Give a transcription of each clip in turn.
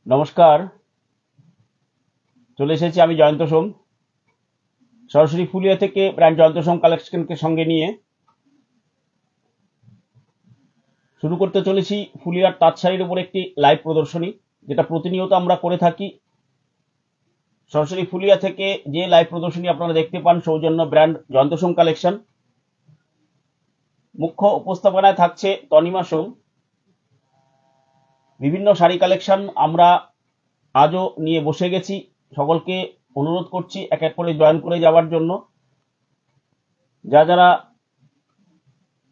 নমস্কার, চলে এসেছি আমি জয়ন্ত সোম, সরাসরি ফুলিয়া থেকে ব্র্যান্ড জয়ন্ত সোম কালেকশনকে সঙ্গে নিয়ে শুরু করতে চলেছি ফুলিয়ার তাঁত শাড়ির উপর একটি লাইভ প্রদর্শনী, যেটা প্রতিনিয়ত আমরা করে থাকি। সরাসরি ফুলিয়া থেকে যে লাইভ প্রদর্শনী আপনারা দেখতে পান সৌজন্য ব্র্যান্ড জয়ন্ত সোম কালেকশন। মুখ্য উপস্থাপনায় থাকছে তনিমা সোম। বিভিন্ন শাড়ি কালেকশন আমরা আজও নিয়ে বসে গেছি। সকলকে অনুরোধ করছি এক এক করে জয়েন করে যাওয়ার জন্য। যারা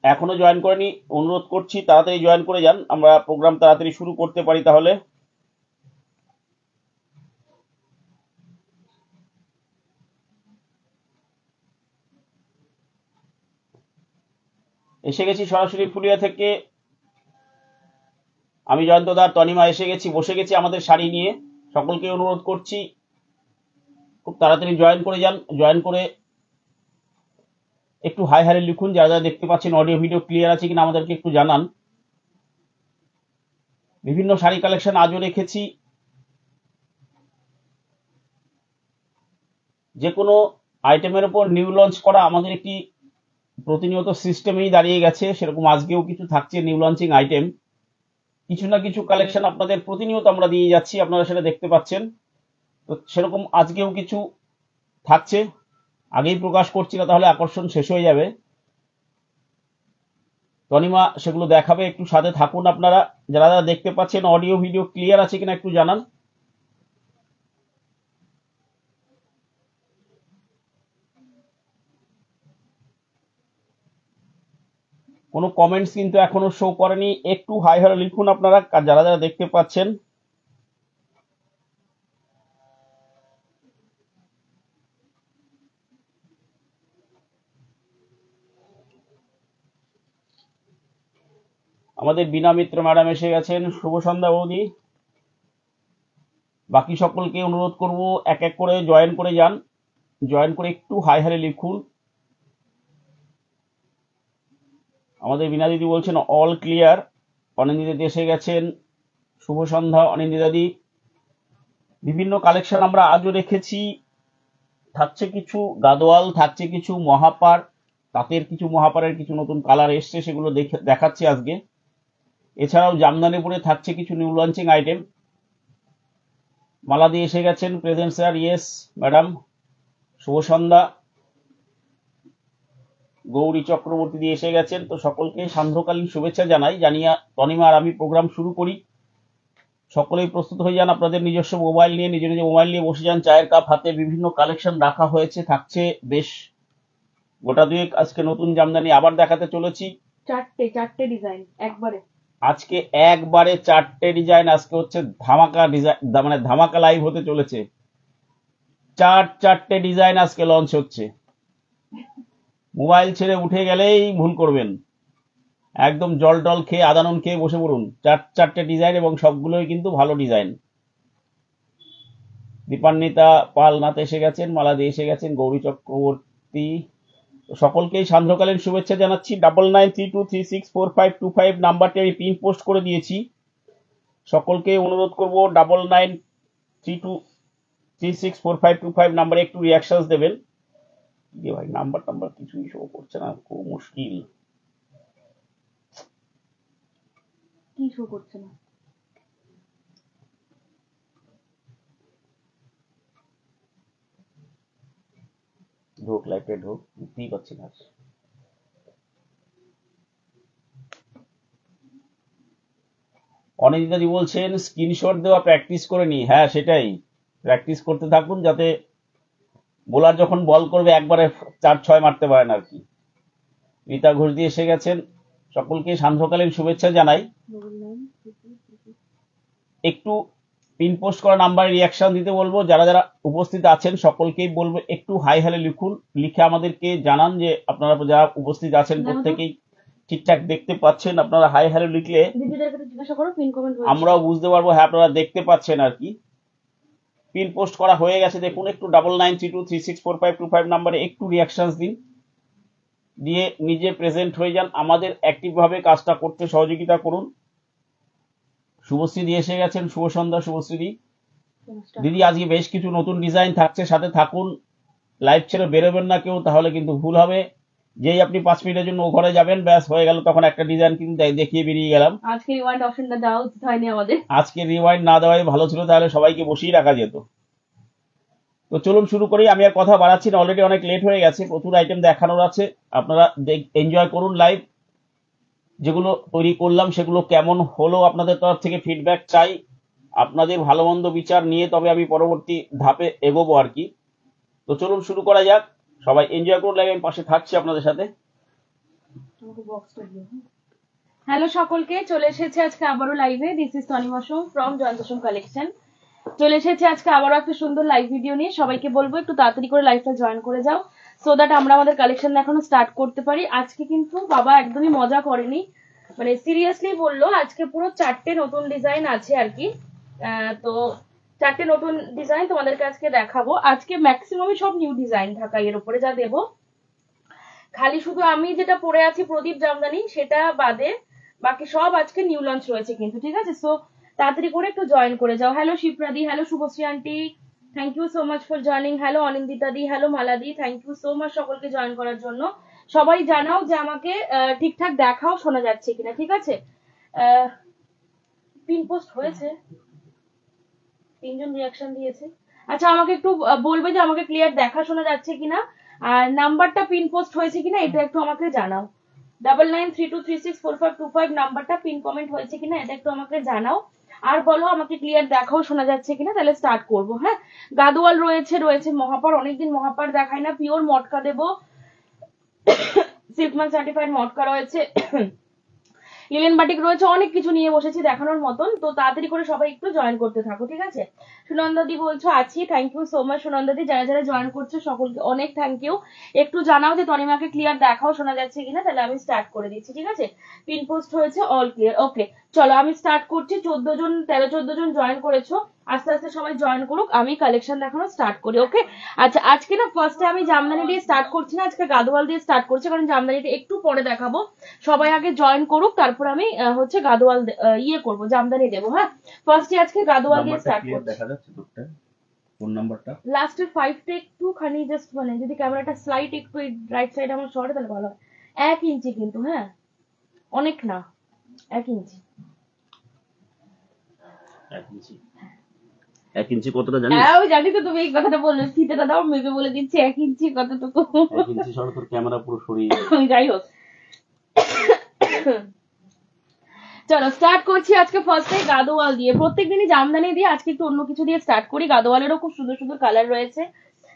এখনো জয়েন করেনি অনুরোধ করছি তাড়াতাড়ি জয়েন করে যান, আমরা প্রোগ্রাম তাড়াতাড়ি শুরু করতে পারি। তাহলে এসে গেছি সরাসরি ফুলিয়া থেকে, আমি জয়ন্তদার তনিমা এসে গেছি, বসে গেছি আমাদের শাড়ি নিয়ে। সকলকে অনুরোধ করছি খুব তাড়াতাড়ি জয়েন করে যান। জয়েন করে একটু হাই হারে লিখুন, যারা যারা দেখতে পাচ্ছেন অডিও ভিডিও ক্লিয়ার আছে কিনা আমাদেরকে একটু জানান। বিভিন্ন শাড়ি কালেকশন আজও রেখেছি। যে কোনো আইটেমের উপর নিউ লঞ্চ করা আমাদের একটি প্রতিনিয়ত সিস্টেমেই দাঁড়িয়ে গেছে, সেরকম আজকেও কিছু থাকছে নিউ লঞ্চিং আইটেম। কিছু না কিছু কালেকশন আপনাদের প্রতিনিয়ত আমরা দিয়ে যাচ্ছি, আপনারা সেটা দেখতে পাচ্ছেন। তো সেরকম আজকেও কিছু থাকছে, আগেই প্রকাশ করছি না তাহলে আকর্ষণ শেষ হয়ে যাবে। তনিমা সেগুলো দেখাবে, একটু সাথে থাকুন আপনারা। যারা যারা দেখতে পাচ্ছেন অডিও ভিডিও ক্লিয়ার আছে কিনা একটু জানান। কোনো কমেন্টস কিন্তু এখনো শো করেনি, একটু হাই হাই লিখুন আপনারা যারা যারা দেখতে পাচ্ছেন। আমাদের বীণা মিত্র ম্যাডাম এসে গেছেন, শুভ সন্ধ্যা বৌদি। বাকি সকলকে অনুরোধ করব এক এক করে জয়েন করে যান, জয়েন করে একটু হাই হারে লিখুন। আমাদের বীণা দিদি বলছেন অল ক্লিয়ার। অনিন্দিতা এসে গেছেন, শুভ সন্ধ্যা অনিন্দিতাদি। বিভিন্ন কালেকশন আমরা আজও রেখেছি, থাকছে কিছু গাদোয়াল, থাকছে কিছু মহাপার, তাঁতের কিছু মহাপারের কিছু নতুন কালার এসছে, সেগুলো দেখাচ্ছি আজকে। এছাড়াও জামদানিপুরে থাকছে কিছু নিউ লঞ্চিং আইটেম। মালা দিয়ে এসে গেছেন, প্রেজেন্ট স্যার, ইয়েস ম্যাডাম, শুভ সন্ধ্যা। গৌরী চক্রবর্তী দিয়ে এসে গেছেন। তো সকলকে সান্ধ্যকালীন শুভেচ্ছা জানিয়ে তনিমা আর আমি প্রোগ্রাম শুরু করি। সকলেই প্রস্তুত হয়ে যান, আপনাদের নিজস্ব মোবাইল নিয়ে, নিজ নিজ মোবাইল নিয়ে বসে যান, চায়ের কাপ হাতে। বিভিন্ন কালেকশন রাখা হয়েছে, থাকছে বেশ গোটা দুয়েক। আজকে নতুন জামদানি আবার দেখাতে চলেছি, চারটে ডিজাইন একবারে। আজকে একবারে চারটে ডিজাইন। আজকে হচ্ছে ধামাকা ডিজাইন, মানে ধামাকা লাইভ হতে চলেছে। চারটে ডিজাইন আজকে লঞ্চ হচ্ছে। মোবাইল ছেড়ে উঠে গেলেই ভুল করবেন, একদম জল টল খেয়ে আদানুন খেয়ে বসে পড়ুন। চারটে ডিজাইন এবং সবগুলোই কিন্তু ভালো ডিজাইন। দীপান্বিতা পাল নাথ এসে গেছেন, মালা দিয়ে এসে গেছেন, গৌরী চক্রবর্তী। সকলকেই সান্ধ্যকালীন শুভেচ্ছা জানাচ্ছি। 9932364525 নাম্বারটি আমি পিন পোস্ট করে দিয়েছি। সকলকে অনুরোধ করব 9932364525 নাম্বারে একটু রিয়াকশন দেবেন। ভাই নাম্বার কিছুই শো করছে না, খুব মুশকিল। কি শো করছে না? ঢোক লাইফে ঢোক, বুঝতেই পারছি না। অনিন্দিতাদি বলছেন স্ক্রিনশট দেওয়া প্র্যাকটিস করে নি। হ্যাঁ, সেটাই, প্র্যাকটিস করতে থাকুন যাতে বোলার যখন বল করবে একবারে 4-6 মারতে পারেন আর কি। রীতা ঘোষ দিয়ে এসে গেছেন, সকলকে সান্ধ্যকালীন শুভেচ্ছা জানাই। একটু পিন পোস্ট করা নাম্বারে রিয়াকশন দিতে বলবো। যারা যারা উপস্থিত আছেন সকলকেই বলবো একটু হাই হালে লিখুন, লিখে আমাদেরকে জানান যে আপনারা যারা উপস্থিত আছেন প্রত্যেকেই ঠিকঠাক দেখতে পাচ্ছেন। আপনারা হাই হালে লিখলে আমরাও বুঝতে পারবো হ্যাঁ আপনারা দেখতে পাচ্ছেন আর কি। পিন পোস্ট করা হয়ে গেছে দেখুন, একটু 9932364525 নাম্বারে একটু রিয়াকশন দিন, দিয়ে নিজে প্রেজেন্ট হয়ে যান, আমাদের অ্যাক্টিভ ভাবে কাজটা করতে সহযোগিতা করুন। শুভশ্রী দি এসে গেছেন, শুভ সন্ধ্যা শুভশ্রী দি। দিদি আজকে বেশ কিছু নতুন ডিজাইন থাকছে, সাথে থাকুন, লাইভ ছেড়ে বেরোবেন না কেউ, তাহলে কিন্তু ভুল হবে। যেই আপনি 5 মিনিটের জন্য ও ঘরে যাবেন, ব্যাস হয়ে গেল, তখন একটা ডিজাইন কিন্তু দেখিয়ে বেরিয়ে গেলাম। আজকে রিওয়াইন্ড অপশনটা দেওয়া উচিত হয়নি আমাদের, আজকে রিওয়াইন্ড না দেওয়াই ভালো ছিল, তাহলে সবাইকে বসিয়ে রাখা যেত। তো চলুন শুরু করি, আমি আর কথা বাড়াচ্ছি না, অলরেডি অনেক লেট হয়ে গেছে, প্রচুর আইটেম দেখানোর আছে, আপনারা এনজয় করুন লাইভ। যেগুলো তৈরি করলাম সেগুলো কেমন হলো আপনাদের তরফ থেকে ফিডব্যাক চাই, আপনাদের ভালো মন্দ বিচার নিয়ে তবে আমি পরবর্তী ধাপে এগোবো আর কি। তো চলুন শুরু করা যাক, সবাই এনজয় করুন লাইভ, আমি পাশে থাকছি আপনাদের সাথে। হ্যালো সকলকে, চলে এসেছে আজকে আবারও লাইভে। This is Tanima Som from জয়ন্তোষম কালেকশন। চলে এসেছে আজকে আবারও একটা সুন্দর লাইভ ভিডিও নিয়ে। সবাইকে বলবো একটু তাড়াতাড়ি করে লাইভটা জয়েন করে যাও, সো দ্যাট আমরা আমাদের কালেকশন এখনো স্টার্ট করতে পারি। আজকে কিন্তু বাবা একদমই মজা করেনি, মানে সিরিয়াসলি বললো, আজকে পুরো 4টে নতুন ডিজাইন আছে আর কি। তো 4টে নতুন ডিজাইন তোমাদেরকে আজকে দেখাবো। আজকে ম্যাক্সিমামই সব নিউ ডিজাইন ঢাকাই এর উপরে যা দেবো, খালি শুধু আমি যেটা পরে আছি প্রদীপ জামদানি সেটা বাদে বাকি সব আজকে নিউ লঞ্চ রয়েছে কিন্তু, ঠিক আছে? সো তাড়াতাড়ি করে একটু জয়েন করে যাও। হ্যালো শিপ্রাদি, hello Shubhashree aunty, thank you so much for joining. Hello Anindita di, hello মালাদি, থ্যাংক ইউ সো মাচ সকলকে জয়েন করার জন্য। সবাই জানাও যে আমাকে ঠিকঠাক দেখাও শোনা যাচ্ছে কিনা, ঠিক আছে? পিন পোস্ট হয়েছে, 3জন রিয়াকশন দিয়েছে। আচ্ছা আমাকে একটু বলবে যে আমাকে ক্লিয়ার দেখা শোনা যাচ্ছে কিনা, আর নাম্বারটা পিন পোস্ট হয়েছে কিনা এটা একটু আমাকে জানাও। 9932364525 নাম্বারটা পিন কমেন্ট হয়েছে কিনা এটা একটু আমাকে জানাও, আর বলো আমাকে ক্লিয়ার দেখাও শোনা যাচ্ছে কিনা, তাহলে স্টার্ট করবো। হ্যাঁ, গাদোয়াল রয়েছে মহাপার, অনেকদিন মহাপার দেখাই না, পিওর মটকা দেবো, সিল্কমান সার্টিফাইড মটকা রয়েছে, লিলেন বাটিক রয়েছে, অনেক কিছু নিয়ে বসেছি দেখানোর মতন। তো তাড়াতাড়ি করে সবাই একটু জয়েন করতে থাকো, ঠিক আছে? সুনন্দাদি বলছো আছি, থ্যাংক ইউ সো মাচ সুনন্দাদি। যারা যারা জয়েন করছো সকলকে অনেক থ্যাংক ইউ। একটু জানাও যে তনিমাকে ক্লিয়ার দেখাও শোনা যাচ্ছে কিনা, তাহলে আমি স্টার্ট করে দিচ্ছি, ঠিক আছে? পিন পোস্ট হয়েছে, অল ক্লিয়ার, ওকে। চলো আমি স্টার্ট করছি। 13-14 জন জয়েন করেছো, আস্তে আস্তে সবাই জয়েন করুক, আমি কালেকশন দেখানো স্টার্ট করি, ওকে? আচ্ছা আজকে না ফার্স্টে আমি জামদানি দিয়ে স্টার্ট করছি না, আজকে গাদোয়াল দিয়ে স্টার্ট করছি, কারণ জামদানিটা একটু পরে দেখাবো। সবাই আগে জয়েন করুক, তারপর আমি হচ্ছে গাদোয়াল করবো, জামদানি দেবো। হ্যাঁ, ফার্স্টে আজকে গাদোয়াল দিয়ে স্টার্ট করছি। দেখা যাচ্ছে তোরটা কোন নাম্বারটা? লাস্টের 5টা একটুখানি জাস্ট, মানে যদি ক্যামেরাটা স্লাইড একটু রাইট সাইড আমার শর্টে তাহলে ভালো হয়। 1 ইঞ্চি কিন্তু, হ্যাঁ অনেক না, 1 ইঞ্চি। 1 ইঞ্চি কতটা জানিস? আমি জানি তো, তুমি এই কথাটা বললে, ফিতেটা দাও, মেপে বলে দিচ্ছি 1 ইঞ্চি কতটুকু। 1 ইঞ্চি সরো, তোর ক্যামেরা পুরো সরিয়ে যাই হোক, চলো স্টার্ট করছি আজকে ফার্স্টে গাদোয়াল দিয়ে। প্রত্যেকদিনই জামদানি দিয়ে, আজকে একটু অন্য কিছু দিয়ে স্টার্ট করি। গাদোয়ালেরও খুব সুন্দর সুন্দর কালার রয়েছে।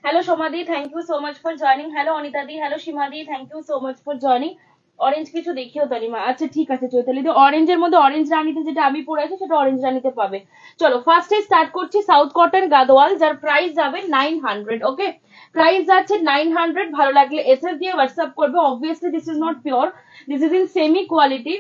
হ্যালো সোমাদি, thank you so much for joining. Hello Anita di, hello সীমাদি, thank you so much for joining. Orange কিছু দেখিও তনিমা, আচ্ছা ঠিক আছে চৈতালি দি। অরেঞ্জের মধ্যে অরেঞ্জ রানীতে যেটা আমি পরে আছি সেটা অরেঞ্জ রানীতে পাবে। চলো ফার্স্টে স্টার্ট করছি সাউথ কটন গাদোয়াল, যার প্রাইস যাবে 900, ওকে? প্রাইস যাচ্ছে 900। ভালো লাগলে এসএস দিয়ে হোয়াটসঅ্যাপ করবে। Obviously this is not pure, this is in semi quality,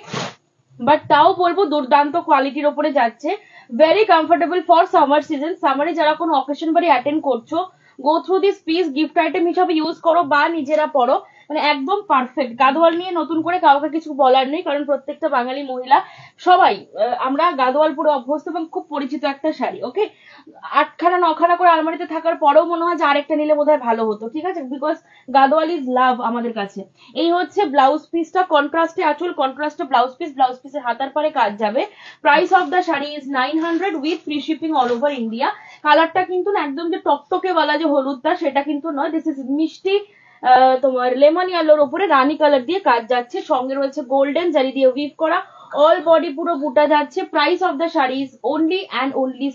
but তাও বলবো দুর্দান্ত কোয়ালিটির ওপরে যাচ্ছে। Very comfortable for summer season. সামারে যারা কোনো অকেশন বাড়ি অ্যাটেন্ড করছো, go through this piece, gift item হিসাবে ইউজ করো বা নিজেরা পরো, মানে একদম পারফেক্ট। গাদোয়াল নিয়ে নতুন করে কাউকে কিছু বলার নেই, কারণ প্রত্যেকটা বাঙালি মহিলা সবাই আমরা গাদোয়াল পুরো অভ্যস্ত এবং খুব পরিচিত একটা শাড়ি, ওকে? 8খানা 9খানা করে আলমারিতে থাকার পরেও মনে হয় যে আরেকটা নিলে বোধহয় ভালো হতো, ঠিক আছে? বিকজ গাদোয়াল ইজ লাভ আমাদের কাছে। এই হচ্ছে ব্লাউজ পিসটা, কন্ট্রাস্টে আঁচল, কন্ট্রাস্টে ব্লাউজ পিস, ব্লাউজ পিসের হাতার পারে কাজ যাবে। Price of the sari is 900 with free shipping all over India. কালারটা কিন্তু না একদম যে টকটকে বলা যে হলুদটা, সেটা কিন্তু নয়। দিস ইজ মিষ্টি তোমার লেমন ইয়েলোর উপরে রানী কালার দিয়ে কাজ যাচ্ছে, সঙ্গে রয়েছে গোল্ডেন জারি দিয়ে উইভ করা, অল বডি পুরো বুটা যাচ্ছে। Price of the sari is only and only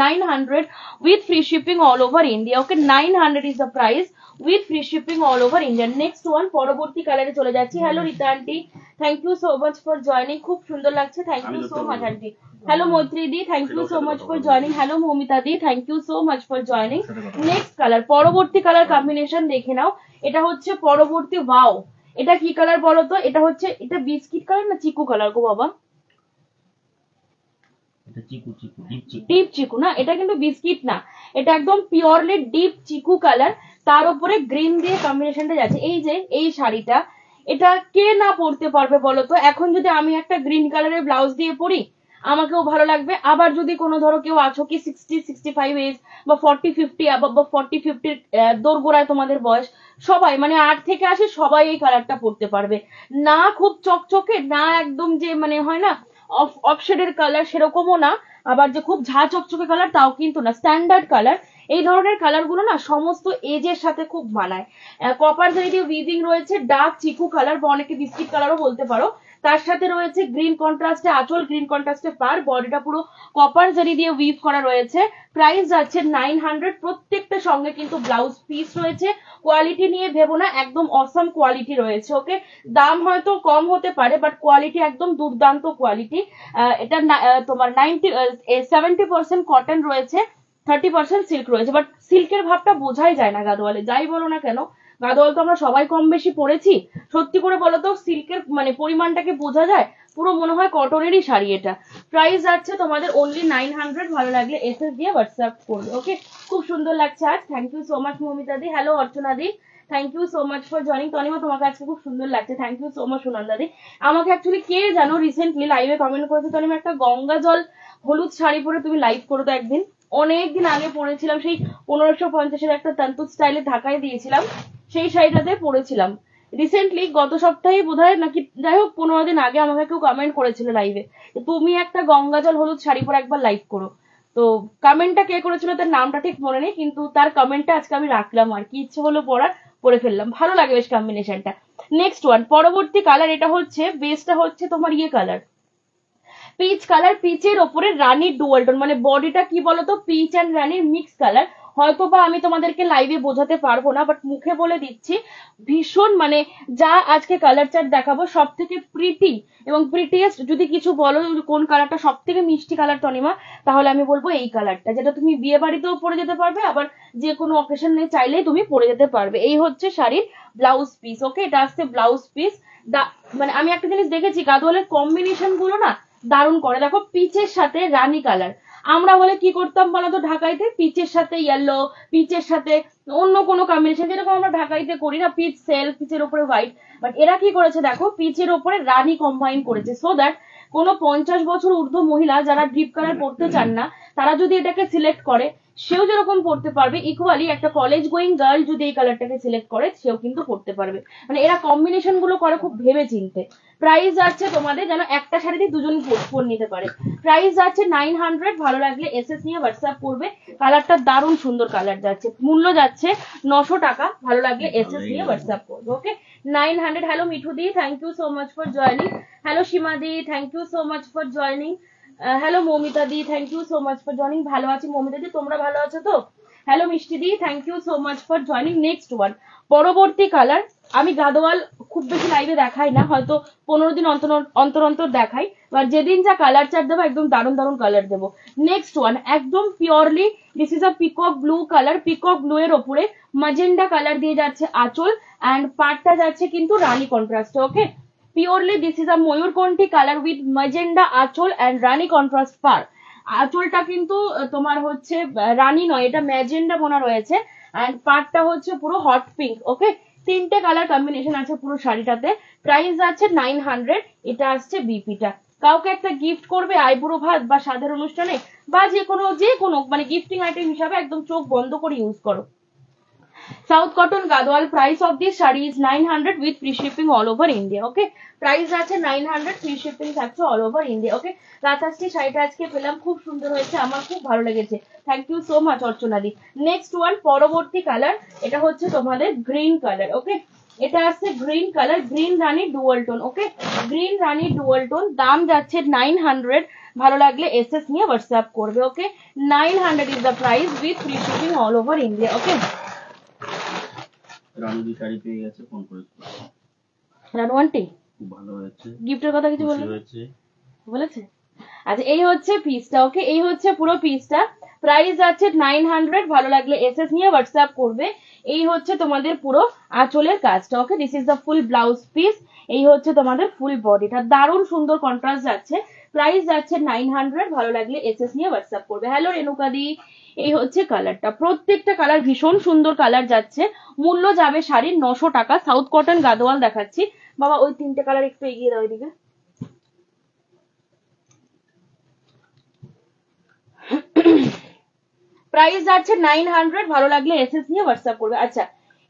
900 with free shipping all over India, okay? 900 is the price with free shipping all over India. Next one, পরবর্তী কালারে চলে যাচ্ছি। Hello Rita aunty, thank you so much for joining, খুব সুন্দর লাগছে, thank you so much aunty. Hello Maitri di, thank you so much for joining. Hello Moumita di, thank you so much for joining. Next colour, পরবর্তী colour combination দেখে নাও। এটা হচ্ছে পরবর্তী, wow এটা কি কালার বলো তো? এটা হচ্ছে, এটা বিস্কিট কালার না চিকু কালার গো বাবা? ডিপ চিকু না, এটা কিন্তু বিস্কিট না, এটা একদম পিওরলি ডিপ চিকু কালার। তার উপরে গ্রিন দিয়ে কম্বিনেশনটা যাচ্ছে। এই যে এই শাড়িটা, এটা কে না পরতে পারবে বলো তো? এখন যদি আমি একটা গ্রিন কালারের ব্লাউজ দিয়ে পরি, আমাকেও ভালো লাগবে। আবার যদি কোনো ধরো কেউ আছো কি 60-65 এজ বা 40-50 বা 40-50 দোরগোড়ায় তোমাদের বয়স, সবাই মানে 8 থেকে 80 সবাই এই কালারটা পরতে পারবে। না খুব চকচকে, না একদম যে মানে হয় না অফ শেডের কালার সেরকমও না, আবার যে খুব ঝাঁ চকচকে কালার তাও কিন্তু না, স্ট্যান্ডার্ড কালার। এই ধরনের কালার গুলো না সমস্ত এজের সাথে খুব মানায়। কপার জারি দিয়ে উইভিং রয়েছে, ডার্ক চিকু কালার বা অনেকে বিস্কিট কালারও বলতে পারো। তার সাথে রয়েছে গ্রিন কন্ট্রাস্টে আঁচল, গ্রিন কন্ট্রাস্টে পার, বডিটা পুরো কপার জারি দিয়ে উইভ করা রয়েছে। প্রাইস যাচ্ছে 900। প্রত্যেকটা সঙ্গে কিন্তু ব্লাউজ পিস রয়েছে। কোয়ালিটি নিয়ে ভেবো না, একদম অসম কোয়ালিটি রয়েছে। ওকে, দাম হয়তো কম হতে পারে বাট কোয়ালিটি একদম দুর্দান্ত কোয়ালিটি। এটা তোমার 70% কটন রয়েছে, 30% সিল্ক রয়েছে, বাট সিল্কের ভাবটা বোঝাই যায় না গাদোয়ালে, যাই বলো না কেন। গাদোয়াল তো আমরা সবাই কম বেশি পরেছি, সত্যি করে বলো তো সিল্কের মানে পরিমাণটাকে বোঝা যায়? পুরো মনে হয় কটনেরই শাড়ি এটা। প্রাইস যাচ্ছে তোমাদের অনলি 900। ভালো লাগলে এসএস দিয়ে হোয়াটসঅ্যাপ করবে। ওকে, খুব সুন্দর লাগছে আজ। Thank you so much Moumita di. Hello Archana di, thank you so much for joining. Tanima তোমাকে আজকে খুব সুন্দর লাগছে, thank you so much Sunanda di. আমাকে অ্যাকচুয়ালি কে জানো রিসেন্টলি লাইভে কমেন্ট করেছে, তনিমা একটা গঙ্গা জল হলুদ শাড়ি পরে তুমি লাইভ করো তো একদিন। অনেকদিন আগে পরেছিলাম, সেই 1550-এর একটা তান্তুর স্টাইলে ঢাকায় দিয়েছিলাম, সেই শাড়িটাতে পরেছিলাম রিসেন্টলি গত সপ্তাহে বোধহয় নাকি, যাই হোক 15 দিন আগে আমাকে কেউ কমেন্ট করেছিল লাইভে, তুমি একটা গঙ্গা জল হলুদ শাড়ি পরে একবার লাইভ করো। তো কমেন্টটা কে করেছিল তার নামটা ঠিক মনে নেই, কিন্তু তার কমেন্টটা আজকে আমি রাখলাম আর কি, ইচ্ছে হলো পড়ার, পরে ফেললাম। ভালো লাগে বেশ কম্বিনেশনটা। নেক্সট ওয়ান, পরবর্তী কালার, এটা হচ্ছে বেসটা হচ্ছে তোমার ইয়ে কালার, পিচ কালার, পিচের ওপরে রানীর ডুয়াল টোন, মানে বডিটা কি বলতো পিচ অ্যান্ড রানীর মিক্স কালার। হয়তো বা আমি তোমাদেরকে লাইভে বোঝাতে পারবো না, বাট মুখে বলে দিচ্ছি ভীষণ মানে যা আজকে কালার চার্ট দেখাবো সব থেকে প্রিটি এবং প্রিটিয়েস্ট যদি কিছু বলো কোন কালারটা সব থেকে মিষ্টি কালার তনিমা, তাহলে আমি বলবো এই কালারটা, যেটা তুমি বিয়ে বাড়িতেও পরে যেতে পারবে, আবার যে কোনো অকেশনে চাইলেই তুমি পরে যেতে পারবে। এই হচ্ছে শাড়ির ব্লাউজ পিস। ওকে, এটা আসছে ব্লাউজ পিস। মানে আমি একটা জিনিস দেখেছি গাদোয়ালের কম্বিনেশন গুলো না দারুণ করে। দেখো পিচের সাথে রানী কালার, আমরা হলে কি করতাম বলতো ঢাকাইতে, পিচের সাথে ইয়েলো, পিচের সাথে অন্য কোনো কম্বিনেশন, যেরকম আমরা ঢাকাইতে করি না, পিচ সেল, পিচের উপরে হোয়াইট, বাট এরা কি করেছে দেখো পিচের উপরে রানী কম্বাইন করেছে, সো দ্যাট কোনো 50 বছর ঊর্ধ্ব মহিলা যারা ডিপ কালার পড়তে চান না, তারা যদি এটাকে সিলেক্ট করে সেও যেরকম পড়তে পারবে, ইকুয়ালি একটা কলেজ গোয়িং গার্ল যদি এই কালারটাকে সিলেক্ট করে সেও কিন্তু পড়তে পারবে। মানে এরা কম্বিনেশন গুলো করে খুব ভেবে চিনতে। প্রাইস যাচ্ছে তোমাদের যেন একটা শাড়িতে দুজন পরে নিতে পারে। প্রাইস যাচ্ছে 900। ভালো লাগলে এসএস নিয়ে হোয়াটসঅ্যাপ করবে। কালারটা দারুণ সুন্দর কালার যাচ্ছে, মূল্য যাচ্ছে 900 টাকা। ভালো লাগলে এসএস নিয়ে হোয়াটসঅ্যাপ করবে। Okay, 900। Hello Mithu di, thank you so much for joining. Hello Seema di, thank you so much for joining. Hello Momita di, thank you so much for joining. ভালো আছি মমিতা দি, তোমরা ভালো আছো তো? Hello Mishti di, thank you so much for joining. Next one, পরবর্তী colour. আমি গাদোয়াল খুব বেশি লাইভে দেখাই না, হয়তো 15 দিন অন্তর অন্তর অন্তর দেখাই, আর যেদিন যা কালার চার্ট দেবো একদম দারুণ দারুণ কালার দেবো। নেক্সট ওয়ান, একদম purely this is a peacock blue colour, peacock blue এর ওপরে ম্যাজেন্ডা কালার দিয়ে যাচ্ছে আঁচল, অ্যান্ড পাটটা যাচ্ছে কিন্তু রানী contrast. Okay, purely this is a ময়ূরকণ্ঠী কালার উইথ ম্যাজেন্ডা আঁচল অ্যান্ড রানী কন্ট্রাস্ট পার। আঁচলটা কিন্তু তোমার হচ্ছে রানী নয়, এটা ম্যাজেন্ডা বোনা রয়েছে, অ্যান্ড পাটটা হচ্ছে পুরো হট পিঙ্ক। ওকে, তিনটে কালার কম্বিনেশন আছে পুরো শাড়িটাতে। প্রাইস আছে 900। এটা আসছে বিপিটা। কাউকে একটা গিফট করবে আইবুড়ো ভাত বা সাদের অনুষ্ঠানে, বা যে কোনো মানে গিফটিং আইটেম হিসাবে একদম চোখ বন্ধ করে ইউজ করো। South cotton Gadwal, price of this sari is 900 with free shipping all over India. Okay, price আছে 900, free shipping থাকছে all over India. Okay, রাতাশ্রী শাড়িটা আজকে পেলাম, খুব সুন্দর হয়েছে, আমার খুব ভালো লেগেছে। Thank you so much Archana di. Next one, পরবর্তী কালার, এটা হচ্ছে তোমাদের গ্রিন কালার। ওকে, এটা আসছে গ্রিন কালার, গ্রিন রানী ডুয়াল টোন। ওকে, গ্রিন রানী ডুয়াল টোন, দাম যাচ্ছে 900। ভালো লাগলে এসএস নিয়ে হোয়াটসঅ্যাপ করবে। Okay, 900 is the price with free shipping all over India. Okay, রানুদি শাড়ি পেয়ে গেছে, ফোন করেছিল। রানু আন্টি খুব ভালো হয়েছে, গিফটের কথা কিছু খুশি হয়েছে বলেছে? আচ্ছা, এই হচ্ছে পিসটা। ওকে, এই হচ্ছে পুরো পিসটা। প্রাইস আছে 900। ভালো লাগলে এসএস নিয়ে হোয়াটসঅ্যাপ করবে। এই হচ্ছে তোমাদের পুরো আঁচলের কাজটা। Okay, this is the full blouse piece. এই হচ্ছে তোমাদের ফুল বডিটা, দারুণ সুন্দর কন্ট্রাস্ট যাচ্ছে। প্রাইস যাচ্ছে 900। ভালো লাগলে এসএস নিয়ে হোয়াটসঅ্যাপ করবে। হ্যালো রেণুকা দি, এই হচ্ছে কালারটা, প্রত্যেকটা কালার ভীষণ সুন্দর কালার যাচ্ছে। মূল্য যাবে শাড়ির 900 টাকা। সাউথ কটন গাদোয়াল দেখাচ্ছি। বাবা ওই তিনটে কালার একটু এগিয়ে দাও এদিকে। প্রাইস যাচ্ছে 900, ভালো লাগলে এসএস নিয়ে হোয়াটসঅ্যাপ করবে। আচ্ছা,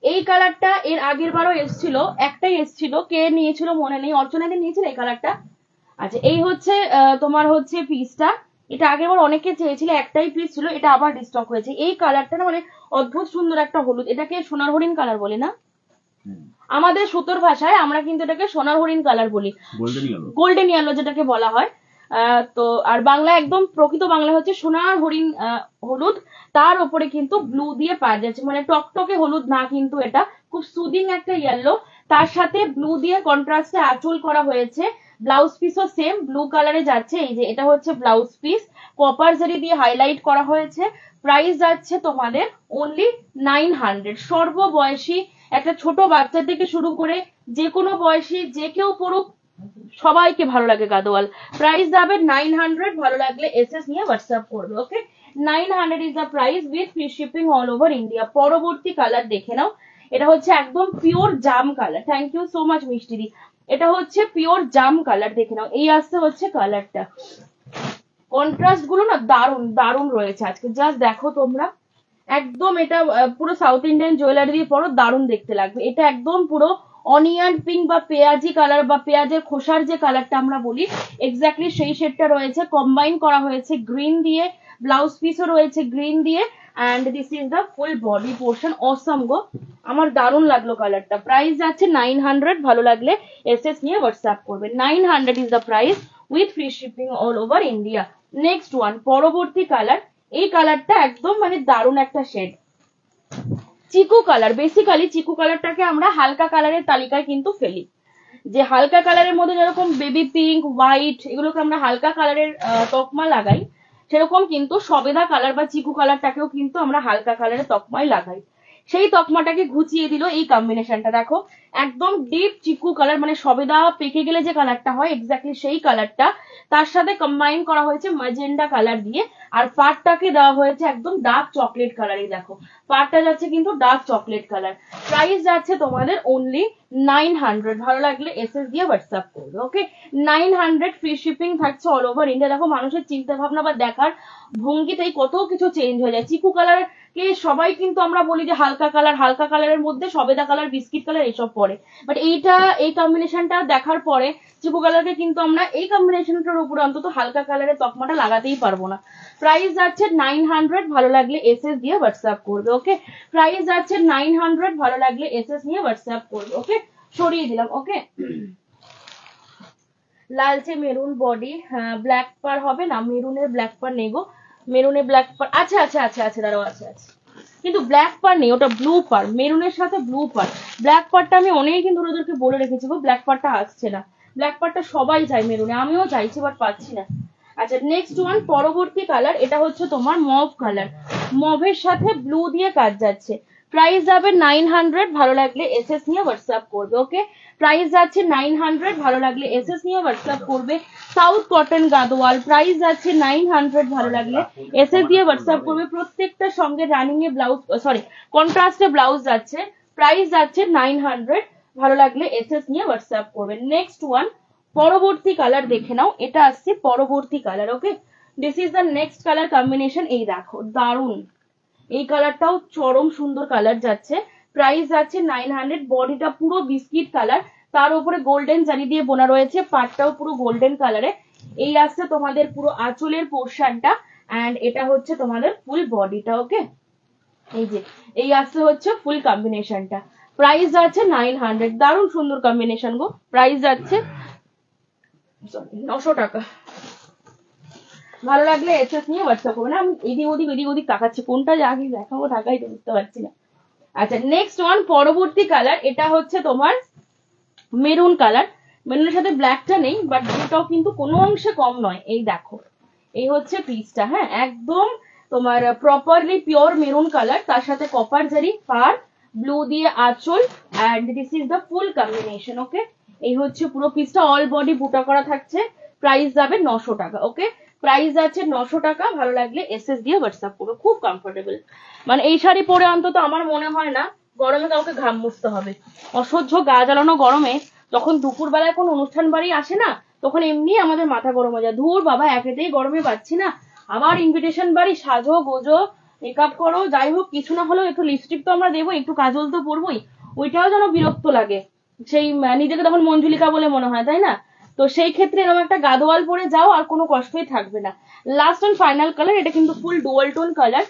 এই কালারটা এর আগের বারও এসছিল, একটাই এসছিল, কে নিয়েছিল মনে নেই, অর্চনাকে নিয়েছিল এই কালারটা। আচ্ছা, এই হচ্ছে তোমার হচ্ছে পিসটা, এটা আগের বার অনেকে চেয়েছিল, একটাই পিস ছিল, এটা আবার রিস্টক হয়েছে। এই কালারটা না মানে অদ্ভুত সুন্দর একটা হলুদ, এটাকে সোনার হরিণ কালার বলে না আমাদের সুতোর ভাষায়, আমরা কিন্তু এটাকে সোনার হরিণ কালার বলি, গোল্ডেন ইয়েলো যেটাকে বলা হয়। তো আর বাংলা একদম প্রকৃত বাংলা হচ্ছে সোনার হরিণ হলুদ, তার উপরে কিন্তু ব্লু দিয়ে পাওয়া যাচ্ছে, মানে টকটকে হলুদ না, কিন্তু এটা খুব সুদিং একটা ইয়েলো, তার সাথে ব্লু দিয়ে কন্ট্রাস্টে আঁচল করা হয়েছে। ব্লাউজ পিসও সেম ব্লু কালারে যাচ্ছে, এই যে এটা হচ্ছে ব্লাউজ পিস, কপার জারি দিয়ে হাইলাইট করা হয়েছে। প্রাইস যাচ্ছে তোমাদের অনলি 900। সর্ববয়সী একটা ছোট বাচ্চা থেকে শুরু করে যে কোনো বয়সী যে কেউ পড়ুক, সবাইকে ভালো লাগে গাদোয়াল। প্রাইস যাবে 900, ভালো লাগলে এসএস নিয়ে হোয়াটসঅ্যাপ করবে। Okay, 900 is the price with free shipping all over India. পরবর্তী কালার দেখে নাও, এটা হচ্ছে একদম পিওর জাম colour. Thank you so much মিষ্টিদি। এটা হচ্ছে পিওর জাম কালার, দেখে নাও। এই আসছে হচ্ছে কালারটা, কন্ট্রাস্ট গুলো না দারুন দারুন রয়েছে আজকে, জাস্ট দেখো তোমরা, একদম এটা পুরো সাউথ ইন্ডিয়ান জুয়েলারি দিয়ে পরো, দারুন দেখতে লাগবে। এটা একদম পুরো অনিয়ন পিঙ্ক বা পেঁয়াজি কালার বা পেঁয়াজের খোসার যে কালারটা আমরা বলি, এক্স্যাক্টলি সেই শেডটা রয়েছে, কম্বাইন করা হয়েছে গ্রিন দিয়ে, ব্লাউজ পিসও রয়েছে গ্রিন দিয়ে, and this is the full body portion. Awesome গো, আমার দারুন লাগলো কালারটা। প্রাইস যাচ্ছে 900, ভালো লাগলে এসএস নিয়ে হোয়াটসঅ্যাপ করবে। 900 is the price with free shipping all over India. Next one, পরবর্তী কালার, এই কালারটা একদম মানে দারুন একটা শেড, চিকু কালার। বেসিক্যালি চিকু কালারটাকে আমরা হালকা কালারের তালিকায় কিন্তু ফেলি, যে হালকা কালারের মধ্যে যেরকম বেবি পিঙ্ক, হোয়াইট, এগুলোকে আমরা হালকা কালারের তকমা লাগাই, সেরকম কিন্তু সবেদা কালার বা চিকু কালারটাকেও কিন্তু আমরা হালকা কালারের তকমায় লাগাই। সেই তকমাটাকে ঘুচিয়ে দিল এই কম্বিনেশনটা, দেখো একদম ডিপ চিকু কালার, মানে সবেদা পেকে গেলে যে কালারটা হয় এক্স্যাক্টলি সেই কালারটা, তার সাথে কম্বাইন করা হয়েছে ম্যাজেন্ডা কালার দিয়ে, আর পাড়টাকে দেওয়া হয়েছে একদম ডার্ক চকলেট কালারই। দেখো পাড়টা যাচ্ছে কিন্তু ডার্ক চকলেট কালার। প্রাইস যাচ্ছে তোমাদের অনলি 900, ভালো লাগলে এসএস দিয়ে হোয়াটসঅ্যাপ করবে। ওকে, 900, ফ্রি শিপিং থাকছে অল ওভার ইন্ডিয়া। দেখো মানুষের চিন্তা ভাবনা বা দেখার ভঙ্গিতেই কত কিছু চেঞ্জ হয়ে যায়। চিকু কালার কে সবাই কিন্তু আমরা বলি যে হালকা কালার, হালকা কালারের মধ্যে সবেদা কালার, বিস্কিট কালার এইসব পড়ে, বাট এইটা এই কম্বিনেশনটা দেখার পরে চিকু কালারকে কিন্তু আমরা এই কম্বিনেশনটার উপরে অন্তত হালকা কালারের তকমাটা লাগাতেই পারবো না। প্রাইস যাচ্ছে 900, ভালো লাগলে এসএস দিয়ে হোয়াটসঅ্যাপ করবে। ওকে, প্রাইস যাচ্ছে 900, ভালো লাগলে এসএস নিয়ে হোয়াটসঅ্যাপ করবে। ওকে, সরিয়ে দিলাম। ওকে, লালচে মেরুন বডি, হ্যাঁ ব্ল্যাক পার হবে না, মেরুনের ব্ল্যাক পার নেই গো, মেরুনে ব্ল্যাক পার আছে আছে আছে আছে, দাঁড়াও আছে আছে, কিন্তু ব্ল্যাক পার নেই, ওটা ব্লু পার, মেরুনের সাথে ব্লু পার। ব্ল্যাক পারটা আমি অনেকদিন ধরে ওদেরকে বলে রেখেছি গো, ব্ল্যাক পারটা আসছে না। ব্ল্যাক পারটা সবাই চাই মেরুনে, আমিও চাইছি বাট পাচ্ছি না। আচ্ছা, নেক্সট ওয়ান, পরবর্তী কালার, এটা হচ্ছে তোমার মভ কালার, মভের সাথে ব্লু দিয়ে কাজ যাচ্ছে। প্রাইস যাবে 900, ভালো লাগলে এসএস নিয়ে হোয়াটসঅ্যাপ করবে। ওকে, প্রাইস যাচ্ছে 900, ভালো লাগলে এসএস নিয়ে হোয়াটসঅ্যাপ করবে। সাউথ কটন গাদোয়াল, প্রাইস যাচ্ছে 900, ভালো লাগলে এসএস দিয়ে হোয়াটসঅ্যাপ করবে। প্রত্যেকটার সঙ্গে রানিং এ ব্লাউজ, সরি কন্ট্রাস্টে ব্লাউজ যাচ্ছে। প্রাইস যাচ্ছে 900, ভালো লাগলে এসএস নিয়ে হোয়াটসঅ্যাপ করবে। নেক্সট ওয়ান, পরবর্তী কালার দেখে নাও, এটা আসছে পরবর্তী colour. Okay, this is the next colour combination. এই দেখো দারুন, এই কালারটাও চরম সুন্দর কালার যাচ্ছে। প্রাইস যাচ্ছে 900, বডিটা পুরো বিস্কিট কালার, তার উপরে গোল্ডেন জারি দিয়ে বোনা রয়েছে, পাটটাও পুরো গোল্ডেন কালারে। এই আসছে তোমাদের পুরো আঁচলের পোর্শনটা, অ্যান্ড এটা হচ্ছে তোমাদের ফুল বডিটা। ওকে, এই যে এই আসছে হচ্ছে ফুল কম্বিনেশনটা। প্রাইস যাচ্ছে 900, দারুণ সুন্দর কম্বিনেশন গো। প্রাইস যাচ্ছে 900 টাকা, ভালো লাগলে এসএস নিয়ে হোয়াটসঅ্যাপ করবে। না আমি এদিক ওদিক তাকাচ্ছি, কোনটা যে আগে দেখাবো ঢাকাই তো বুঝতে পারছি না। আচ্ছা, নেক্সট ওয়ান, পরবর্তী কালার, এটা হচ্ছে তোমার মেরুন কালার, মেরুনের সাথে ব্ল্যাকটা নেই, বাট ব্লুটাও কিন্তু কোনো অংশে কম নয়। এই দেখো, এই হচ্ছে পিসটা, হ্যাঁ একদম তোমার প্রপারলি পিওর মেরুন কালার, তার সাথে কপার জারি, পার, ব্লু দিয়ে আঁচল, and this is the full combination. Okay, এই হচ্ছে পুরো পিসটা, অল বডি বুটা করা থাকছে। প্রাইস যাবে 900 টাকা। ওকে, প্রাইস আছে 900 টাকা, ভালো লাগলে এসএস দিয়ে হোয়াটসঅ্যাপ করবে। খুব কমফোর্টেবল, মানে এই শাড়ি পরে অন্তত আমার মনে হয় না গরমে কাউকে ঘাম মুছতে হবে। অসহ্য গা জ্বালানো গরমে যখন দুপুর বেলায় কোনো অনুষ্ঠান বাড়ি আসে না, তখন এমনি আমাদের মাথা গরম হয়ে যায়, ধুর বাবা একেতেই গরমে পাচ্ছি না, আবার ইনভিটেশন বাড়ি, সাজো গোজো, মেকআপ করো, যাই হোক কিছু না হলেও একটু লিপস্টিক তো আমরা দেবো, একটু কাজল তো পরবোই, ওইটাও যেন বিরক্ত লাগে, সেই নিজেকে তখন মঞ্জুলিকা বলে মনে হয়, তাই না? তো সেই ক্ষেত্রে এরকম একটা গাদোয়াল পরে যাও, আর কোনো কষ্টই থাকবে না। লাস্ট অ্যান্ড ফাইনাল কালার, এটা কিন্তু ফুল ডুয়াল টোন কালার,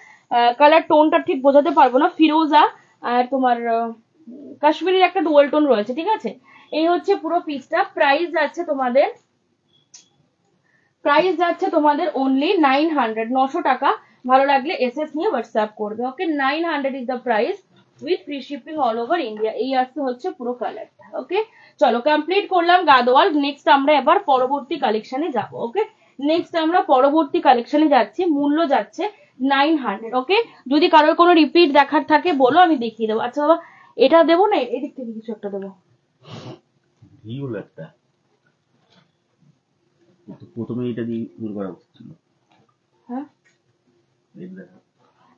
কালার টোনটা ঠিক বোঝাতে পারবো না, ফিরোজা আর তোমার কাশ্মীরের একটা ডুয়াল টোন রয়েছে, ঠিক আছে? এই হচ্ছে পুরো পিসটা। প্রাইস যাচ্ছে তোমাদের অনলি 900, 900 টাকা। ভালো লাগলে এসএস নিয়ে হোয়াটসঅ্যাপ করবে, okay? 900 is the price with free shipping all over India. এই আসতে হচ্ছে পুরো কালারটা, ওকে? চলো কমপ্লিট করলাম গাদোয়াল। নেক্সট আমরা এবার পরবর্তী কালেকশনে যাব, ওকে? নেক্সট আমরা পরবর্তী কালেকশনে যাচ্ছি, মূল্য যাচ্ছে 900, ওকে? যদি কারোর কোনো রিপিট দেখার থাকে বলো, আমি দেখিয়ে দেবো। আচ্ছা বাবা, এটা দেবো না, এদিক থেকে কিছু একটা দেবো। একটা প্রথমে এটা দিয়ে শুরু করা উচিত ছিল। হ্যাঁ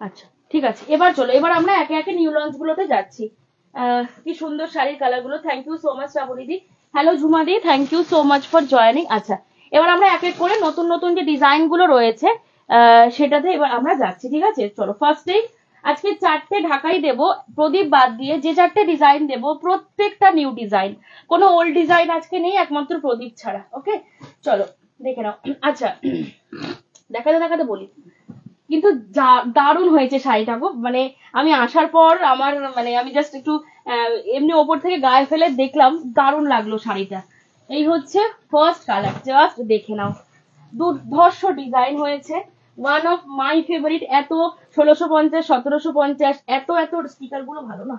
আচ্ছা ঠিক আছে, এবার চলো, এবার আমরা একে একে নিউ লঞ্চ গুলোতে যাচ্ছি। কি সুন্দর শাড়ির কালার গুলো, থ্যাংক ইউ সো মাচ শ্রাবণীদি। হ্যালো ঝুমাদি, thank you so much for joining. আচ্ছা এবার আমরা এক এক করে নতুন নতুন যে ডিজাইন গুলো রয়েছে সেটাতে এবার আমরা যাচ্ছি, ঠিক আছে? চলো ফার্স্টেই আজকে 4টে ঢাকাই দেব, প্রদীপ বাদ দিয়ে যে 4টে ডিজাইন দেব প্রত্যেকটা নিউ ডিজাইন, কোনো ওল্ড ডিজাইন আজকে নেই একমাত্র প্রদীপ ছাড়া, ওকে? চলো দেখে নাও। আচ্ছা দেখাতে দেখাতে বলি, কিন্তু দারুণ হয়েছে শাড়িটা গো, মানে আমি আসার পর আমার মানে আমি জাস্ট একটু এমনি ওপর থেকে গায়ে ফেলে দেখলাম, দারুণ লাগলো শাড়িটা। এই হচ্ছে ফার্স্ট কালার, জাস্ট দেখে নাও, দুর্ধর্ষ ডিজাইন হয়েছে, ওয়ান অফ মাই ফেভারিট। এত 1650, 1750, এত এত স্টিকার গুলো ভালো না,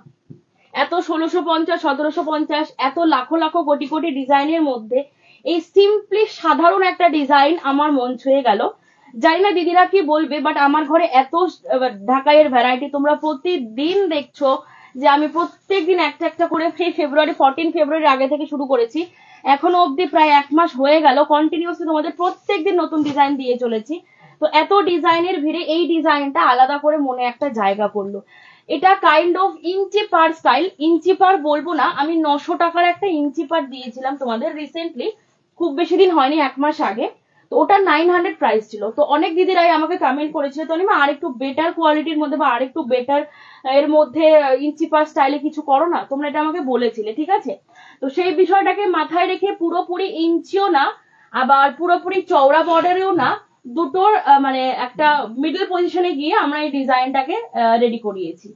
এত 1650, 1750, এত লাখো লাখো কোটি কোটি ডিজাইনের মধ্যে এই সিম্পলি সাধারণ একটা ডিজাইন আমার মন ছুঁয়ে গেল। জানি না দিদিরা কি বলবে, বাট আমার ঘরে এত ঢাকাইয়ের ভ্যারাইটি তোমরা প্রতিদিন দেখছো, যে আমি প্রত্যেকদিন একটা একটা করে সেই 14 ফেব্রুয়ারির আগে থেকে শুরু করেছি, এখনো অব্দি প্রায় 1 মাস হয়ে গেল কন্টিনিউসলি তোমাদের প্রত্যেকদিন নতুন ডিজাইন দিয়ে চলেছি। তো এত ডিজাইনের ভিড়ে এই ডিজাইনটা আলাদা করে মনে একটা জায়গা করলো। এটা কাইন্ড অফ ইঞ্চি পার স্টাইল, ইঞ্চি পার বলবো না, আমি 900 টাকার একটা ইঞ্চি পার দিয়েছিলাম তোমাদের রিসেন্টলি, খুব বেশি দিন হয়নি, 1 মাস আগে। তো ওটা 900 প্রাইস ছিল। তো অনেক দিদিরাই আমাকে কমেন্ট করেছিল, তো নিমা আর একটু বেটার কোয়ালিটির মধ্যে বা আর একটু বেটার এর মধ্যে ইঞ্চি পার স্টাইলে কিছু করো না, তোমরা এটা আমাকে বলেছিলে, ঠিক আছে? তো সেই বিষয়টাকে মাথায় রেখে পুরোপুরি ইঞ্চিও না আবার পুরোপুরি চওড়া বর্ডারেও না, দুটোর মানে একটা মিডল পজিশনে গিয়ে আমরা এই ডিজাইনটাকে রেডি করিয়েছি,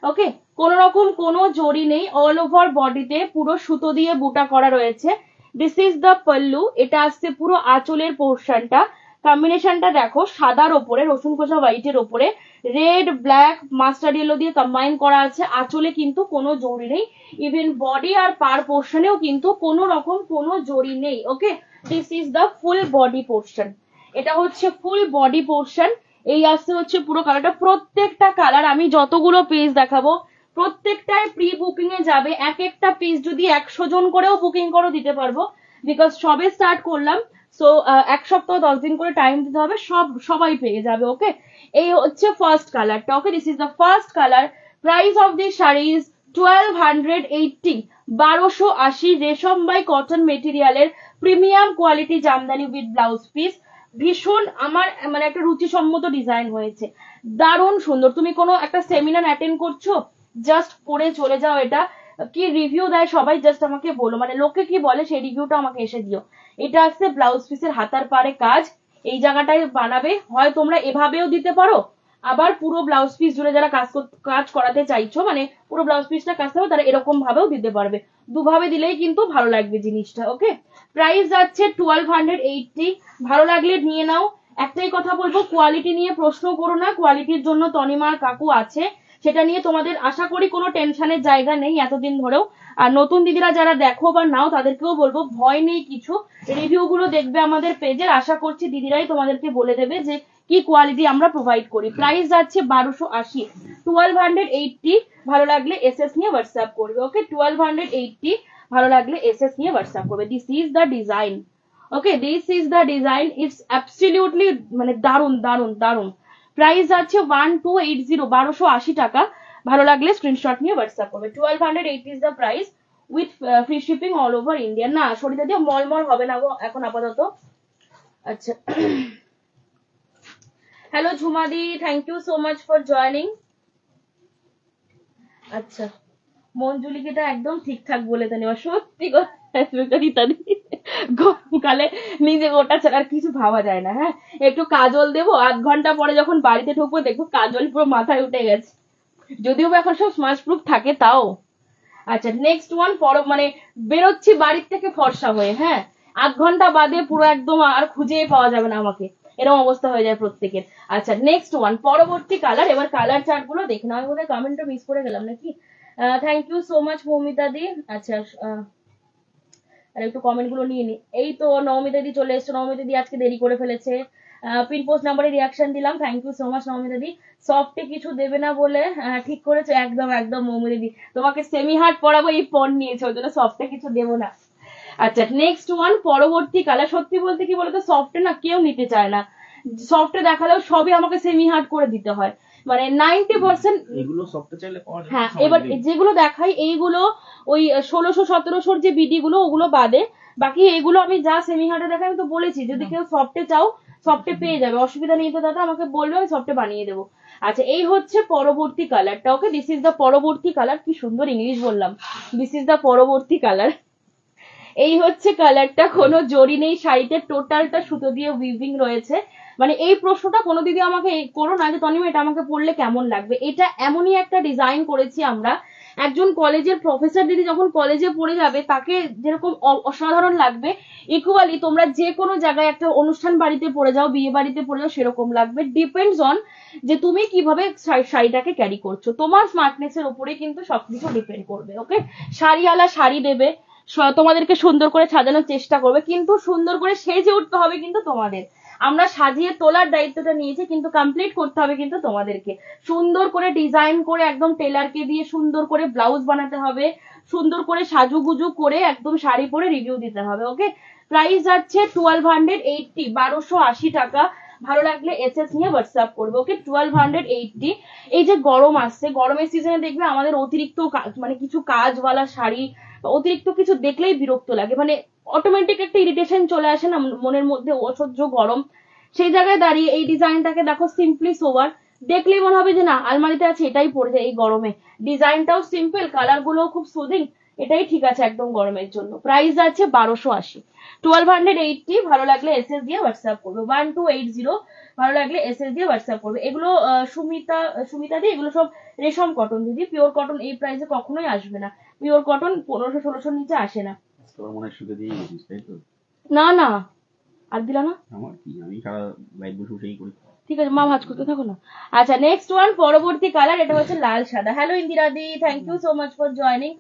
ওকে? কোন রকম কোনো জড়ি নেই, অল ওভার বডিতে পুরো সুতো দিয়ে বুটা করা রয়েছে। দিস ইজ দ্য পল্লু, এটা আসছে পুরো আঁচলের পোর্শনটা। কম্বিনেশনটা দেখো, সাদার ওপরে রসুন কোষা হোয়াইটের ওপরে রেড ব্ল্যাক মাস্টার্ড ইয়েলো দিয়ে কম্বাইন করা আছে। আঁচলে কিন্তু কোনো জড়ি নেই, ইভেন বডি আর পার পোর্শনেও কিন্তু কোনো রকম কোনো জড়ি নেই, okay? This is the full body portion, এটা হচ্ছে ফুল বডি পোর্শন। এই আসতে হচ্ছে পুরো কালারটা, প্রত্যেকটা কালার আমি যতগুলো পেজ দেখাবো প্রত্যেকটায় প্রি বুকিং এ যাবে, এক একটা পিস যদি 100 জন করেও বুকিং করো দিতে পারবো, বিকজ সবে স্টার্ট করলাম। সো 1 সপ্তাহ 10 দিন করে টাইম দিতে হবে, সবাই পেয়ে যাবে, ওকে? এই হচ্ছে ফার্স্ট কালারটা, okay? This is the first colour. Price of this sari is 1280, 1280 রেশম বাই কটন মেটেরিয়ালের premium quality Jamdani with blouse piece. ভীষণ আমার মানে একটা রুচিসম্মত ডিজাইন হয়েছে, দারুণ সুন্দর। তুমি কোনো একটা সেমিনার অ্যাটেন্ড করছো, জাস্ট পরে চলে যাও। এটা কি রিভিউ দেয় সবাই জাস্ট আমাকে বলো, মানে লোকে কি বলে সেই রিভিউটা আমাকে এসে দিও। এটা আসছে ব্লাউজ পিসের হাতার পাড়ে কাজ, এই জায়গাটায় বানাবে, হয় তোমরা এভাবেও দিতে পারো, আবার পুরো ব্লাউজ পিস জুড়ে যারা কাজ করাতে চাইছো, মানে পুরো ব্লাউজ পিসটা কাজ হবে, তারা এরকম ভাবেও দিতে পারবে, দুভাবে দিলেই কিন্তু ভালো লাগবে জিনিসটা, ওকে? প্রাইস যাচ্ছে 1280, ভালো লাগলে নিয়ে নাও। একটাই কথা বলবো, কোয়ালিটি নিয়ে প্রশ্ন করো না, কোয়ালিটির জন্য তনিমার কাকু আছে, সেটা নিয়ে তোমাদের আশা করি কোনো টেনশনের জায়গা নেই এতদিন ধরেও। আর নতুন দিদিরা যারা দেখো বা নাও তাদেরকেও বলবো, ভয় নেই কিছু, রিভিউ গুলো দেখবে আমাদের পেজের, আশা করছি দিদিরাই তোমাদেরকে বলে দেবে যে কি কোয়ালিটি আমরা প্রোভাইড করি। প্রাইস যাচ্ছে 1280, 1280, ভালো লাগলে এসএস নিয়ে হোয়াটসঅ্যাপ করবে, ওকে? 1280, ভালো লাগলে এসএস নিয়ে হোয়াটসঅ্যাপ করবে। This is the design, okay? This is the design, it's absolutely মানে দারুন দারুন দারুন। প্রাইস আছে 1280, 1280 টাকা, ভালো লাগলে স্ক্রিনশট নিয়ে হোয়াটসঅ্যাপ করবে। 1280 is the price with free shipping all over India. না সরিতা দিয়ে মলমল হবে না গো এখন আপাতত। আচ্ছা হ্যালো ঝুমাদি, thank you so much for joining. আচ্ছা, মঞ্জুলিকেটা একদম ঠিকঠাক বলে দেন এবার, সত্যি কথা ইত্যাদি গরমকালে নিজে গোটা ছাড়া আর কিছু ভাবা যায় না। হ্যাঁ, একটু কাজল দেবো, আধ ঘন্টা পরে যখন বাড়িতে ঢুকবো দেখবো কাজল পুরো মাথায় উঠে গেছে, যদিও বা এখন সব স্মার্ট প্রুফ থাকে তাও। আচ্ছা, নেক্সট ওয়ান মানে বেরোচ্ছি বাড়ির থেকে ফর্সা হয়ে, হ্যাঁ, আধ ঘন্টা বাদে পুরো একদম আর খুঁজে পাওয়া যাবে না আমাকে, এরকম অবস্থা হয়ে যায় প্রত্যেকের। আচ্ছা, নেক্সট ওয়ান পরবর্তী কালার। এবার কালার চার্ট গুলো দেখে না, আমি বোধহয় কমেন্টটা মিস করে গেলাম নাকি। Thank you so much Moumita di. আচ্ছা, আর একটু কমেন্ট গুলো নিয়ে নি। এই তো নবমিতা দি চলে এসছো, নবমিতা দি আজকে দেরি করে ফেলেছে। পিন পোস্ট নাম্বারে রিয়াকশন দিলাম, thank you so much Nabamita di. সফটে কিছু দেবে না বলে ঠিক করেছো, একদম একদম মৌমিতা দি, তোমাকে সেমি হার্ড পরাবো এই পণ নিয়েছো, ওই জন্য সফটে কিছু দেবো না। আচ্ছা, নেক্সট ওয়ান পরবর্তী কালার। সত্যি বলতে কি বলতো, সফটে না কেউ নিতে চায় না, সফটে দেখালেও সবই আমাকে সেমি হার্ড করে দিতে হয়, মানে 90%। এগুলো সফটে চাইলে পাওয়া যায়। হ্যাঁ, এবার যেগুলো দেখাই এইগুলো ওই 1600-1700 যে বিডি গুলো ওগুলো বাদে, বাকি এগুলো আমি যা সেমি হার্ডে দেখাই, আমি তো বলেছি যদি কেউ সফটে চাও সফটে পেয়ে যাবে, অসুবিধা নেই তো দাদা, আমাকে বলবে আমি সফটে বানিয়ে দেবো। আচ্ছা, এই হচ্ছে পরবর্তী কালারটা। ওকে, দিস ইজ দ্য পরবর্তী কালার। কি সুন্দর ইংলিশ বললাম, দিস ইজ দ্য পরবর্তী কালার। এই হচ্ছে কালারটা, কোনো জরি নেই শাড়িতে, টোটালটা সুতো দিয়ে উইভিং রয়েছে। মানে এই প্রশ্নটা কোনো দিদি আমাকে করো না যে তনিমা এটা আমাকে পড়লে কেমন লাগবে, এটা এমনই একটা ডিজাইন করেছি আমরা, একজন কলেজের প্রফেসর দিদি যখন কলেজে পড়ে যাবে তাকে যেরকম অসাধারণ লাগবে, ইকুয়ালি তোমরা যে কোনো জায়গায় একটা অনুষ্ঠান বাড়িতে পড়ে যাও, বিয়ে বাড়িতে পড়ে যাও, সেরকম লাগবে। ডিপেন্ডস অন যে তুমি কিভাবে শাড়িটাকে ক্যারি করছো, তোমার স্মার্টনেস এর উপরে কিন্তু সবকিছু ডিপেন্ড করবে। ওকে, শাড়িওয়ালা শাড়ি দেবে, তোমাদেরকে সুন্দর করে সাজানোর চেষ্টা করবে, কিন্তু সুন্দর করে সেজে উঠতে হবে কিন্তু তোমাদের। আমরা সাজিয়ে তোলার দায়িত্বটা নিয়েছি, কিন্তু কমপ্লিট করতে হবে কিন্তু তোমাদেরকে। সুন্দর করে ডিজাইন করে একদম টেলারকে দিয়ে সুন্দর করে ব্লাউজ বানাতে হবে, সুন্দর করে সাজুগুজু করে একদম শাড়ি পরে রিভিউ দিতে হবে। ওকে, প্রাইস যাচ্ছে 1280, 1280 টাকা। ভালো লাগলে এসএস নিয়ে হোয়াটসঅ্যাপ করবে। ওকে, 1280। এই যে গরম আসছে, গরমের সিজনে দেখবে আমাদের অতিরিক্ত মানে কিছু কাজওয়ালা শাড়ি, অতিরিক্ত কিছু দেখলেই বিরক্ত লাগে, মানে অটোমেটিক একটা ইরিটেশন চলে আসে না মনের মধ্যে, অসহ্য গরম। সেই জায়গায় দাঁড়িয়ে এই ডিজাইনটাকে দেখো, সিম্পলি সোবার, দেখলেই মনে হবে যে না আলমারিতে আছে এটাই পড়েছে এই গরমে। ডিজাইনটাও সিম্পল, কালার গুলোও খুব সুদিং, এটাই ঠিক আছে একদম গরমের জন্য। প্রাইস আছে 1280, 1280। ভালো লাগলে এসএস দিয়ে হোয়াটসঅ্যাপ করবে, 1280। ভালো লাগলে এসএস দিয়ে হোয়াটসঅ্যাপ করবে। এগুলো সুমিতা দিয়ে, এগুলো সব রেশম কটন দিদি, পিওর কটন এই প্রাইসে কখনোই আসবে না, পিওর কটন 1500-1600 নিচে আসে না। তোর মনে হয় সুখে দিয়ে গেছিস তাই তো? না না, আর দিলা না, আমার কি, আমি সারা লাইফ বসে বসেই করি। ঠিক আছে মা, ভাজ করতে থাকো না। আচ্ছা, নেক্সট ওয়ান পরবর্তী কালার, এটা হচ্ছে লাল সাদা। Hello Indira di, thank you so much for joining.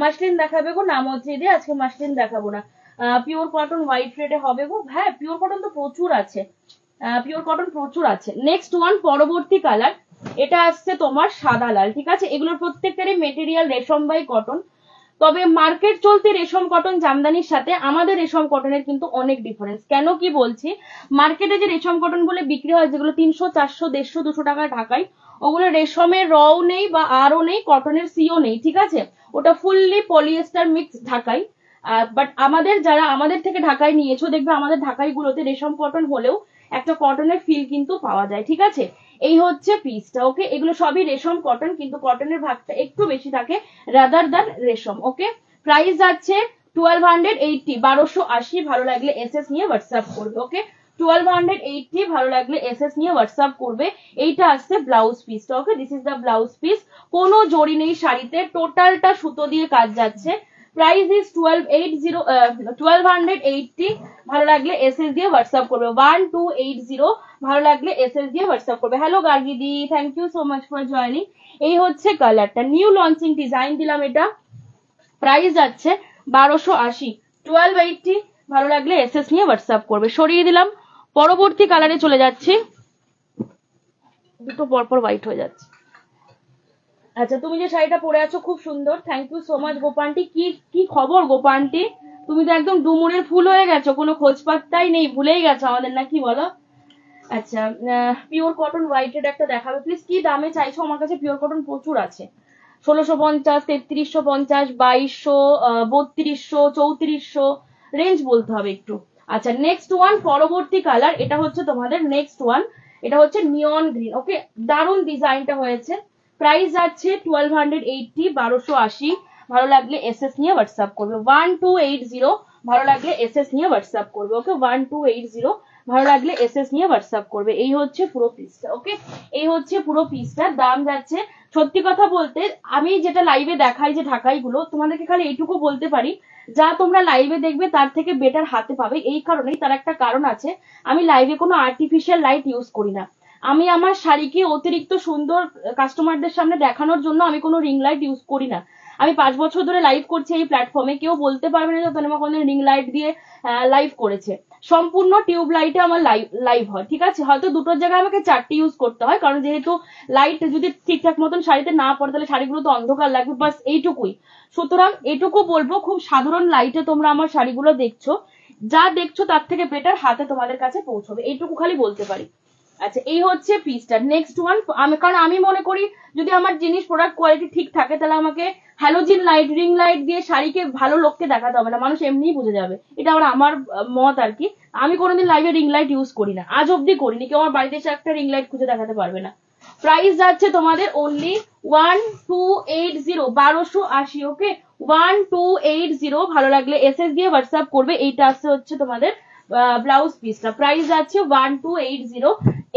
Muslin দেখাবে গো, নাম হচ্ছে দি, আজকে মাসলিন দেখাবো না। পিওর কটন হোয়াইট রেডে হবে গো, হ্যাঁ পিওর কটন তো প্রচুর আছে, পিওর কটন প্রচুর আছে। নেক্সট ওয়ান পরবর্তী কালার, এটা আসছে তোমার সাদা লাল, ঠিক আছে। এগুলোর প্রত্যেকটারই মেটেরিয়াল রেশম বাই কটন, তবে মার্কেট চলতে রেশম কটন জামদানির সাথে আমাদের রেশম কটনের কিন্তু অনেক ডিফারেন্স। কেন কি বলছি, মার্কেটে যে রেশম কটন বলে বিক্রি হয় যেগুলো 300, 400, 150, 200 টাকা ঢাকায়, ওগুলো রেশমের রও নেই বা আরও নেই, কটনের সিও নেই, ঠিক আছে, ওটা ফুললি পলিয়েস্টার মিক্স ঢাকাই। বাট আমাদের যারা আমাদের থেকে ঢাকায় নিয়েছো দেখবে আমাদের ঢাকাই গুলোতে রেশম কটন হলেও একটা কটনের ফিল কিন্তু পাওয়া যায়, ঠিক আছে। এই হচ্ছে পিসটা। ওকে, এগুলো সবই রেশম কটন, কিন্তু কটনের ভাগটা একটু বেশি থাকে রাদার দ্যান রেশম। ওকে, প্রাইস যাচ্ছে 1280, 1280। ভালো লাগলে এসএস নিয়ে হোয়াটসঅ্যাপ করবে। ওকে, 1280। ভালো লাগলে এসএস নিয়ে হোয়াটসঅ্যাপ করবে। এইটা আসছে ব্লাউজ পিসটা। Okay, this is the blouse piece, কোনো জড়ি নেই শাড়িতে, টোটালটা সুতো দিয়ে কাজ যাচ্ছে। Price is 1280। ভালো লাগলে এসএস দিয়ে হোয়াটসঅ্যাপ করবে, 1280। ভালো লাগলে এসএস দিয়ে হোয়াটসঅ্যাপ করবে। হ্যালো গার্গিদি, thank you so much for joining. এই হচ্ছে কালারটা, নিউ লঞ্চিং ডিজাইন দিলাম এটা। প্রাইস যাচ্ছে 1280, 1280। ভালো লাগলে এসএস নিয়ে হোয়াটসঅ্যাপ করবে। সরিয়ে দিলাম, পরবর্তী কালারে চলে যাচ্ছি। দুটো পরপর হোয়াইট হয়ে যাচ্ছে। আচ্ছা, তুমি যে শাড়িটা পরে আছো খুব সুন্দর, থ্যাংক ইউ সো মাচ গোপানটি। কি কি খবর গোপানটি, তুমি তো একদম ডুমুরের ফুল হয়ে গেছো, কোনো খোঁজ পাত্তাই নেই, ভুলেই গেছো আমাদের নাকি বলো। আচ্ছা, পিওর কটন হোয়াইটেড একটা দেখাবে প্লিজ। কি দামে চাইছো? আমার কাছে পিওর কটন প্রচুর আছে, 1650, 3350, 2200, 3200, 3400, রেঞ্জ বলতে হবে একটু। আচ্ছা, নেক্সট ওয়ান পরবর্তী কালার, এটা হচ্ছে তোমাদের নেক্সট ওয়ান। এটা হচ্ছে নিয়ন গ্রিন। ওকে, দারুন ডিজাইনটা হয়েছে। প্রাইস যাচ্ছে 1280, 1280। ভালো লাগলে এসএস নিয়ে হোয়াটসঅ্যাপ করবে। 1280, ভালো লাগলে এসএস নিয়ে হোয়াটসঅ্যাপ করবে। ওকে, 1280, ভালো লাগলে এসএস নিয়ে হোয়াটসঅ্যাপ করবে। এই হচ্ছে পুরো পিসটা। ওকে, এই হচ্ছে পুরো পিসটার দাম যাচ্ছে, সত্যি কথা বলতে আমি যেটা লাইভে দেখাই যে ঢাকাই গুলো, তোমাদেরকে খালি এইটুকু বলতে পারি, যা তোমরা লাইভে দেখবে তার থেকে বেটার হাতে পাবে। এই কারণেই, তার একটা কারণ আছে, আমি লাইভে কোনো আর্টিফিশিয়াল লাইট ইউজ করি না। আমি আমার শাড়িকে অতিরিক্ত সুন্দর কাস্টমারদের সামনে দেখানোর জন্য আমি কোনো রিং লাইট ইউজ করি না। আমি 5 বছর ধরে লাইভ করছি এই প্ল্যাটফর্মে, কেউ বলতে পারবে না যে তনিমা কোনো রিং লাইট দিয়ে লাইভ করেছে। সম্পূর্ণ টিউব লাইটে আমার লাইভ হয়, ঠিক আছে? হয়তো দুটোর জায়গায় আমাকে 4টে ইউজ করতে হয়, কারণ যেহেতু লাইট যদি ঠিকঠাক মতন শাড়িতে না পড়ে তাহলে শাড়িগুলো তো অন্ধকার লাগবে, বাস এইটুকুই। সুতরাং এটুকু বলবো, খুব সাধারণ লাইটে তোমরা আমার শাড়িগুলো দেখছো, যা দেখছো তার থেকে বেটার হাতে তোমাদের কাছে পৌঁছবে, এইটুকু খালি বলতে পারি। আচ্ছা, এই হচ্ছে পিসটা। নেক্সট ওয়ান, কারণ আমি মনে করি যদি আমার জিনিস প্রোডাক্ট কোয়ালিটি ঠিক থাকে তাহলে আমাকে হ্যালোজিন লাইট, রিং লাইট দিয়ে শাড়িকে ভালো লোককে দেখাতে হবে না, মানুষ এমনিই বুঝে যাবে। এটা আমার মত আর কি। আমি কোনোদিন লাইভে রিং লাইট ইউজ করি না, আজ অব্দি করিনি। কেউ আমার বাড়িতে এসে একটা রিং লাইট খুঁজে দেখাতে পারবে না। প্রাইস যাচ্ছে তোমাদের অনলি 1280, 1280। ওকে, 1280, ভালো লাগলে এসএস দিয়ে হোয়াটসঅ্যাপ করবে। এইটা আসছে হচ্ছে তোমাদের ব্লাউজ পিসটা। প্রাইস যাচ্ছে 1280।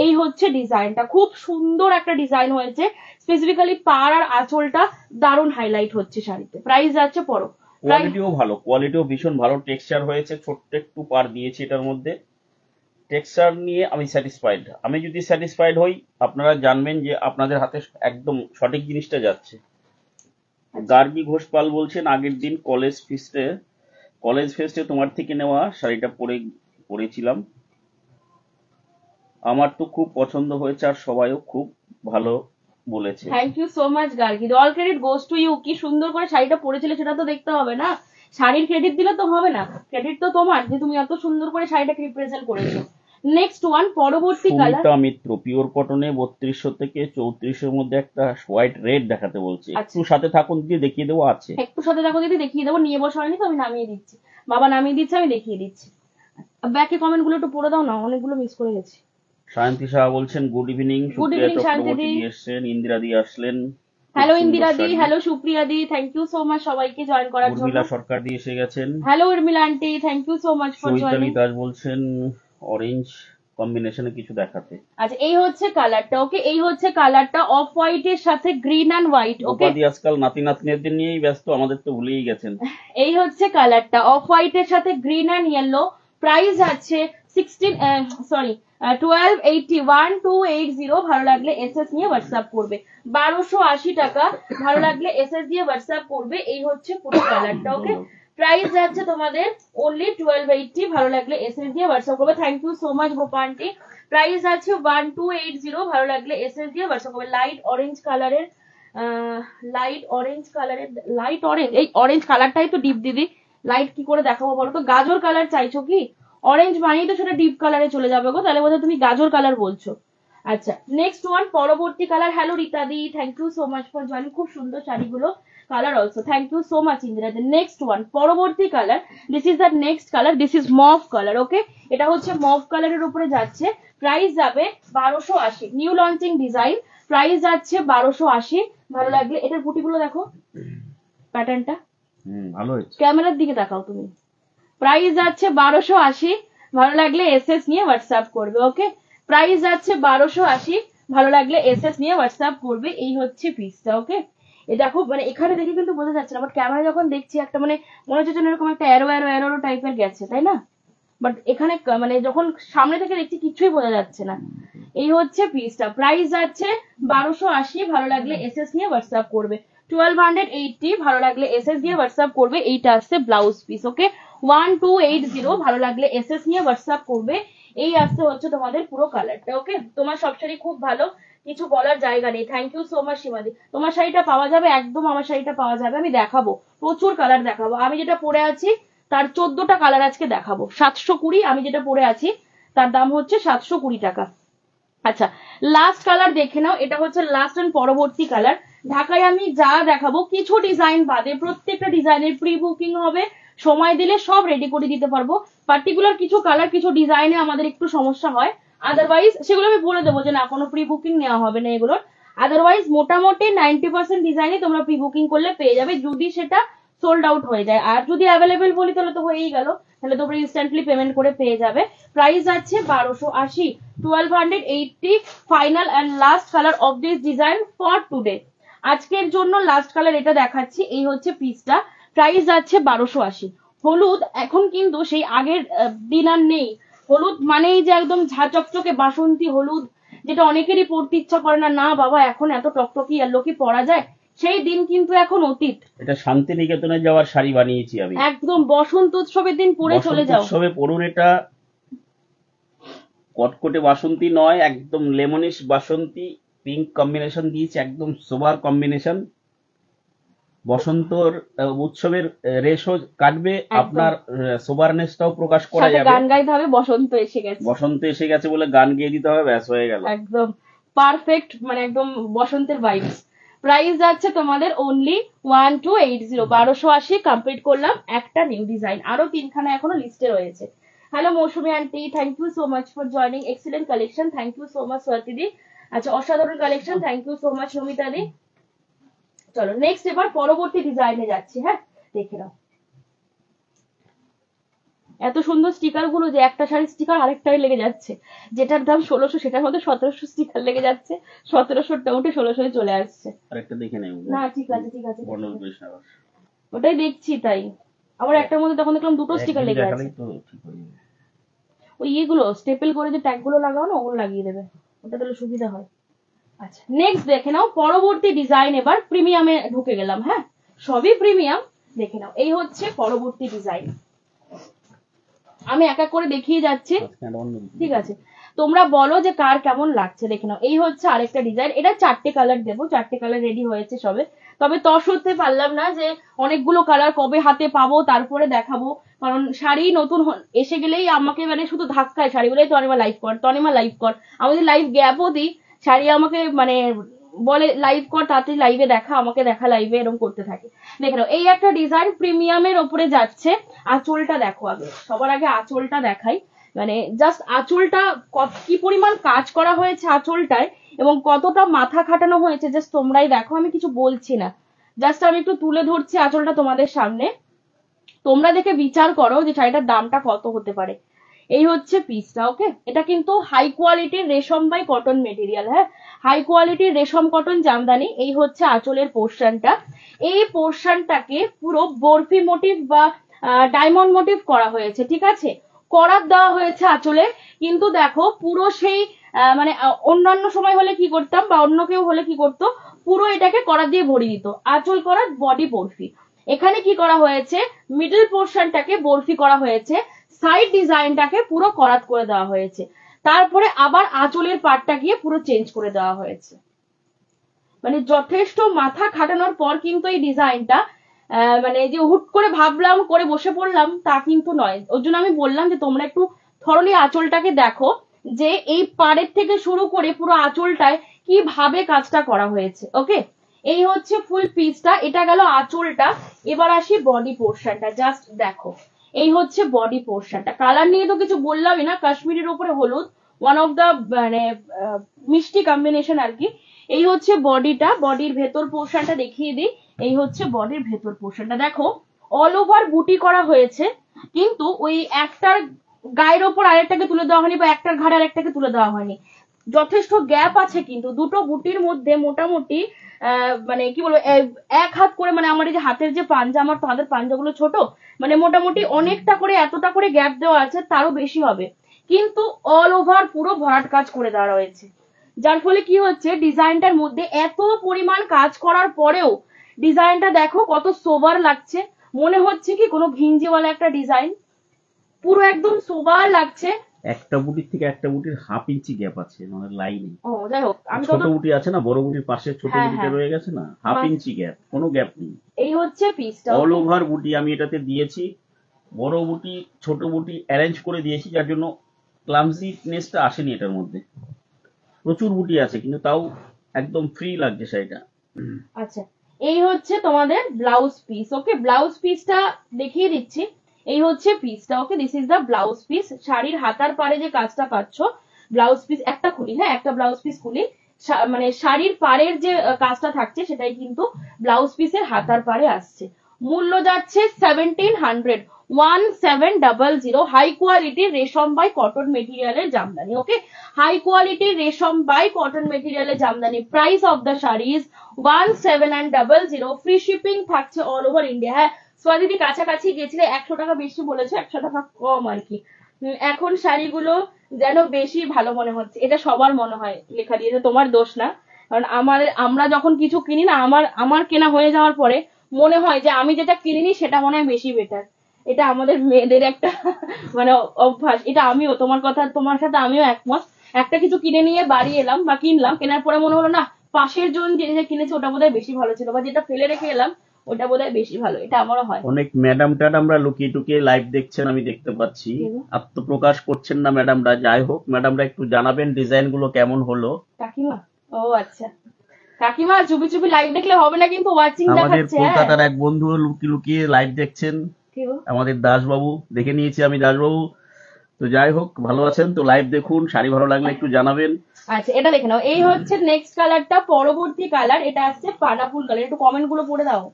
এই হচ্ছে ডিজাইনটা, খুব সুন্দর একটা ডিজাইন হয়েছে, স্পেসিফিক্যালি পাড় আর আঁচলটা দারুণ হাইলাইট হচ্ছে শাড়িতে। প্রাইস যাচ্ছে পড়ো, কোয়ালিটিও ভালো, কোয়ালিটিও ভীষণ ভালো, টেক্সচার হয়েছে, ছোট্ট একটু পার দিয়েছি এটার মধ্যে। টেক্সচার নিয়ে আমি স্যাটিসফাইড। আমি যদি স্যাটিসফাইড হই, আপনারা জানবেন যে আপনাদের হাতে একদম সঠিক জিনিসটা যাচ্ছে। গার্গী ঘোষ পাল বলছেন, আগের দিন কলেজ ফেস্টে তোমার থেকে নেওয়া শাড়িটা পরেছিলাম, আমার তো খুব পছন্দ হয়েছে আর সবাইও খুব ভালো বলেছে। Thank you so much Gargi, all credit goes to you. কি সুন্দর করে শাড়িটা পরেছিলে সেটা তো দেখতে হবে না, শাড়ির ক্রেডিট দিলে তো হবে না, ক্রেডিট তো তোমার যে তুমি এত সুন্দর করে শাড়িটাকে রিপ্রেজেন্ট করেছো। নেক্সট ওয়ান, পরবর্তী কালার। সুমিতা মিত্র, পিওর কটনে 3200 থেকে 3400 মধ্যে একটা হোয়াইট রেড দেখাতে বলছে। একটু সাথে থাকুন, দিয়ে দেখিয়ে দেবো। আছে, একটু সাথে থাকুন দিদি, দেখিয়ে দেবো। নিয়ে বসা হয়নি তো, আমি নামিয়ে দিচ্ছি, বাবা নামিয়ে দিচ্ছে, আমি দেখিয়ে দিচ্ছি। ব্যাকে কমেন্ট গুলো একটু পড়ে দাও না, অনেকগুলো মিস করে গেছি। সায়ন্তী সাহা বলছেন, গুড ইভিনিং। গুড ইভিনিং শান্তি দি এসছেন, ইন্দিরা দি আসলেন। Hello Indira di, hello Supriya di, thank you so much সবাইকে জয়েন করার জন্য। উর্মিলা সরকার দি এসে গেছেন। Hello Urmila aunty, thank you so much for joining. Das বলছেন, অরেঞ্জ কম্বিনেশনে কিছু দেখাতে। আচ্ছা, এই হচ্ছে কালারটা। ওকে, এই হচ্ছে কালারটা, অফ হোয়াইট এর সাথে গ্রিন এন্ড হোয়াইট। ওকে, গোপাদি আজকাল নাতি নাতনিদের নিয়েই ব্যস্ত, আমাদের তো ভুলেই গেছেন। এই হচ্ছে কালারটা, অফ হোয়াইট এর সাথে গ্রিন এন্ড ইয়েলো। প্রাইস আছে 1280, 1280। ভালো লাগলে এসএস নিয়ে হোয়াটসঅ্যাপ করবে। 1280 টাকা, ভালো লাগলে এসএস দিয়ে হোয়াটসঅ্যাপ করবে। এই হচ্ছে পুরো কালারটা। ওকে, প্রাইস যাচ্ছে তোমাদের অনলি 1280, ভালো লাগলে এসএস দিয়ে হোয়াটসঅ্যাপ করবে। Thank you so much Gopa aunty. Price আছে 1280, ভালো লাগলে এসএস দিয়ে হোয়াটসঅ্যাপ করবে। লাইট অরেঞ্জ কালারের, লাইট অরেঞ্জ, এই অরেঞ্জ কালারটাই তো ডিপ দিদি, লাইট কি করে দেখাবো বলো তো? গাজর কালার চাইছো কি? অরেঞ্জ মানেই তো সেটা ডিপ কালারে চলে যাবে গো, তাহলে বোধহয় তুমি গাজর কালার বলছো। আচ্ছা, নেক্সট ওয়ান, পরবর্তী কালার। হ্যালো রীতাদি, thank you so much for joining. খুব সুন্দর শাড়িগুলো, colour also, thank you so much Indira. Next one, পরবর্তী colour, this is the next colour, this is mauve colour. Okay, এটা হচ্ছে মভ কালারের উপরে যাচ্ছে। প্রাইস যাবে 1280, নিউ লঞ্চিং ডিজাইন। প্রাইস যাচ্ছে 1280, ভালো লাগলে এটার বুটিগুলো দেখো, প্যাটার্নটা ভালো হয়েছে, ক্যামেরার দিকে তাকাও তুমি। প্রাইস যাচ্ছে 1280, ভালো লাগলে এসএস নিয়ে হোয়াটসঅ্যাপ করবে। ওকে, প্রাইস যাচ্ছে 1280, ভালো লাগলে এসএস নিয়ে হোয়াটসঅ্যাপ করবে। এই হচ্ছে পিসটা। ওকে, এ দেখো, মানে এখানে দেখে কিন্তু বোঝা যাচ্ছে না, বাট ক্যামেরা যখন দেখছি একটা মানে মনে হচ্ছে যেন এরকম একটা অ্যারো টাইপের গেছে, তাই না? বাট এখানে মানে যখন সামনে থেকে দেখছি কিছুই বোঝা যাচ্ছে না। এই হচ্ছে পিসটা। প্রাইস যাচ্ছে 1280, ভালো লাগলে এসএস নিয়ে হোয়াটসঅ্যাপ করবে। 1280, ভালো লাগলে এসএস দিয়ে হোয়াটসঅ্যাপ করবে। এইটা আসছে ব্লাউজ পিস। ওকে, 1280, ভালো লাগলে এসএস নিয়ে হোয়াটসঅ্যাপ করবে। এই আসতে হচ্ছে তোমাদের পুরো কালারটা। ওকে, তোমার সব শাড়ি খুব ভালো, কিছু বলার জায়গা নেই। থ্যাংক ইউ সো মাচ সীমাদি। তোমার শাড়িটা পাওয়া যাবে, একদম আমার শাড়িটা পাওয়া যাবে। আমি দেখাবো, প্রচুর কালার দেখাবো। আমি যেটা পরে আছি তার 14টা কালার আজকে দেখাবো। 720 আমি যেটা পরে আছি তার দাম হচ্ছে 720 টাকা। আচ্ছা, লাস্ট কালার দেখে নাও, এটা হচ্ছে লাস্ট এন্ড পরবর্তী কালার। ঢাকায় আমি যা দেখাবো কিছু ডিজাইন বাদে প্রত্যেকটা ডিজাইনের প্রি বুকিং হবে, সময় দিলে সব রেডি করে দিতে পারবো। পার্টিকুলার কিছু কালার কিছু ডিজাইনে আমাদের একটু সমস্যা হয়, আদারওয়াইজ সেগুলো আমি বলে দেবো যে না কোনো প্রি বুকিং নেওয়া হবে না এগুলোর। আদারওয়াইজ মোটামুটি 90% ডিজাইনই তোমরা প্রি বুকিং করলে পেয়ে যাবে, যদি সেটা সোল্ড আউট হয়ে যায়। আর যদি অ্যাভেলেবেল বলি তাহলে তো হয়েই গেল, তাহলে তোমরা ইনস্ট্যান্টলি পেমেন্ট করে পেয়ে যাবে। প্রাইস আছে 1280, 1280 final and last colour of this design for today. আজকের জন্য লাস্ট কালার এটা দেখাচ্ছি, এই হচ্ছে পিসটা। প্রাইস আছে 1280। হলুদ এখন কিন্তু সেই আগের দিন আর নেই। হলুদ মানেই যে একদম ঝাঁচকচকে বাসন্তী হলুদ, যেটা অনেকেরই পড়তে ইচ্ছা করে না, না বাবা এখন এত টকটকি ইয়েলো কি পরা যায়, সেই দিন কিন্তু এখন অতীত। এটা শান্তিনিকেতনে যাওয়ার শাড়ি বানিয়েছি আমি, একদম বসন্ত উৎসবের দিন পরে চলে যাও। উৎসবে পরুন। এটা কটকটে বাসন্তী নয়, একদম লেমনিশ বাসন্তী, পিঙ্ক কম্বিনেশন দিয়েছি, একদম সোবার কম্বিনেশন। বসন্তর উৎসবের রেশও কাটবে, আপনার সোবারনেসটাও প্রকাশ করা যাবে। গান গাইতে হবে, বসন্ত এসে গেছে, বসন্ত এসে গেছে বলে গান গেয়ে দিতে হবে, ব্যাস হয়ে গেল। একদম পারফেক্ট, মানে একদম বসন্তের ভাইবস। প্রাইস যাচ্ছে তোমাদের অনলি 1280, 1280 কমপ্লিট করলাম একটা নিউ ডিজাইন, আরো তিনখানা এখনো লিস্টে রয়েছে। Hello Mousumi aunty, thank you so much for joining, excellent collection, thank you so much Swati di. আচ্ছা অসাধারণ collection, thank you so much Namita di. চলো নেক্সট এবার পরবর্তী ডিজাইনে যাচ্ছি। হ্যাঁ দেখে নাও, এত সুন্দর স্টিকার গুলো যে একটা শাড়ির স্টিকার আরেকটাই লেগে যাচ্ছে, যেটার দাম 1600 সেটার মধ্যে 1700 স্টিকার লেগে যাচ্ছে, 1700টা উঠে 1600 চলে আসছে। আরেকটা দেখে নেব না ঠিক আছে ঠিক আছে, বর্ণল কৃষ্ণ, ওটাই দেখছি। তাই আমার একটার মধ্যে তখন দেখলাম দুটো স্টিকার লেগে আছে। ওই এগুলো স্টেপল করে যে ট্যাগ গুলো লাগাও না, ওগুলো লাগিয়ে দেবে, ওটা তাহলে সুবিধা হয়। আচ্ছা নেক্সট দেখে নাও পরবর্তী ডিজাইন, এবার প্রিমিয়ামে ঢুকে গেলাম। হ্যাঁ সবই প্রিমিয়াম, দেখে নাও এই হচ্ছে পরবর্তী ডিজাইন। আমি এক এক করে দেখিয়ে যাচ্ছি, ঠিক আছে? তোমরা বলো যে কার কেমন লাগছে। দেখে নাও এই হচ্ছে আরেকটা ডিজাইন, এটা 4টে কালার দেবো, 4টে কালার রেডি হয়েছে সবে। তবে তর সরতে পারলাম না যে অনেকগুলো কালার কবে হাতে পাবো তারপরে দেখাবো, কারণ শাড়ি নতুন এসে গেলেই আমাকে মানে শুধু ধাক্কায় শাড়ি বলেই তনিমা লাইভ কর, তনিমা লাইভ কর। আমি যদি লাইভ গ্যাপও দিই শাড়ি আমাকে মানে বলে লাইভ কর, তাড়াতাড়ি লাইভে দেখা, আমাকে দেখা লাইভে, এরকম করতে থাকে। দেখে নাও এই একটা ডিজাইন প্রিমিয়ামের ওপরে যাচ্ছে। আঁচলটা দেখো, আগে সবার আগে আঁচলটা দেখাই, মানে জাস্ট আঁচলটা কি পরিমাণ কাজ করা হয়েছে আঁচলটায় এবং কতটা মাথা খাটানো হয়েছে জাস্ট তোমরাই দেখো। আমি কিছু বলছি না, জাস্ট আমি একটু তুলে ধরছি আঁচলটা তোমাদের সামনে, তোমরা দেখে বিচার করো যে শাড়িটার দামটা কত হতে পারে। এই হচ্ছে পিসটা, ওকে? এটা কিন্তু হাই কোয়ালিটির রেশম বাই কটন মেটেরিয়াল। হ্যাঁ হাই কোয়ালিটির রেশম কটন জামদানি। এই হচ্ছে আঁচলের পোর্শনটা, এই পোর্শনটাকে পুরো বরফি মোটিভ বা ডায়মন্ড মোটিভ করা হয়েছে, ঠিক আছে? করাত দেওয়া হয়েছে আঁচলে, কিন্তু দেখো পুরো সেই মানে অন্যান্য সময় হলে কি করতাম বা অন্য কেউ হলে কি করতো, পুরো এটাকে করাত দিয়ে ভরিয়ে দিত, আঁচল করাত বডি বরফি। এখানে কি করা হয়েছে, মিডল পোর্শনটাকে বরফি করা হয়েছে, সাইড ডিজাইনটাকে পুরো করাত করে দেওয়া হয়েছে, তারপরে আবার আঁচলের পাটটা গিয়ে পুরো চেঞ্জ করে দেওয়া হয়েছে। মানে যথেষ্ট মাথা খাটানোর পর কিন্তু এই ডিজাইনটা মানে যে হুট করে ভাবলাম করে বসে পড়লাম তা কিন্তু নয়। ওর জন্য আমি বললাম যে তোমরা একটু থরলি আঁচলটাকে দেখো যে এই পাড়ের থেকে শুরু করে পুরো আঁচলটায় কিভাবে কাজটা করা হয়েছে। ওকে এই হচ্ছে ফুল পিসটা, এটা গেল আঁচলটা। এবার আসি বডি পোর্শনটা, জাস্ট দেখো এই হচ্ছে বডি পোর্শনটা। কালার নিয়ে তো কিছু বললামই না, কাশ্মীরের উপরে হলুদ ওয়ান অফ দা মানে মিষ্টি কম্বিনেশন আর কি। এই হচ্ছে বডিটা, বডির ভেতর পোর্শনটা দেখিয়ে দিই। এই হচ্ছে বডির ভেতর পোর্শনটা, দেখো অল ওভার বুটি করা হয়েছে, কিন্তু ওই একটার গায়ের ওপর আরেকটাকে তুলে দেওয়া হয়নি বা একটার ঘাড়ে আরেকটাকে তুলে দেওয়া হয়নি, যথেষ্ট গ্যাপ আছে কিন্তু দুটো বুটির মধ্যে। মোটামুটি মানে কি বলবো, এক হাত করে, মানে আমার এই যে হাতের যে পাঞ্জা, আমার তো হাতের পাঞ্জাগুলো ছোট, মানে মোটামুটি অনেকটা করে এতটা করে গ্যাপ দেওয়া আছে, তারও বেশি হবে, কিন্তু অল ওভার পুরো ভরাট কাজ করে দেওয়া রয়েছে, যার ফলে কি হচ্ছে ডিজাইনটার মধ্যে এত পরিমাণ কাজ করার পরেও ডিজাইনটা দেখো কত সোবার লাগছে, মনে হচ্ছে কি কোনো ঘিঞ্জিওয়ালা একটা ডিজাইন, পুরো একদম সোবার লাগছে। একটা বুটির থেকে একটা বুটির হাফ ইঞ্চি গ্যাপ আছে, মানে লাইনে। ও যাই হোক, আমি ছোট বুটি আছে না, বড় বুটির পাশে ছোট বুটিটা রয়ে গেছে না, হাফ ইঞ্চি গ্যাপ, কোনো গ্যাপ নেই। এই হচ্ছে পিসটা, অল ওভার বুটি আমি এটাতে দিয়েছি, বড় বুটি ছোট বুটি অ্যারেঞ্জ করে দিয়েছি, যার জন্য ক্লামজিনেসটা আসেনি এটার মধ্যে। প্রচুর বুটি আছে কিন্তু তাও একদম ফ্রি লাগছে শাড়িটা। আচ্ছা এই হচ্ছে তোমাদের ব্লাউজ পিস। ওকে ব্লাউজ পিসটা দেখিয়ে দিচ্ছি, এই হচ্ছে পিসটা। Okay this is the blouse piece. শাড়ির হাতার পাড়ে যে কাজটা পাচ্ছ ব্লাউজ পিস একটা খুলি, হ্যাঁ একটা ব্লাউজ পিস খুলি, মানে শাড়ির পাড়ের যে কাজটা থাকছে সেটাই কিন্তু ব্লাউজ পিসের হাতার পাড়ে আসছে। মূল্য যাচ্ছে 1700, 1700, হাই কোয়ালিটির রেশম বাই কটন মেটেরিয়ালের জামদানি। ওকে, হাই কোয়ালিটির রেশম বাই কটন মেটেরিয়ালের জামদানি। Price of the sari is 1700, free shipping থাকছে অল ওভার ইন্ডিয়া। হ্যাঁ সোয়াদিদি কাছাকাছি গেছিলে, 100 টাকা বেশি বলেছে, 100 টাকা কম আর কি। এখন শাড়িগুলো যেন বেশি ভালো মনে হচ্ছে, এটা সবার মনে হয় লেখা দিয়েছে, তোমার দোষ না। কারণ আমরা যখন কিছু কিনি না, আমার কেনা হয়ে যাওয়ার পরে মনে হয় যে আমি যেটা কিনিনি সেটা মনে হয় বেশি বেটার। এটা আমাদের মেয়েদের একটা মানে অভ্যাস। এটা আমিও, তোমার সাথে আমিও একমত। একটা কিছু কিনে নিয়ে বাড়ি এলাম বা কিনলাম, কেনার পরে মনে হলো না পাশের জন যে কিনেছে ওটা বোধহয় বেশি ভালো ছিল, বা যেটা ফেলে রেখে এলাম ওটা বোধহয় বেশি ভালো। এটা আমারও হয়। অনেক ম্যাডাম ট্যাডামরা লুকিয়ে টুকিয়ে লাইভ দেখছেন, আমি দেখতে পাচ্ছি, আত্মপ্রকাশ করছেন না ম্যাডামরা। যাই হোক, ম্যাডামরা একটু জানাবেন ডিজাইন গুলো কেমন হলো। কাকিমা, ও আচ্ছা কাকিমা, চুপি চুপি লাইভ দেখলে হবে না কিন্তু, ওয়াচিং আমাদের দেখাচ্ছে। কলকাতার এক বন্ধু লুকিয়ে লুকিয়ে লাইভ দেখছেন, আমাদের দাসবাবু। দেখে নিয়েছি আমি দাসবাবু। তো যাই হোক, ভালো আছেন তো? লাইভ দেখুন, শাড়ি ভালো লাগলে একটু জানাবেন। আচ্ছা এটা দেখে নাও, এই হচ্ছে নেক্সট কালারটা, পরবর্তী কালার এটা আসছে পানাফুল কালার। একটু কমেন্ট গুলো পড়ে দাও।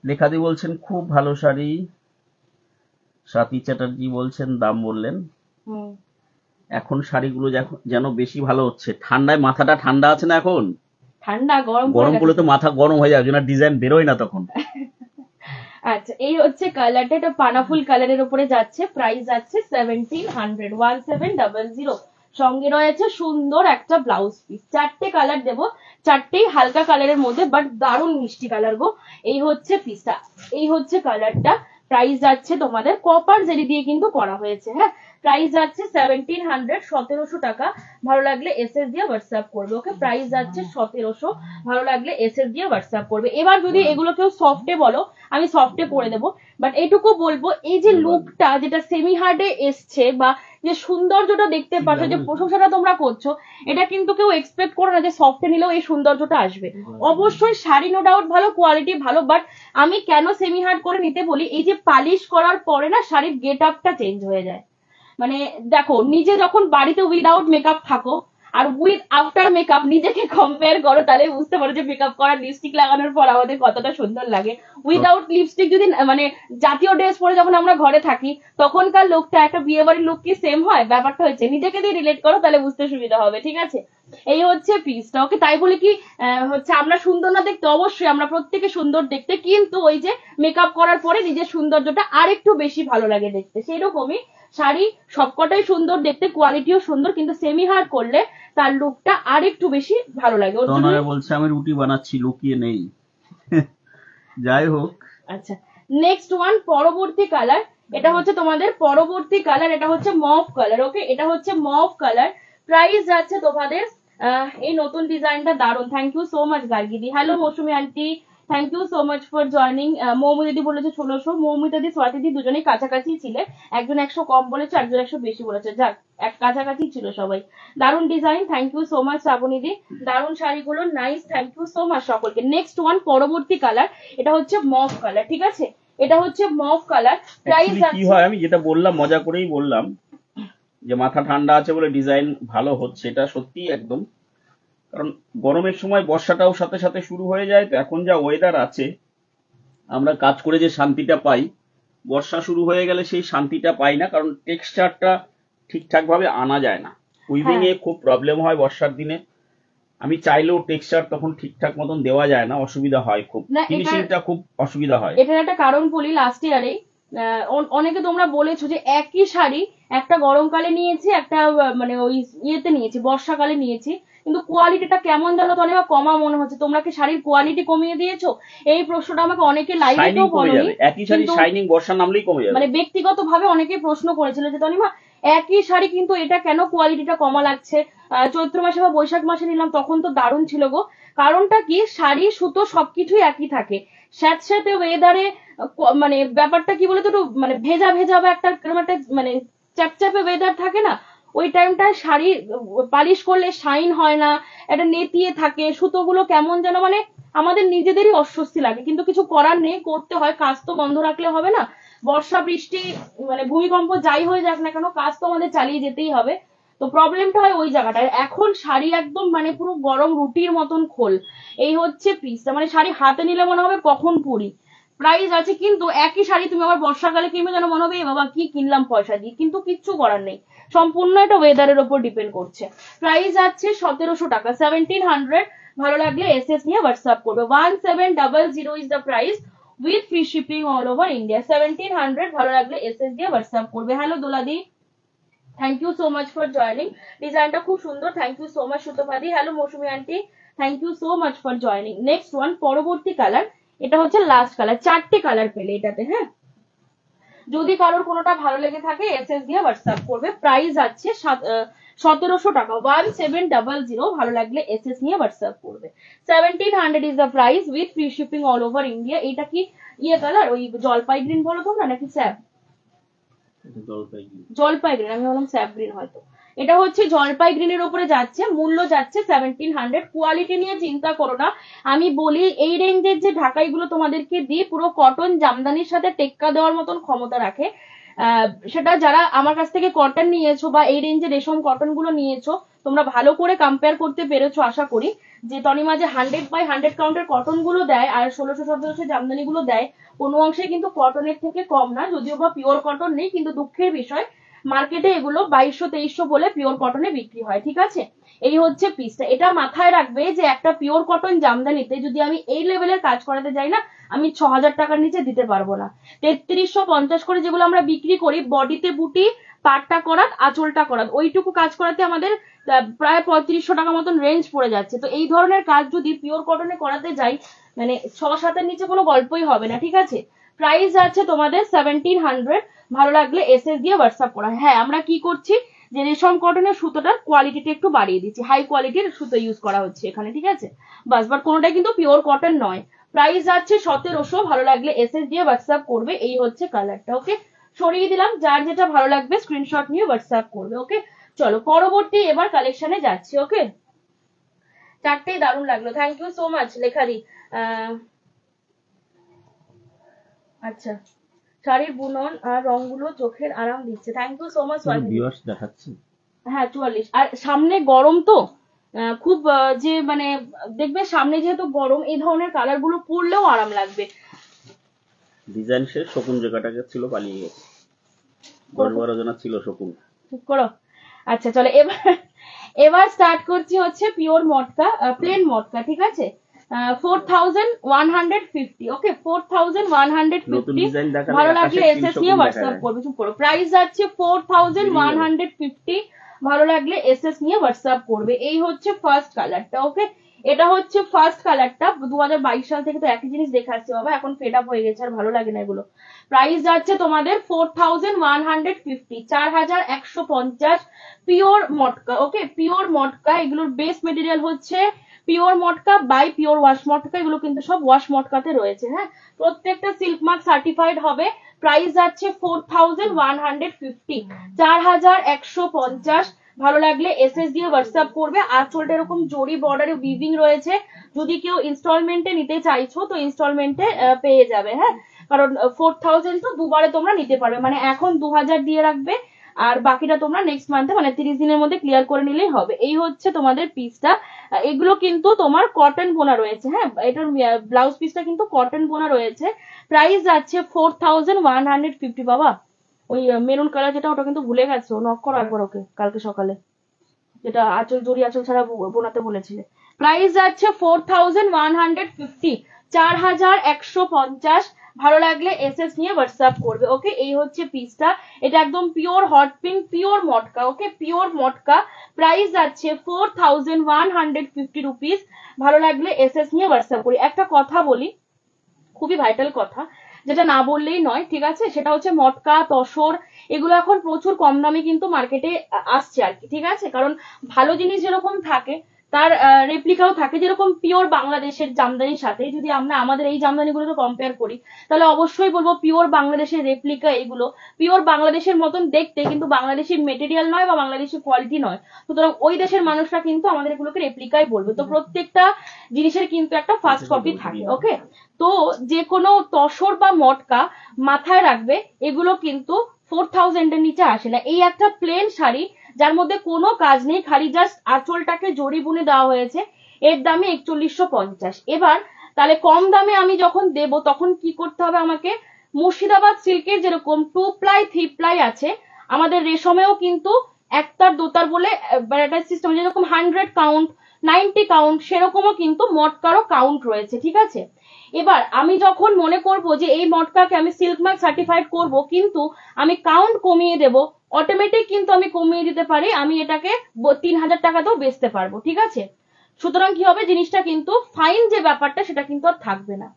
লেখাদি বলছেন খুব ভালো শাড়ি। স্বাতী চ্যাটার্জি বলছেন দাম বললেন। এখন শাড়িগুলো যেন বেশি ভালো হচ্ছে। ঠান্ডায় মাথাটা ঠান্ডা আছে না এখন? ঠান্ডা গরম করলে তো মাথা গরম হয়ে যাবে, যেন ডিজাইন বেরোয় না তখন। আচ্ছা এই হচ্ছে কালারটা, এটা পানাফুল কালারের উপরে যাচ্ছে। প্রাইস যাচ্ছে 1700, 1700। সঙ্গে রয়েছে সুন্দর একটা ব্লাউজ পিস। 4টে কালার দেবো, 4টেই হালকা কালারের মধ্যে, বাট দারুণ মিষ্টি কালার গো। এই হচ্ছে পিসটা, এই হচ্ছে কালারটা। প্রাইস যাচ্ছে তোমাদের কপার জেরি দিয়ে কিন্তু করা হয়েছে। হ্যাঁ প্রাইস যাচ্ছে 1700, 1700 টাকা। ভালো লাগলে এসএস দিয়ে হোয়াটসঅ্যাপ করবে। ওকে, প্রাইস যাচ্ছে 1700, ভালো লাগলে এসএস দিয়ে হোয়াটসঅ্যাপ করবে। এবার যদি এগুলো কেউ সফটে বলো, আমি সফটে করে দেবো, বাট এইটুকু বলবো এই যে লুকটা যেটা সেমি হার্ডে এসছে, বা যে সৌন্দর্যটা দেখতে পাচ্ছ, যে প্রশংসাটা তোমরা করছো, এটা কিন্তু কেউ এক্সপেক্ট করো না যে সফটে নিলেও এই সৌন্দর্যটা আসবে। অবশ্যই শাড়ি নো ডাউট ভালো, কোয়ালিটি ভালো, বাট আমি কেন সেমি হার্ড করে নিতে বলি, এই যে পালিশ করার পরে না শাড়ির গেট আপটা চেঞ্জ হয়ে যায়। মানে দেখো, নিজে যখন বাড়িতে উইদাউট মেকআপ থাকো আর উইথ আফটার মেকআপ নিজেকে কম্পেয়ার করো, তাহলে বুঝতে পারো যে মেকআপ করা, লিপস্টিক লাগানোর পর আমাদের কতটা সুন্দর লাগে। উইদাউট লিপস্টিক যদি মানে জাতীয় ড্রেস পরে যখন আমরা ঘরে থাকি, তখনকার লুকটা একটা বিয়ে বাড়ির লুক কি সেম হয়? ব্যাপারটা হচ্ছে নিজেকে দিয়ে রিলেট করো, তাহলে বুঝতে সুবিধা হবে। ঠিক আছে, এই হচ্ছে পিসটা। ওকে, তাই বলে কি হচ্ছে আমরা সুন্দর না দেখতে? অবশ্যই আমরা প্রত্যেকে সুন্দর দেখতে, কিন্তু ওই যে মেকআপ করার পরে নিজের সৌন্দর্যটা আরেকটু বেশি ভালো লাগে দেখতে। সেই রকমই শাড়ি সবকটাই সুন্দর দেখতে, কোয়ালিটিও সুন্দর, কিন্তু সেমি হার্ড করলে তার লুকটা আরেকটু বেশি ভালো লাগে। বলছে আমি রুটি বানাচ্ছি, লুকিয়ে নেই। যাই হোক, আচ্ছা নেক্সট ওয়ান, পরবর্তী কালার। এটা হচ্ছে তোমাদের পরবর্তী কালার, এটা হচ্ছে মভ কালার। ওকে, এটা হচ্ছে মভ কালার। প্রাইস যাচ্ছে তোমাদের এই নতুন ডিজাইনটা দারুন। থ্যাংক ইউ সো মাচ গার্গিদি। Hello Mousumi aunty, thank you so much for joining. মৌমিতাদি বলেছে 1600। মৌমিতাদি স্বাতিদি দুজনেই কাছাকাছি ছিলে, একজন 100 কম বলেছে, একজন 100 বেশি বলেছে। যাক, এক কাছাকাছি ছিল সবাই। দারুন design, thank you so much শ্রাবণীদি। দারুন শাড়িগুলো nice, thank you so much সকলকে। নেক্সট ওয়ান, পরবর্তী কালার, এটা হচ্ছে মভ কালার। ঠিক আছে, এটা হচ্ছে মভ কালার। প্রাইস কি হয়, আমি যেটা বললাম মজা করেই বললাম যে মাথা ঠান্ডা আছে বলে ডিজাইন ভালো হচ্ছে, এটা সত্যি একদম। কারণ গরমের সময় বর্ষাটাও সাথে সাথে শুরু হয়ে যায়, তো এখন যা ওয়েদার আছে, আমরা কাজ করে যে শান্তিটা পাই, বর্ষা শুরু হয়ে গেলে সেই শান্তিটা পাই না, কারণ টেক্সচারটা ঠিকঠাক ভাবে আনা যায় না। উইভিং এ খুব প্রবলেম হয় বর্ষার দিনে। আমি চাইলেও টেক্সচার তখন ঠিকঠাক মতন দেওয়া যায় না, অসুবিধা হয় খুব, ফিনিশিংটা খুব অসুবিধা হয়। এটার একটা কারণ বলি, লাস্ট ইয়ারে অনেকে তোমরা বলেছো যে একই শাড়ি একটা গরমকালে নিয়েছি, একটা মানে ওই ইয়েতে নিয়েছি, বর্ষাকালে নিয়েছি, কিন্তু কোয়ালিটিটা কেমন জানো তো অনেক কমা মনে হচ্ছে। তোমরা কি শাড়ির কোয়ালিটি কমিয়ে দিয়েছো? এই প্রশ্নটা আমাকে অনেকে লাইভেও বলেনি, একই শাড়ি শাইনিং বর্ষা নামলেই কমে যাবে। মানে ব্যক্তিগতভাবে অনেকে প্রশ্ন করেছিল যে তনিমা একই শাড়ি কিন্তু এটা কেন কোয়ালিটিটা কমা লাগছে? চৈত্র মাসে বা বৈশাখ মাসে নিলাম তখন তো দারুণ ছিল গো। কারণটা কি, শাড়ি সুতো সবকিছুই একই থাকে, স্যাঁতস্যাঁতে ওয়েদারে মানে ব্যাপারটা কি বলতো, একটু মানে ভেজা ভেজা বা একটা মানে চ্যাপচ্যাপে ওয়েদার থাকে না, ওই টাইমটা শাড়ি পালিশ করলে শাইন হয় না, একটা নেতিয়ে থাকে, সুতোগুলো কেমন যেন মানে আমাদের নিজেদেরই অস্বস্তি লাগে, কিন্তু কিছু করার নেই, করতে হয়, কাজ তো বন্ধ রাখলে হবে না। বর্ষা বৃষ্টি মানে ভূমিকম্প যাই হয়ে যাক না কেন, কাজ তো আমাদের চালিয়ে যেতেই হবে। তো প্রবলেমটা হয় ওই জায়গাটায়। এখন শাড়ি একদম মানে পুরো গরম রুটির মতন খোল, এই হচ্ছে পিসটা, মানে শাড়ি হাতে নিলে মনে হবে কখন পরি। প্রাইস আছে কিন্তু একই শাড়ি তুমি আবার বর্ষাকালে কিনবে যেন মনে হবে এ বাবা কি কিনলাম পয়সা দিয়ে, কিন্তু কিচ্ছু করার নেই, সম্পূর্ণ এটা ওয়েদারের উপর ডিপেন্ড করছে। প্রাইস আছে 1700 টাকা, 1700। ভালো লাগলে এসএস নিয়ে হোয়াটসঅ্যাপ করবে। 1700 is the price with free shipping all over India. 1700 ভালো লাগলে এসএস দিয়ে হোয়াটসঅ্যাপ করবে। হ্যালো দোলাদি, thank you so much for joining. ডিজাইনটা খুব সুন্দর, থ্যাংক ইউ সো মাচ সুতপাদি। Hello Mousumi aunty, thank you so much for joining. Next one, পরবর্তী কালার, এটা হচ্ছে লাস্ট কালার, 4টে কালার পেলে এটাতে। হ্যাঁ, যদি কারোর কোনোটা ভালো লেগে থাকে এসএস দিয়ে হোয়াটসঅ্যাপ করবে। প্রাইস আছে 1700 টাকা, 1700। ভালো লাগলে এসএস নিয়ে হোয়াটসঅ্যাপ করবে। 1700 is the price with free shipping all over India. এটা কি ইয়ে কালার, ওই জলপাই গ্রিন বলো তোমরা নাকি স্যাপ? জলপাই গ্রিন, আমি বললাম স্যাপ গ্রিন হয়তো। এটা হচ্ছে জলপাই গ্রিনের উপরে যাচ্ছে, মূল্য যাচ্ছে 1700। কোয়ালিটি নিয়ে চিন্তা করো না, আমি বলি এই রেঞ্জের যে ঢাকাইগুলো তোমাদেরকে দিই পুরো কটন জামদানির সাথে টেক্কা দেওয়ার মতন ক্ষমতা রাখে। সেটা যারা আমার কাছ থেকে কটন নিয়েছো বা এই রেঞ্জে রেশম কটন গুলো নিয়েছো, তোমরা ভালো করে কম্পেয়ার করতে পেরেছো আশা করি। যে তনিমা যে 100/100 কাউন্টের কটন গুলো দেয় আর 1600-1700 জামদানি গুলো দেয়, কোনো অংশে কিন্তু কটনের থেকে কম না, যদিও বা পিওর কটন নেই, কিন্তু দুঃখের বিষয় মার্কেটে এগুলো 2200-2300 বলে পিওর কটনে বিক্রি হয়। ঠিক আছে, এই হচ্ছে পিসটা। এটা মাথায় রাখবে যে একটা পিওর কটন জামদানিতে যদি আমি এই লেভেলের কাজ করাতে যাই না, আমি 6000 টাকার নিচে দিতে পারবো না। 3350 করে যেগুলো আমরা বিক্রি করি, বডিতে বুটি, পাটটা করাত, আঁচলটা করাত, ওইটুকু কাজ করাতে আমাদের প্রায় 3500 টাকা মতন রেঞ্জ পড়ে যাচ্ছে। তো এই ধরনের কাজ যদি পিওর কটনে করাতে যাই, মানে 6-7-এর নিচে কোনো গল্পই হবে না। ঠিক আছে, প্রাইস আছে তোমাদের 1700। ভালো লাগলে এসএস দিয়ে হোয়াটসঅ্যাপ করা। হ্যাঁ, আমরা কি করছি যে রেশম কটনের সুতোটার কোয়ালিটিটা একটু বাড়িয়ে দিচ্ছি, হাই কোয়ালিটির সুতো ইউজ করা হচ্ছে এখানে। ঠিক আছে, বাস, বাট কোনোটাই কিন্তু পিওর কটন নয়। প্রাইস আছে 1700। ভালো লাগলে এসএস দিয়ে হোয়াটসঅ্যাপ করবে। এই হচ্ছে কালারটা। ওকে, সরিয়ে দিলাম, যার যেটা ভালো লাগবে স্ক্রিনশট নিয়ে হোয়াটসঅ্যাপ করবে। ওকে, চলো পরবর্তী এবার কালেকশনে যাচ্ছি। ওকে, 4টেই দারুণ লাগলো, থ্যাংক ইউ সো মাচ লেখারি। আচ্ছা, শাড়ির বুনন আর রংগুলো চোখের আরাম দিচ্ছে, থ্যাংক ইউ সো মাচ। দেখাচ্ছে। হ্যাঁ 44। আর সামনে গরম তো খুব, যে মানে দেখবে সামনে যেহেতু গরম, এই ধরনের কালার গুলো পরলেও আরাম লাগবে। ডিজাইন শেষ, শকুন যে কাটাকে ছিল পালিয়ে গেছে, 10-12 জনা ছিল শকুন। ঠিক করো। আচ্ছা চলো, এবার স্টার্ট করছি হচ্ছে পিওর মটকা, প্লেন মটকা। ঠিক আছে, 4150। ওকে, 4150। ভালো লাগলে এসএস নিয়ে হোয়াটসঅ্যাপ করবে। চুপ করো। প্রাইস যাচ্ছে 4150। ভালো লাগলে এসএস নিয়ে হোয়াটসঅ্যাপ করবে। এই হচ্ছে ফার্স্ট কালারটা। ওকে, এটা হচ্ছে ফার্স্ট কালারটা। 2022 সাল থেকে তো একই জিনিস দেখে আসছে বাবা, এখন ফেড আপ হয়ে গেছে, আর ভালো লাগে না এগুলো। প্রাইস যাচ্ছে তোমাদের 4150, 4150 পিওর মটকা। ওকে, পিওর মটকা, এগুলোর বেস মেটেরিয়াল হচ্ছে pure matka by pure wash মটকা। এগুলো কিন্তু সব ওয়াশ মটকাতে রয়েছে। হ্যাঁ, প্রত্যেকটা সিল্ক মার্ক সার্টিফাইড হবে। প্রাইস যাচ্ছে 4150, 4150। ভালো লাগলে এসএস দিয়ে হোয়াটসঅ্যাপ করবে। আঁচলটা এরকম জরি বর্ডারে উইভিং রয়েছে, যদি কেউ ইনস্টলমেন্টে নিতে চাইছো তো ইনস্টলমেন্টে পেয়ে যাবে। হ্যাঁ, কারণ 4000 তো দুবারে তোমরা নিতে পারবে, মানে এখন 2000 দিয়ে রাখবে আর বাকিটা তোমরা নেক্সট মান্থে মানে 30 দিনের মধ্যে ক্লিয়ার করে নিলেই হবে। এই হচ্ছে তোমাদের পিসটা। এগুলো কিন্তু তোমার কটন বোনা রয়েছে। হ্যাঁ, এটার ব্লাউজ পিসটা কিন্তু কটন বোনা রয়েছে। প্রাইস যাচ্ছে 4150। বাবা, ওই মেরুন কালার যেটা, ওটা কিন্তু ভুলে গেছো, নক করো একবার ওকে কালকে সকালে, যেটা আঁচল জড়ি আঁচল ছাড়া বোনাতে বলেছিলে। প্রাইস যাচ্ছে 4150, 4150। ভালো লাগলে এসএস নিয়ে হোয়াটসঅ্যাপ করবে। ওকে, এই হচ্ছে পিসটা। এটা একদম পিওর হট পিঙ্ক, পিওর মটকা। ওকে, পিওর মটকা। প্রাইস যাচ্ছে 4150 রুপিস। ভালো লাগলে এসএস নিয়ে হোয়াটসঅ্যাপ করি। একটা কথা বলি, খুবই ভাইটাল কথা, যেটা না বললেই নয়। ঠিক আছে, সেটা হচ্ছে মটকা, তসর, এগুলো এখন প্রচুর কম দামে কিন্তু মার্কেটে আসছে আর কি। ঠিক আছে, কারণ ভালো জিনিস যেরকম থাকে তার রেপ্লিকাও থাকে। যেরকম পিওর বাংলাদেশের জামদানির সাথে যদি আমরা আমাদের এই জামদানিগুলোকে কম্পেয়ার করি, তাহলে অবশ্যই বলবো পিওর বাংলাদেশের রেপ্লিকা এগুলো পিওর বাংলাদেশের মতন দেখতে, কিন্তু বাংলাদেশি মেটেরিয়াল নয় বা বাংলাদেশি কোয়ালিটি নয়। সুতরাং ওই দেশের মানুষরা কিন্তু আমাদের এগুলোকে রেপ্লিকাই বলবে। তো প্রত্যেকটা জিনিসের কিন্তু একটা ফার্স্ট কপি থাকে। ওকে, তো যে কোনো তসর বা মটকা মাথায় রাখবে, এগুলো কিন্তু 4000 এর নিচে আসে না। এই একটা প্লেন শাড়ি যার মধ্যে কোনো কাজ নেই, খালি জাস্ট আঁচলটাকে জড়ি বুনে দেওয়া হয়েছে, এর দামে 4150। এবার তাহলে কম দামে আমি যখন দেব তখন কি করতে হবে আমাকে, মুর্শিদাবাদ সিল্কের যেরকম 2 প্লাই 3 প্লাই আছে, আমাদের রেশমেও কিন্তু একতার দোতার বলে একটা সিস্টেম, যেরকম 100 কাউন্ট 90 কাউন্ট সেরকমও কিন্তু মটকারও কাউন্ট রয়েছে, ঠিক আছে। এবার আমি যখন মনে করব যে এই মটকাকে আমি সিল্ক মার্ক সার্টিফাইড করব, কিন্তু আমি কাউন্ট কমিয়ে দেব, অটোমেটিক কিন্তু আমি কমিয়ে দিতে পারি, আমি এটাকে 3000 টাকাতেও বেচতে পারবো, ঠিক আছে। সুতরাং কি হবে, জিনিসটা কিন্তু ফাইন যে ব্যাপারটা সেটা কিন্তু আর থাকবে না।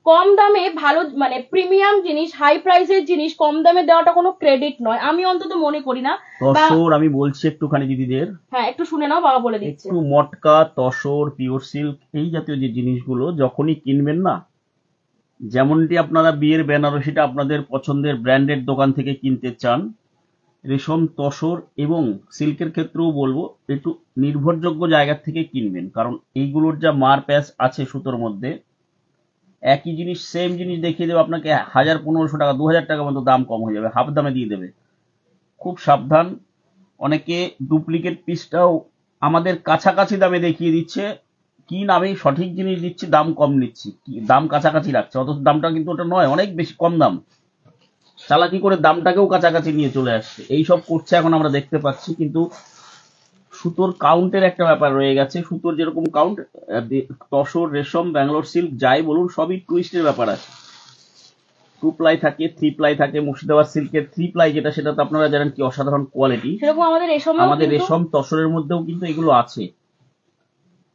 কম দামে ভালো মানে প্রিমিয়াম জিনিস, হাই প্রাইসের জিনিস কম দামে দেওয়াটা কোনো ক্রেডিট নয়, আমি অন্তত মনে করি না। তসর আমি বলছি একটুখানি দিদিদের, হ্যাঁ একটু শুনে নাও, বাবা বলে দিচ্ছে। একটু মটকা, তসর, পিওর সিল্ক এই জাতীয় যে জিনিসগুলো যখনই কিনবেন না, যেমনটি আপনারা বিয়ের বেনারসিটা আপনাদের পছন্দের ব্র্যান্ডেড দোকান থেকে কিনতে চান, রেশম, তসর এবং সিল্কের ক্ষেত্রেও বলবো একটু নির্ভরযোগ্য জায়গা থেকে কিনবেন, কারণ এইগুলোর যা মার প্যাচ আছে সুতোর মধ্যে, একই জিনিস সেম জিনিস দেখিয়ে দেবে আপনাকে 1000-1500 টাকা 2000 টাকা মতো দাম কম হয়ে যাবে, হাফ দামে দিয়ে দেবে। খুব সাবধান, অনেকে ডুপ্লিকেট পিসটাও আমাদের কাছাকাছি দামে দেখিয়ে দিচ্ছে, কি নামে সঠিক জিনিস দিচ্ছি দাম কম নিচ্ছি, দাম কাছাকাছি রাখছে, অথচ দামটা কিন্তু ওটা নয়, অনেক বেশি কম দাম, চালাকি করে দামটাকেও কাছাকাছি নিয়ে চলে আসছে, এইসব করছে এখন আমরা দেখতে পাচ্ছি। কিন্তু সুতোর কাউন্টের একটা ব্যাপার রয়ে গেছে, সুতোর যেরকম কাউন্ট, তসর, রেশম, ব্যাঙ্গালোর সিল্ক যাই বলুন সবই টুইস্টের ব্যাপার আছে। 2 প্লাই থাকে, 3 প্লাই থাকে, মুর্শিদাবাদ সিল্কের 3 প্লাই যেটা, সেটা তো আপনারা জানেন কি অসাধারণ কোয়ালিটি, সেরকম আমাদের রেশম তসরের মধ্যেও কিন্তু এগুলো আছে।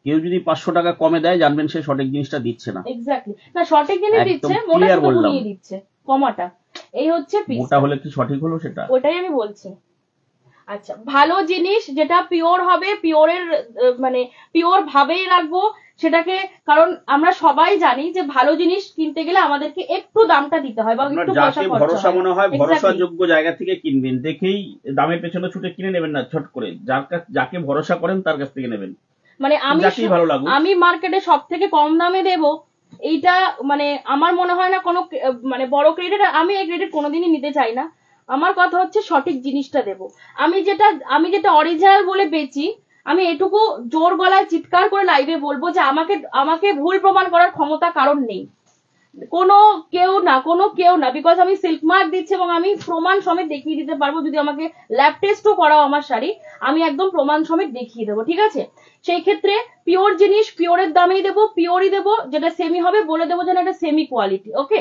কেউ যদি 500 টাকা কমে দেয় জানবেন সে সঠিক জিনিসটা দিচ্ছে না। এক্স্যাক্টলি, না সঠিক জিনিস দিচ্ছে, মোটা সুতো নিয়ে দিচ্ছে, কমাটা এই হচ্ছে পিস। মোটা হলে কি সঠিক হলো সেটা? ওটাই আমি বলছি। আচ্ছা, ভালো জিনিস যেটা পিওর হবে, পিওরের মানে পিওর ভাবেই রাখবো সেটাকে, কারণ আমরা সবাই জানি যে ভালো জিনিস কিনতে গেলে আমাদেরকে একটু দামটা দিতে হয় বা একটু পয়সা খরচ হয়। ভরসা মনে হয় ভরসাযোগ্য জায়গা থেকে কিনবেন, দেখেই দামের পেছনে ছুটে কিনে নেবেন না ছট করে, যাকে ভরসা করেন তার কাছ থেকে নেবেন। মানে আমি মার্কেটে সব থেকে কম দামে দেব, এইটা মানে আমার মনে হয় না কোনো মানে বড় ক্রেডিট, আমি এই ক্রেডিট কোনোদিনই নিতে চাই না। আমার কথা হচ্ছে সঠিক জিনিসটা দেব। আমি যেটা অরিজিনাল বলে বেচি, আমি এটুকু জোর গলায় চিৎকার করে লাইভে বলবো যে আমাকে ভুল প্রমাণ করার ক্ষমতা কারণ নেই, কোনো কেউ না, বিকজ আমি সিল্ক মার্ক দিচ্ছি এবং আমি প্রমাণ সমেত দেখিয়ে দিতে পারবো, যদি আমাকে ল্যাব টেস্টও করাও আমার শাড়ি, আমি একদম প্রমাণ সমেত দেখিয়ে দেবো, ঠিক আছে। সেই ক্ষেত্রে পিওর জিনিস পিওরের দামেই দেবো, পিওরই দেবো, যেটা সেমি হবে বলে দেবো যেন এটা সেমি কোয়ালিটি। ওকে,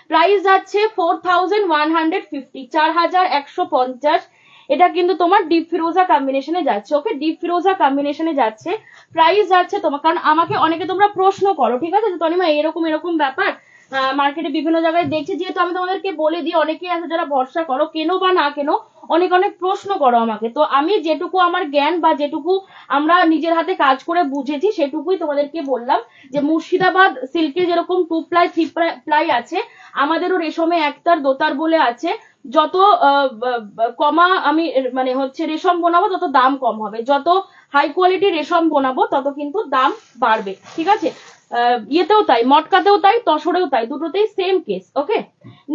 প্রাইস যাচ্ছে 4150, 4150। এটা কিন্তু তোমার ডিপ ফিরোজা কম্বিনেশনে যাচ্ছে। ওকে, ডিপ ফিরোজা কম্বিনেশনে যাচ্ছে, প্রাইস যাচ্ছে তোমার, কারণ আমাকে অনেকে তোমরা প্রশ্ন করো, ঠিক আছে, তনিমা এরকম ব্যাপার মার্কেটে বিভিন্ন জায়গায় দেখছি, যেহেতু আমি তোমাদেরকে বলে দিই, অনেকেই আছে যারা ভরসা করো, কেন বা না কেন, অনেক প্রশ্ন করো আমাকে, তো আমি যেটুকু আমার জ্ঞান বা যেটুকু আমরা নিজের হাতে কাজ করে বুঝেছি সেটুকুই তোমাদেরকে বললাম। যে মুর্শিদাবাদ সিল্কে যেরকম 2 প্লাই 3 প্লাই আছে, আমাদেরও রেশমে একতার দোতার বলে আছে, যত কমা আমি মানে হচ্ছে রেশম বোনাবো তত দাম কম হবে, যত হাই কোয়ালিটি রেশম বোনাবো তত কিন্তু দাম বাড়বে, ঠিক আছে। ইয়েতেও তাই, মটকাতেও তাই, তসরেও তাই, দুটোতেই সেম কেস। ওকে,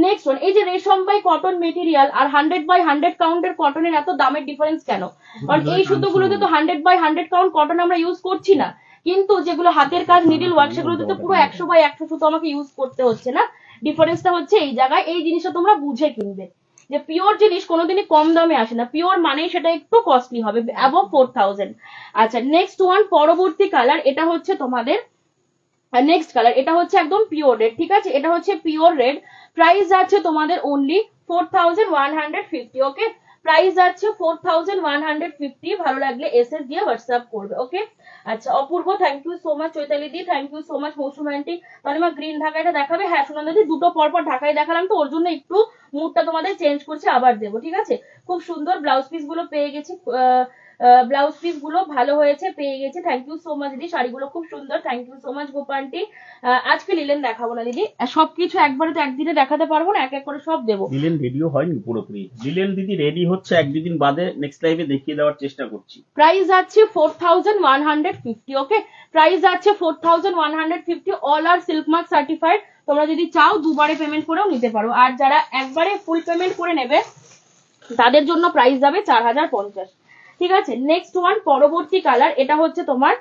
নেক্সট ওয়ান, এই যে রেশম বাই কটন মেটেরিয়াল আর 100/100 কাউন্টের কটনের এত দামের ডিফারেন্স কেন? কারণ এই সুতোগুলোতে তো 100/100 কাউন্ট কটন আমরা ইউজ করছি না, কিন্তু যেগুলো হাতের কাজ নিডল ওয়ার্ক সেগুলোতে তো পুরো 100/100 সুতো আমাকে ইউজ করতে হচ্ছে না। ডিফারেন্সটা হচ্ছে এই জায়গায়, এই জিনিসটা তোমরা বুঝে কিনবে যে পিওর জিনিস কোনোদিনই কম দামে আসে না, পিওর মানেই সেটা একটু কস্টলি হবে, অ্যাবভ 4000। আচ্ছা, নেক্সট ওয়ান, পরবর্তী কালার, এটা হচ্ছে তোমাদের নেক্সট কালার, এটা হচ্ছে একদম পিওর রেড, ঠিক আছে, এটা হচ্ছে পিওর রেড, প্রাইস যাচ্ছে তোমাদের অনলি 4150। ওকে, প্রাইস যাচ্ছে 4150, ভালো লাগলে এসএস দিয়ে হোয়াটসঅ্যাপ করবে। ওকে, আচ্ছা, অপূর্ব thank you so much, Chaitali di thank you so much, মৌসুমান্টি, তাহলে গ্রিন ঢাকাইটা দেখাবে? হ্যাঁ সুনন্দা দি, দুটো পরপর ঢাকাই দেখালাম তো, ওর জন্য একটু মুডটা তোমাদের চেঞ্জ করছে, আবার দেবো, ঠিক আছে। খুব সুন্দর ব্লাউজ পিস গুলো পেয়ে গেছি, ব্লাউজ পিস গুলো ভালো হয়েছে, পেয়ে গেছি, থ্যাংক ইউ সো মাচ দিদি, শাড়িগুলো খুব সুন্দর, থ্যাংক ইউ সো মাচ গোপান্টি। আজকে লিলেন দেখাবো না দিদি, সবকিছু একবারে তো একদিনে দেখাতে পারবো না, এক এক করে সব দেবো। লিলেন রেডিও হয়নি পুরোপুরি, লিলেন দিদি রেডি হচ্ছে, 1-2 দিন বাদে নেক্সট লাইভে দেখিয়ে দেওয়ার চেষ্টা করছি। প্রাইস আছে 4150। ওকে, প্রাইস আছে 4150, অল আর সিল্ক মার্ক সার্টিফাইড। তোমরা যদি চাও দুবারে পেমেন্ট করেও নিতে পারো, আর যারা একবারে ফুল পেমেন্ট করে নেবে তাদের জন্য প্রাইস যাবে 4050। ঠিক আছে। নেক্সট ওয়ান, পরবর্তী কালার, এটা হচ্ছে তোমার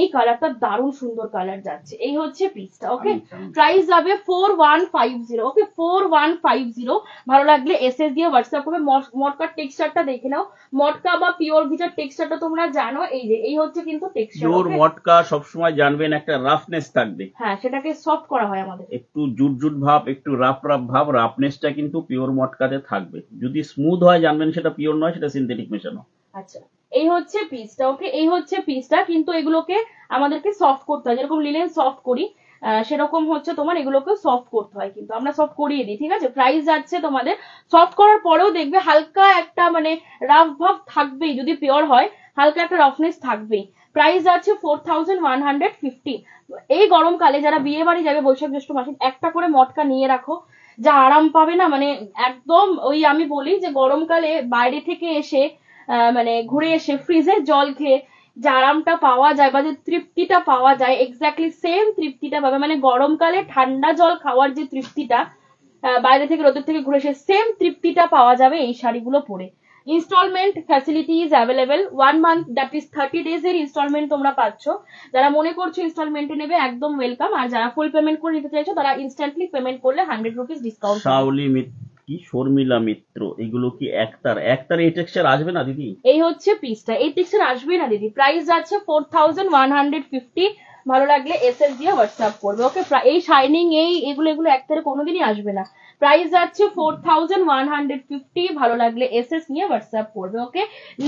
এই কালারটা দারুণ সুন্দর কালার যাচ্ছে, এই হচ্ছে পিসটা। ওকে, প্রাইস যাবে 4150। ওকে, 4150। ভালো লাগলে এসএস দিয়ে হোয়াটসঅ্যাপ করবে। মটকার টেক্সচারটা দেখে নাও, মটকা বা পিওর ভিটার টেক্সচারটা তোমরা জানো, এই যে এই হচ্ছে কিন্তু টেক্সচার। পিওর মটকা সবসময় জানবেন একটা রাফনেস থাকবে, হ্যাঁ সেটাকে সফট করা হয় আমাদের, একটু জুট জুট ভাব, একটু রাফ রাফ ভাব, রাফনেসটা কিন্তু পিওর মটকাতে থাকবে। যদি স্মুথ হয় জানবেন সেটা পিওর নয়, সেটা সিনথেটিক মেশানো। আচ্ছা, এই হচ্ছে পিসটা। ওকে, এই হচ্ছে পিসটা, কিন্তু এগুলোকে আমাদেরকে সফট করতে হয়, যেরকম লিনেন সফট করি সেরকম হচ্ছে তোমার এগুলোকে সফট করতে হয়, কিন্তু আমরা সফট করিয়ে দিই। ঠিক আছে, প্রাইস যাচ্ছে তোমাদের, সফট করার পরেও দেখবে হালকা একটা মানে রাফ ভাব থাকবেই, যদি পিওর হয় হালকা একটা রাফনেস থাকবেই। প্রাইস আছে 4150। এই গরমকালে যারা বিয়ে বাড়ি যাবে বৈশাখ জ্যৈষ্ঠ মাসে, একটা করে মটকা নিয়ে রাখো, যা আরাম পাবে না, মানে একদম ওই আমি বলি যে গরমকালে বাইরে থেকে এসে মানে ঘুরে এসে ফ্রিজের জল খেয়ে যে আরামটা পাওয়া যায় বা যে তৃপ্তিটা পাওয়া যায়, এক্স্যাক্টলি সেম তৃপ্তিটা পাবে, মানে গরমকালে ঠান্ডা জল খাওয়ার যে তৃপ্তিটা, বাইরে থেকে রোদের থেকে ঘুরে এসে সেম তৃপ্তিটা পাওয়া যাবে এই শাড়িগুলো পরে। Installment facility is available, 1 month, that is 30 days এর ইনস্টলমেন্ট তোমরা পাচ্ছ। যারা মনে করছো ইনস্টলমেন্টে নেবে একদম ওয়েলকাম, আর যারা ফুল পেমেন্ট করে নিতে চাইছো তারা ইনস্ট্যান্টলি পেমেন্ট করলে 100 রুপিস ডিসকাউন্ট। শাওলি কি শর্মিলা মিত্র, এগুলো কি একতার এই টেক্সচার আসবে না দিদি? এই হচ্ছে পিসটা, এই টেক্সচার আসবে না দিদি। প্রাইস আছে 4150। ভালো লাগলে এসএস দিয়ে হোয়াটসঅ্যাপ করবে। ওকে, এই শাইনিং এগুলো একতারে কোনোদিনই আসবে না। প্রাইস যাচ্ছে 4150। ভালো লাগলে এসএস নিয়ে হোয়াটসঅ্যাপ করবে। ওকে,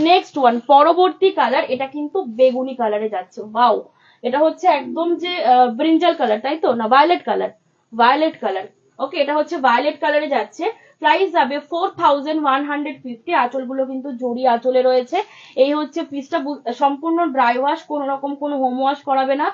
নেক্সট ওয়ান, পরবর্তী কালার, এটা কিন্তু বেগুনি কালারে যাচ্ছে। ওয়াও, এটা হচ্ছে একদম যে ব্রিঞ্জাল কালার, তাই তো না, violet colour, violet colour. Okay, এটা হচ্ছে ভায়োলেট কালারে যাচ্ছে। প্রাইস যাবে 4150। আঁচলগুলো কিন্তু জড়ি আঁচলে রয়েছে। এই হচ্ছে পিসটা, সম্পূর্ণ ড্রাই ওয়াশ, কোন রকম কোনো হোম ওয়াশ করাবে না,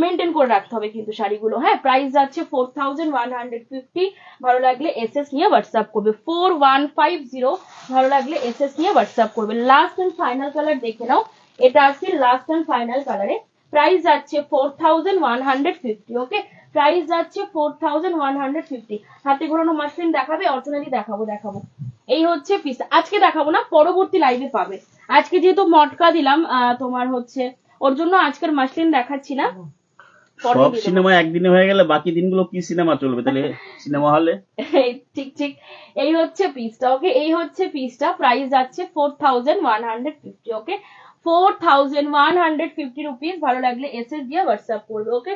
মেনটেন করে রাখতে হবে কিন্তু শাড়িগুলো। হ্যাঁ, প্রাইস যাচ্ছে 4150। ভালো লাগলে এসএস নিয়ে হোয়াটসঅ্যাপ করবে, 4150। ভালো লাগলে এসএস নিয়ে হোয়াটসঅ্যাপ করবে। লাস্ট এন্ড ফাইনাল কালার দেখে নাও, এটা আছে লাস্ট এন্ড ফাইনাল কালারে। প্রাইস যাচ্ছে 4150। ওকে, প্রাইস যাচ্ছে 4150। হাতে ঘোরানো মাসলিন দেখাবে, অর্চনাদি দেখাবো। এই হচ্ছে পিস, আজকে দেখাবো না, পরবর্তী লাইভে পাবে। আজকে যেহেতু মটকা দিলাম তোমার হচ্ছে, ওর জন্য আজকের মাসলিন দেখাচ্ছি না। সব সিনেমা একদিনে হয়ে গেলে বাকি দিনগুলো কি সিনেমা চলবে তাহলে সিনেমা হলে? ঠিক, এই হচ্ছে পিসটা। ওকে, এই হচ্ছে পিসটা, প্রাইস যাচ্ছে 4150। ওকে, 4150 রুপিস। ভালো লাগলে এসএস দিয়ে হোয়াটসঅ্যাপ করবে। ওকে,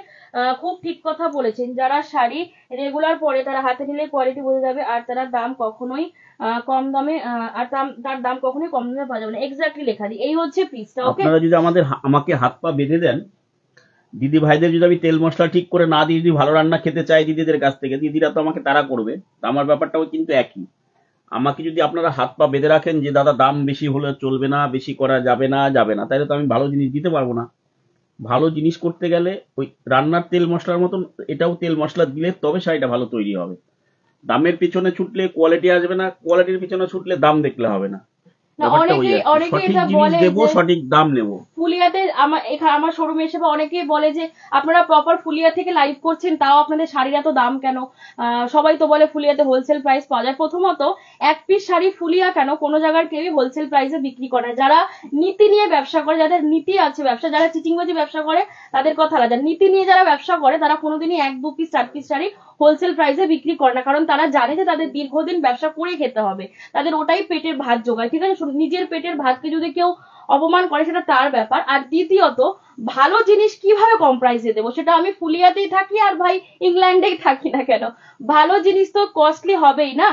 খুব ঠিক কথা বলেছেন, যারা শাড়ি রেগুলার পরে তারা হাতে নিলে কোয়ালিটি বোঝা যাবে, আর তারা দাম কখনোই কম দামে আর তার দাম কখনোই কম দামে পাওয়া যাবে না, এক্স্যাক্টলি লেখা দিই। এই হচ্ছে পিসটা। ওকে, আপনারা যদি আমাকে হাত পা বেঁধে দেন, দিদি ভাইদের যদি আমি তেল মশলা ঠিক করে না দিই, যদি ভালো রান্না খেতে চাই দিদিদের কাছ থেকে, দিদিরা তো আমাকে তারা করবে, আমার ব্যাপারটাও কিন্তু একই। আমাকে যদি আপনারা হাত পা বেঁধে রাখেন যে দাদা দাম বেশি হলে চলবে না, বেশি করা যাবে না, তাহলে তো আমি ভালো জিনিস দিতে পারবো না। ভালো জিনিস করতে গেলে ওই রান্নার তেল মশলার মতন এটাও তেল মশলা দিলে তবে শাড়িটা ভালো তৈরি হবে। দামের পিছনে ছুটলে কোয়ালিটি আসবে না, কোয়ালিটির পিছনে ছুটলে দাম দেখলে হবে না। সঠিক দাম নেব। ফুলিয়াতে আমার শোরুমে এসে অনেকেই বলে যে আপনারা প্রপার ফুলিয়া থেকে লাইভ করছেন, তাও আপনাদের শাড়ির এত দাম কেন? সবাই তো বলে ফুলিয়াতে হোলসেল প্রাইস পাওয়া যায়। প্রথমত, এক পিস শাড়ি ফুলিয়া কেন, কোনো জায়গার কেউই হোলসেল প্রাইসে বিক্রি করে না। যারা নীতি নিয়ে ব্যবসা করে, যাদের নীতি আছে ব্যবসা, যারা চিটিংবাজি ব্যবসা করে তাদের কথা আলাদা। নীতি নিয়ে যারা ব্যবসা করে তারা কোনোদিনই 1-2 পিস 4 পিস শাড়ি হোলসেল প্রাইসে বিক্রি করে না, কারণ তারা জানে যে তাদের দীর্ঘদিন ব্যবসা করে খেতে হবে, তাদের ওটাই পেটের ভাত জোগায়। ঠিক আছে, নিজের পেটের ভাতকে যদি কেউ অপমান করে সেটা তার ব্যাপার। আর দ্বিতীয়ত, ভালো জিনিস কিভাবে কম প্রাইসে দেবো, সেটা আমি ফুলিয়াতেই থাকি আর ভাই ইংল্যান্ডেই থাকি না কেন, ভালো জিনিস তো কস্টলি হবেই না।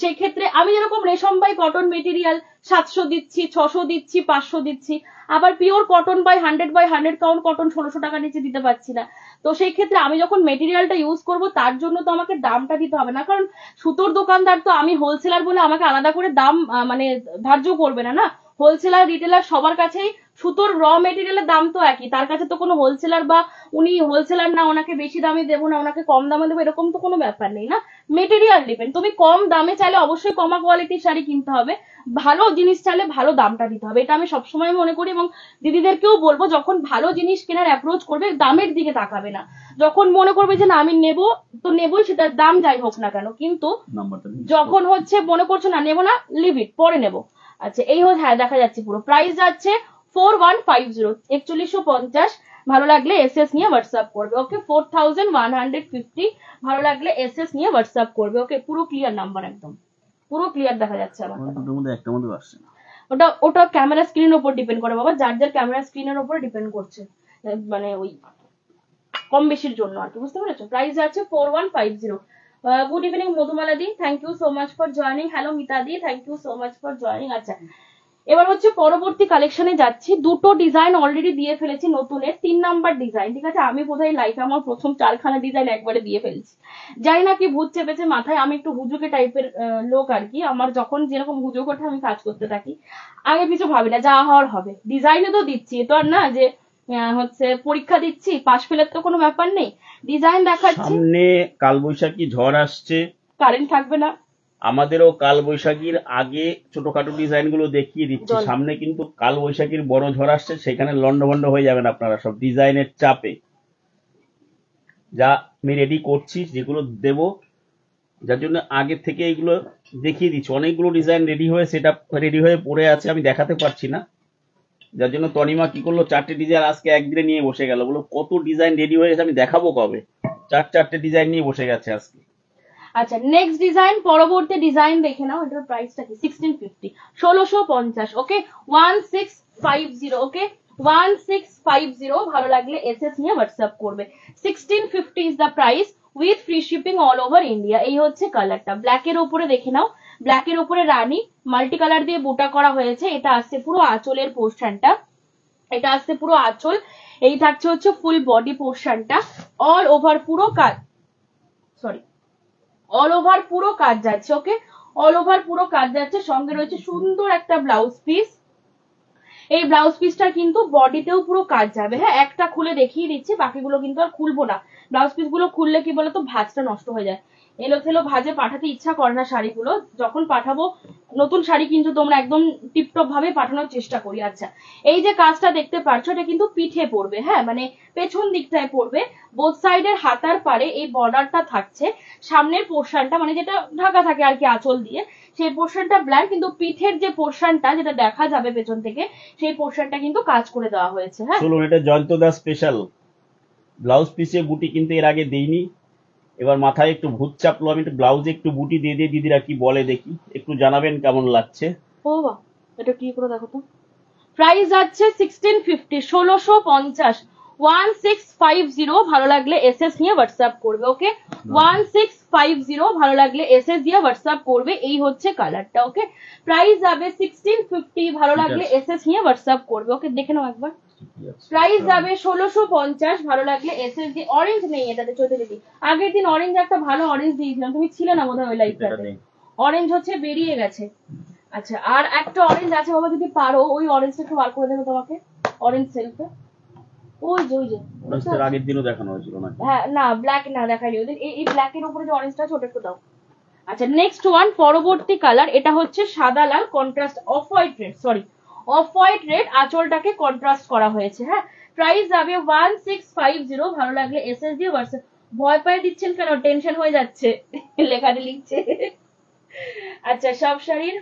সেক্ষেত্রে আমি যেরকম রেশম বাই কটন মেটেরিয়াল 700 দিচ্ছি, 600 দিচ্ছি, 500 দিচ্ছি, আবার pure cotton by 100 count cotton 1600 টাকা নিচে দিতে পারছি না। তো সেই ক্ষেত্রে আমি যখন মেটেরিয়ালটা ইউজ করব তার জন্য তো আমাকে দামটা দিতে হবে না, কারণ সুতোর দোকানদার তো আমি হোলসেলার বলে আমাকে আলাদা করে দাম মানে ধার্য করবে না। হোলসেলার রিটেলার সবার কাছেই সুতোর র মেটেরিয়ালের দাম তো একই, তার কাছে তো কোনো হোলসেলার বা উনি হোলসেলার না, ওনাকে বেশি দামে দেবো না, ওনাকে কম দামে দেবো, এরকম তো কোনো ব্যাপার নেই না। মেটেরিয়াল ডিপেন্ড, তুমি কম দামে চাইলে অবশ্যই কমা কোয়ালিটির শাড়ি কিনতে হবে, ভালো জিনিস চাইলে ভালো দামটা দিতে হবে, এটা আমি সবসময় মনে করি। এবং দিদিদেরকেও বলবো, যখন ভালো জিনিস কেনার অ্যাপ্রোচ করবে দামের দিকে তাকাবে না, যখন মনে করবে যে না আমি নেবো তো নেবোই, সেটার দাম যাই হোক না কেন, কিন্তু যখন হচ্ছে মনে করছো না নেবো না, লিভ ইট, পরে নেবো, আচ্ছা এই হচ্ছে, হ্যাঁ দেখা যাচ্ছে পুরো। প্রাইস যাচ্ছে 4150, 4150। ভালো লাগলে এসএস নিয়ে হোয়াটসঅ্যাপ করবে। ওকে 4150, ভালো লাগলে এসএস নিয়ে হোয়াটসঅ্যাপ করবে। ওকে পুরো ক্লিয়ার নাম্বার, একদম পুরো ক্লিয়ার দেখা যাচ্ছে আমার। দুটোর মধ্যে একটা মধ্যে আসছে না। ওটা ওটা ক্যামেরা স্ক্রিনের উপর ডিপেন্ড করে বাবা, যার যার ক্যামেরা স্ক্রিনের উপর ডিপেন্ড করছে, মানে ওই কম বেশির জন্য আর কি, বুঝতে পেরেছো? প্রাইস আছে 4150। Good evening Madhumala di, thank you so much for joining. Hello Mita di, thank you so much for joining. আচ্ছা এবার হচ্ছে পরবর্তী কালেকশনে যাচ্ছি। দুটো ডিজাইন অলরেডি দিয়ে ফেলেছি নতুনের, 3 নাম্বার ডিজাইন, ঠিক আছে? আমি বোধহয় লাইফে আমার প্রথম 4খানা ডিজাইন একবারে দিয়ে ফেলছি। জানি না কি ভূত চেপেছে মাথায়, আমি একটু হুজুকে টাইপের লোক আর কি। আমার যখন যেরকম হুজুক ওঠে আমি কাজ করতে থাকি, আগে কিছু ভাবি না, যা হওয়ার হবে। ডিজাইনে তো দিচ্ছি, তো আর না যে হচ্ছে পরীক্ষা দিচ্ছি, পাশ ফেলের তো কোনো ব্যাপার নেই। ডিজাইন দেখাচ্ছি। সামনে কালবৈশাখী ঝড় আসছে, কারেন্ট থাকবে না। আমাদেরও কালবৈশাখীর আগে ছোটখাটো ডিজাইন গুলো দেখিয়ে দিচ্ছি। সামনে কিন্তু কালবৈশাখীর বড় ঝড় আসছে, সেখানে লন্ডভন্ড হয়ে যাবেন আপনারা সব ডিজাইনের চাপে। যা আমি রেডি করছি, যেগুলো দেব, যার জন্য আগে থেকে এগুলো দেখিয়ে দিচ্ছি। অনেকগুলো ডিজাইন রেডি হয়ে সেটা রেডি হয়ে পড়ে আছে, আমি দেখাতে পারছি না। যার জন্য তনিমা কি করলো, 4টে ডিজাইন আজকে একদিনে নিয়ে বসে গেল। বলো কত ডিজাইন রেডি হয়ে গেছে, আমি দেখাবো কবে? 4টে ডিজাইন নিয়ে বসে গেছে আজকে। আচ্ছা নেক্সট ডিজাইন, পরবর্তী ডিজাইন দেখে নাও। এটার প্রাইসটা কি? 1650, 1650। ওকে 1650। ওকে 1650, ভালো লাগলে এসএস নিয়ে হোয়াটসঅ্যাপ করবে। 1650 is the price with free shipping all over India. এই হচ্ছে কালারটা, ব্ল্যাকের উপরে দেখে নাও। ব্ল্যাকের উপরে রানী মাল্টি কালার দিয়ে বুটা করা হয়েছে। এটা আসছে পুরো আঁচলের পোর্শনটা, এটা আসছে পুরো আঁচল। এই থাকছে হচ্ছে ফুল বডি পোর্শনটা, অল ওভার পুরো কাজ, সরি অল ওভার পুরো কাজ যাচ্ছে। ওকে অল ওভার পুরো কাজ যাচ্ছে। সঙ্গে রয়েছে সুন্দর একটা ব্লাউজ পিস। এই ব্লাউজ পিসটা কিন্তু বডিতেও পুরো কাজ যাবে। হ্যাঁ একটা খুলে দেখিয়ে দিচ্ছি, বাকিগুলো কিন্তু আর খুলবো না। ব্লাউজ পিস গুলো খুললে কি বলতো, ভাঁজটা নষ্ট হয়ে যায়, এলো থেলো ভাজে পাঠাতে ইচ্ছা করে না শাড়িগুলো। যখন পাঠাবো নতুন শাড়ি কিন্তু তোমরা একদম টিপটপ ভাবে পাঠানোর চেষ্টা করি। আচ্ছা এই যে কাজটা দেখতে পাচ্ছ, এটা কিন্তু পিঠে পড়বে, হ্যাঁ মানে পেছন দিকটায় পড়বে। বোথ সাইডের হাতার পারে এই বর্ডারটা থাকছে। সামনের পোর্শনটা মানে যেটা ঢাকা থাকে আর কি আঁচল দিয়ে, সেই পোর্শনটা ব্ল্যাক, কিন্তু পিঠের যে পোর্শনটা যেটা দেখা যাবে পেছন থেকে, সেই পোর্শনটা কিন্তু কাজ করে দেওয়া হয়েছে। হ্যাঁ চলুন, এটা জয়ন্ত দাস স্পেশাল ব্লাউজ পিসে বুটি কিন্তু এর আগে দেইনি। এবার মাথায় একটু ভূত চাপলো, আমি একটু ব্লাউজে একটু বুটি দিয়ে দিয়ে দিদিরা কি বলে দেখি, একটু জানাবেন কেমন লাগছে। ও বাহ, এটা কি করে দেখো তো। প্রাইস যাচ্ছে 1650, 1650, 1650। ভালো লাগলে এসএস নিয়ে হোয়াটসঅ্যাপ করবে। ওকে 1650, ভালো লাগলে এসএস দিয়ে হোয়াটসঅ্যাপ করবে। এই হচ্ছে কালারটা। ওকে প্রাইস যাবে 1650, ভালো লাগলে এসএস নিয়ে হোয়াটসঅ্যাপ করবে। ওকে দেখে নাও একবার। প্রাইস যাবে 1650, ভালো লাগলে এসএস দিয়ে। অরেঞ্জ নেই এটাতে চলতে দিদি, আগের দিন অরেঞ্জ একটা ভালো অরেঞ্জ দিয়েছিলাম, তুমি ছিলে না বোধহয় ওই লাইভটাতে। অরেঞ্জ হচ্ছে বেরিয়ে গেছে। আচ্ছা আর একটা অরেঞ্জ আছে বাবা, যদি পারো ওই অরেঞ্জটা একটু বার করে দেবে তোমাকে, অরেঞ্জ সেলফে। ওই যে আগের দিনও দেখানো হয়েছিল না? হ্যাঁ না ব্ল্যাক না দেখাইনি ওই দিন, এই ব্ল্যাক এর উপরে যে অরেঞ্জটা আছে ওটা একটু দাও। আচ্ছা নেক্সট ওয়ান, পরবর্তী কালার, এটা হচ্ছে সাদা লাল contrast, off white red, sorry off white red, আঁচলটাকে কন্ট্রাস্ট করা হয়েছে। হ্যাঁ প্রাইস যাবে 1650, ভালো লাগলে এসএস দিয়ে হোয়াটসঅ্যাপ। ভয় পাই দিচ্ছেন কেন, টেনশন হয়ে যাচ্ছে লেখাটি লিখছে। আচ্ছা সব শাড়ির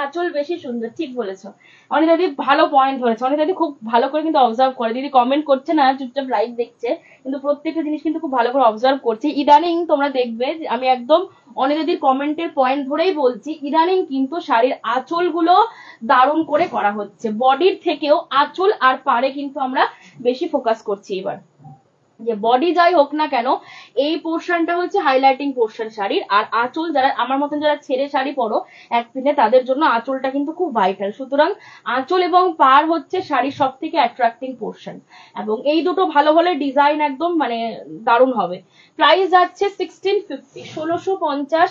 আঁচল বেশি সুন্দর, ঠিক বলেছো অনিতা দিদি, ভালো পয়েন্ট ধরেছে। অনিতা দিদি খুব ভালো করে কিন্তু অবজার্ভ করে, দিদি কমেন্ট করছে না, চুপচাপ লাইভ দেখছে, কিন্তু প্রত্যেকটা জিনিস কিন্তু খুব ভালো করে অবজার্ভ করছে। ইদানিং তোমরা দেখবে আমি একদম অনিতা দিদির কমেন্টের পয়েন্ট ধরেই বলছি, ইদানিং কিন্তু শাড়ির আঁচল গুলো দারুণ করে করা হচ্ছে, বডির থেকেও আঁচল আর পাড়ে কিন্তু আমরা বেশি ফোকাস করছি এবার। যে বডি যাই হোক না কেন, এই পোর্শনটা হচ্ছে হাইলাইটিং পোর্শন শাড়ির। আর আঁচল যারা আমার মতন যারা ছেড়ে শাড়ি পরো এক পিনে, তাদের জন্য আঁচলটা কিন্তু খুব ভাইটাল। সুতরাং আঁচল এবং পাড় হচ্ছে শাড়ির সব থেকে অ্যাট্রাক্টিং পোর্শন, এবং এই দুটো ভালো হলে ডিজাইন একদম মানে দারুণ হবে। প্রাইস যাচ্ছে 1650, 1650।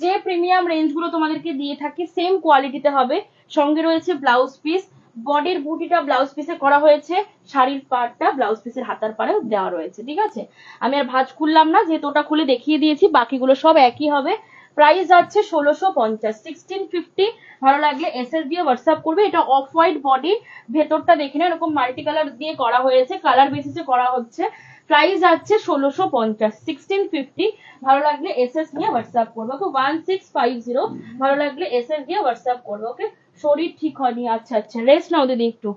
যে প্রিমিয়াম রেঞ্জ গুলো তোমাদেরকে দিয়ে থাকি সেম কোয়ালিটিতে হবে। সঙ্গে রয়েছে ব্লাউজ পিস, বডির বুটিটা ব্লাউজ পিসে করা হয়েছে, শাড়ির পাড়টা ব্লাউজ পিসের হাতার পাড়ে দেওয়া রয়েছে। ঠিক আছে আমি আর ভাঁজ খুললাম না, যেহেতু ওটা খুলে দেখিয়ে দিয়েছি, বাকিগুলো সব একই হবে। প্রাইস যাচ্ছে 1650, 1650। ভালো লাগলে এসএস দিয়ে হোয়াটসঅ্যাপ করবে। এটা অফ হোয়াইট বডি, ভেতরটা দেখে না এরকম মাল্টি কালার দিয়ে করা হয়েছে, কালার বেসিসে করা হচ্ছে। প্রাইস যাচ্ছে 1650, 1650। ভালো লাগলে এসএস নিয়ে হোয়াটসঅ্যাপ করবে। ওকে 1650, ভালো লাগলে এসএস দিয়ে হোয়াটসঅ্যাপ করবে। ওকে শরীর ঠিক হয়নি, আচ্ছা আচ্ছা, রেস্ট নাও দিদি একটু।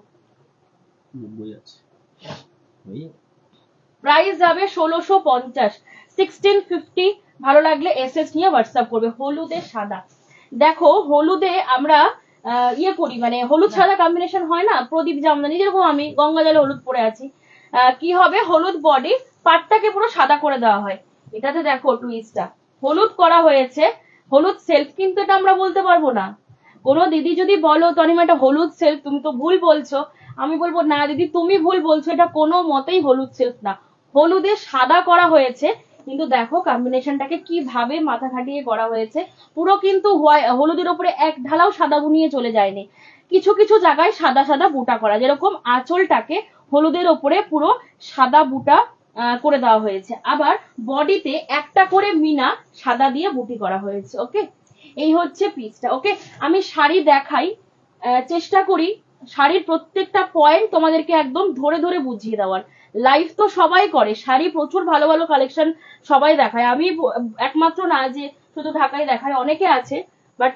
প্রাইস যাবে 1650, 1650। ভালো লাগলে এসএস নিয়ে হোয়াটসঅ্যাপ করবে। হলুদে সাদা, দেখো হলুদে আমরা ইয়ে করি, মানে হলুদ সাদা কম্বিনেশন হয় না, প্রদীপ জামদানি, যেরকম আমি গঙ্গা জলে হলুদ পরে আছি, কি হবে, হলুদ বডি পাটটাকে পুরো সাদা করে দেওয়া হয়। এটাতে দেখো টুইস্টটা, হলুদ করা হয়েছে, হলুদ সেলফ, কিন্তু এটা আমরা বলতে পারবো না। কোনো দিদি যদি বলো তনিমা এটা হলুদ সেলফ, তুমি তো ভুল বলছো, আমি বলবো না দিদি তুমি ভুল বলছো, এটা কোনো মতেই হলুদ সেলফ না, হলুদে সাদা করা হয়েছে। কিন্তু দেখো কম্বিনেশনটাকে কিভাবে মাথা খাটিয়ে করা হয়েছে, পুরো কিন্তু হলুদের উপরে এক ঢালাও সাদা বুনিয়ে চলে যায়নি, কিছু কিছু জায়গায় সাদা সাদা বুটা করা, যেরকম আঁচলটাকে হলুদের ওপরে পুরো সাদা বুটা করে দেওয়া হয়েছে, আবার বডিতে একটা করে মিনা সাদা দিয়ে বুটি করা হয়েছে। ওকে, এই হচ্ছে পিসটা। ওকে, আমি শাড়ি দেখাই, চেষ্টা করি শাড়ির প্রত্যেকটা পয়েন্ট তোমাদেরকে একদম ধরে ধরে বুঝিয়ে দেওয়ার। লাইভ তো সবাই করে, শাড়ি প্রচুর ভালো ভালো কালেকশন সবাই দেখায়, আমি একমাত্র না যে শুধু ঢাকায় দেখায়, অনেকে আছে, বাট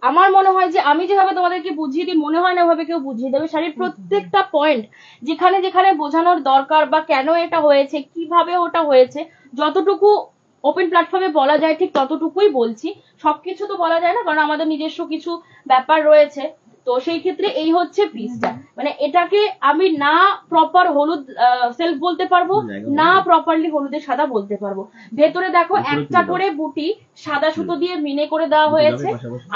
আমার মনে হয় যে আমি যেভাবে তোমাদেরকে বুঝিয়ে দিই, মনে হয় না ওভাবে কেউ বুঝিয়ে দেবে। শাড়ির প্রত্যেকটা পয়েন্ট যেখানে যেখানে বোঝানোর দরকার, বা কেন এটা হয়েছে, কিভাবে ওটা হয়েছে, যতটুকু ওপেন প্ল্যাটফর্মে বলা যায় ঠিক ততটুকুই বলছি, সবকিছু তো বলা যায় না, কারণ আমাদের নিজস্ব কিছু ব্যাপার রয়েছে। তো সেই ক্ষেত্রে এই হচ্ছে পিসটা, মানে এটাকে আমি না প্রপার হলুদ সেলফ বলতে পারবো, না প্রপারলি হলুদের সাদা বলতে পারবো। ভেতরে দেখো একটা করে বুটি সাদা সুতো দিয়ে মিনে করে দেওয়া হয়েছে,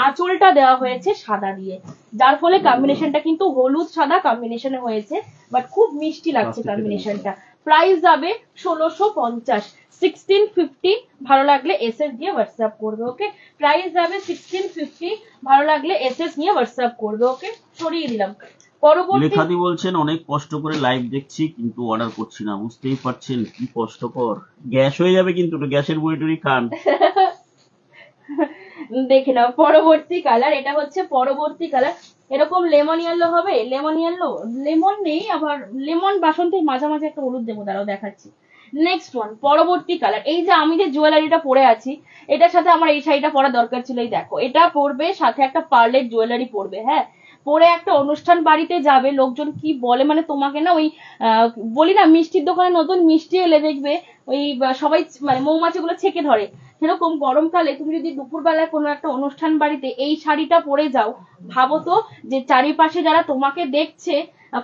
আঁচলটা দেওয়া হয়েছে সাদা দিয়ে, যার ফলে কম্বিনেশনটা কিন্তু হলুদ সাদা কম্বিনেশনে হয়েছে, বাট খুব মিষ্টি লাগছে কম্বিনেশনটা। প্রাইস যাবে 1650, 1650। ভালো লাগলে এসএস দিয়ে হোয়াটসঅ্যাপ করবে। ওকে, প্রাইস যাবে 1650, ভালো লাগলে এসএস নিয়ে হোয়াটসঅ্যাপ করবে। ওকে, সরিয়ে দিলাম। পরবর্তী লেখাদি বলছেন অনেক কষ্ট করে লাইভ দেখছি কিন্তু অর্ডার করছি না, বুঝতেই পারছেন কি কষ্টকর, গ্যাস হয়ে যাবে কিন্তু, গ্যাসের বড়ি টড়ি খান। দেখে নাও পরবর্তী কালার, এটা হচ্ছে পরবর্তী কালার, এরকম লেমন ইয়েলো হবে, লেমন ইয়েলো, লেমন নেই, আবার লেমন বাসন্তীর মাঝামাঝি একটা হলুদ দেবো, দাঁড়াও দেখাচ্ছি। নেক্সট ওয়ান, পরবর্তী কালার, এই যে আমি যে জুয়েলারিটা পরে আছি, এটার সাথে আমার এই শাড়িটা পরা দরকার ছিল, এই দেখো এটা পরবে, সাথে একটা পার্লের জুয়েলারি পরবে, হ্যাঁ, পরে একটা অনুষ্ঠান বাড়িতে যাবে, লোকজন কি বলে, মানে তোমাকে না ওই বলি না মিষ্টির দোকানে নতুন মিষ্টি এলে দেখবে ওই সবাই মানে মৌমাছিগুলো ছেকে ধরে, সেরকম গরমকালে তুমি যদি দুপুরবেলায় কোনো একটা অনুষ্ঠান বাড়িতে এই শাড়িটা পরে যাও, ভাবো তো যে চারিপাশে যারা তোমাকে দেখছে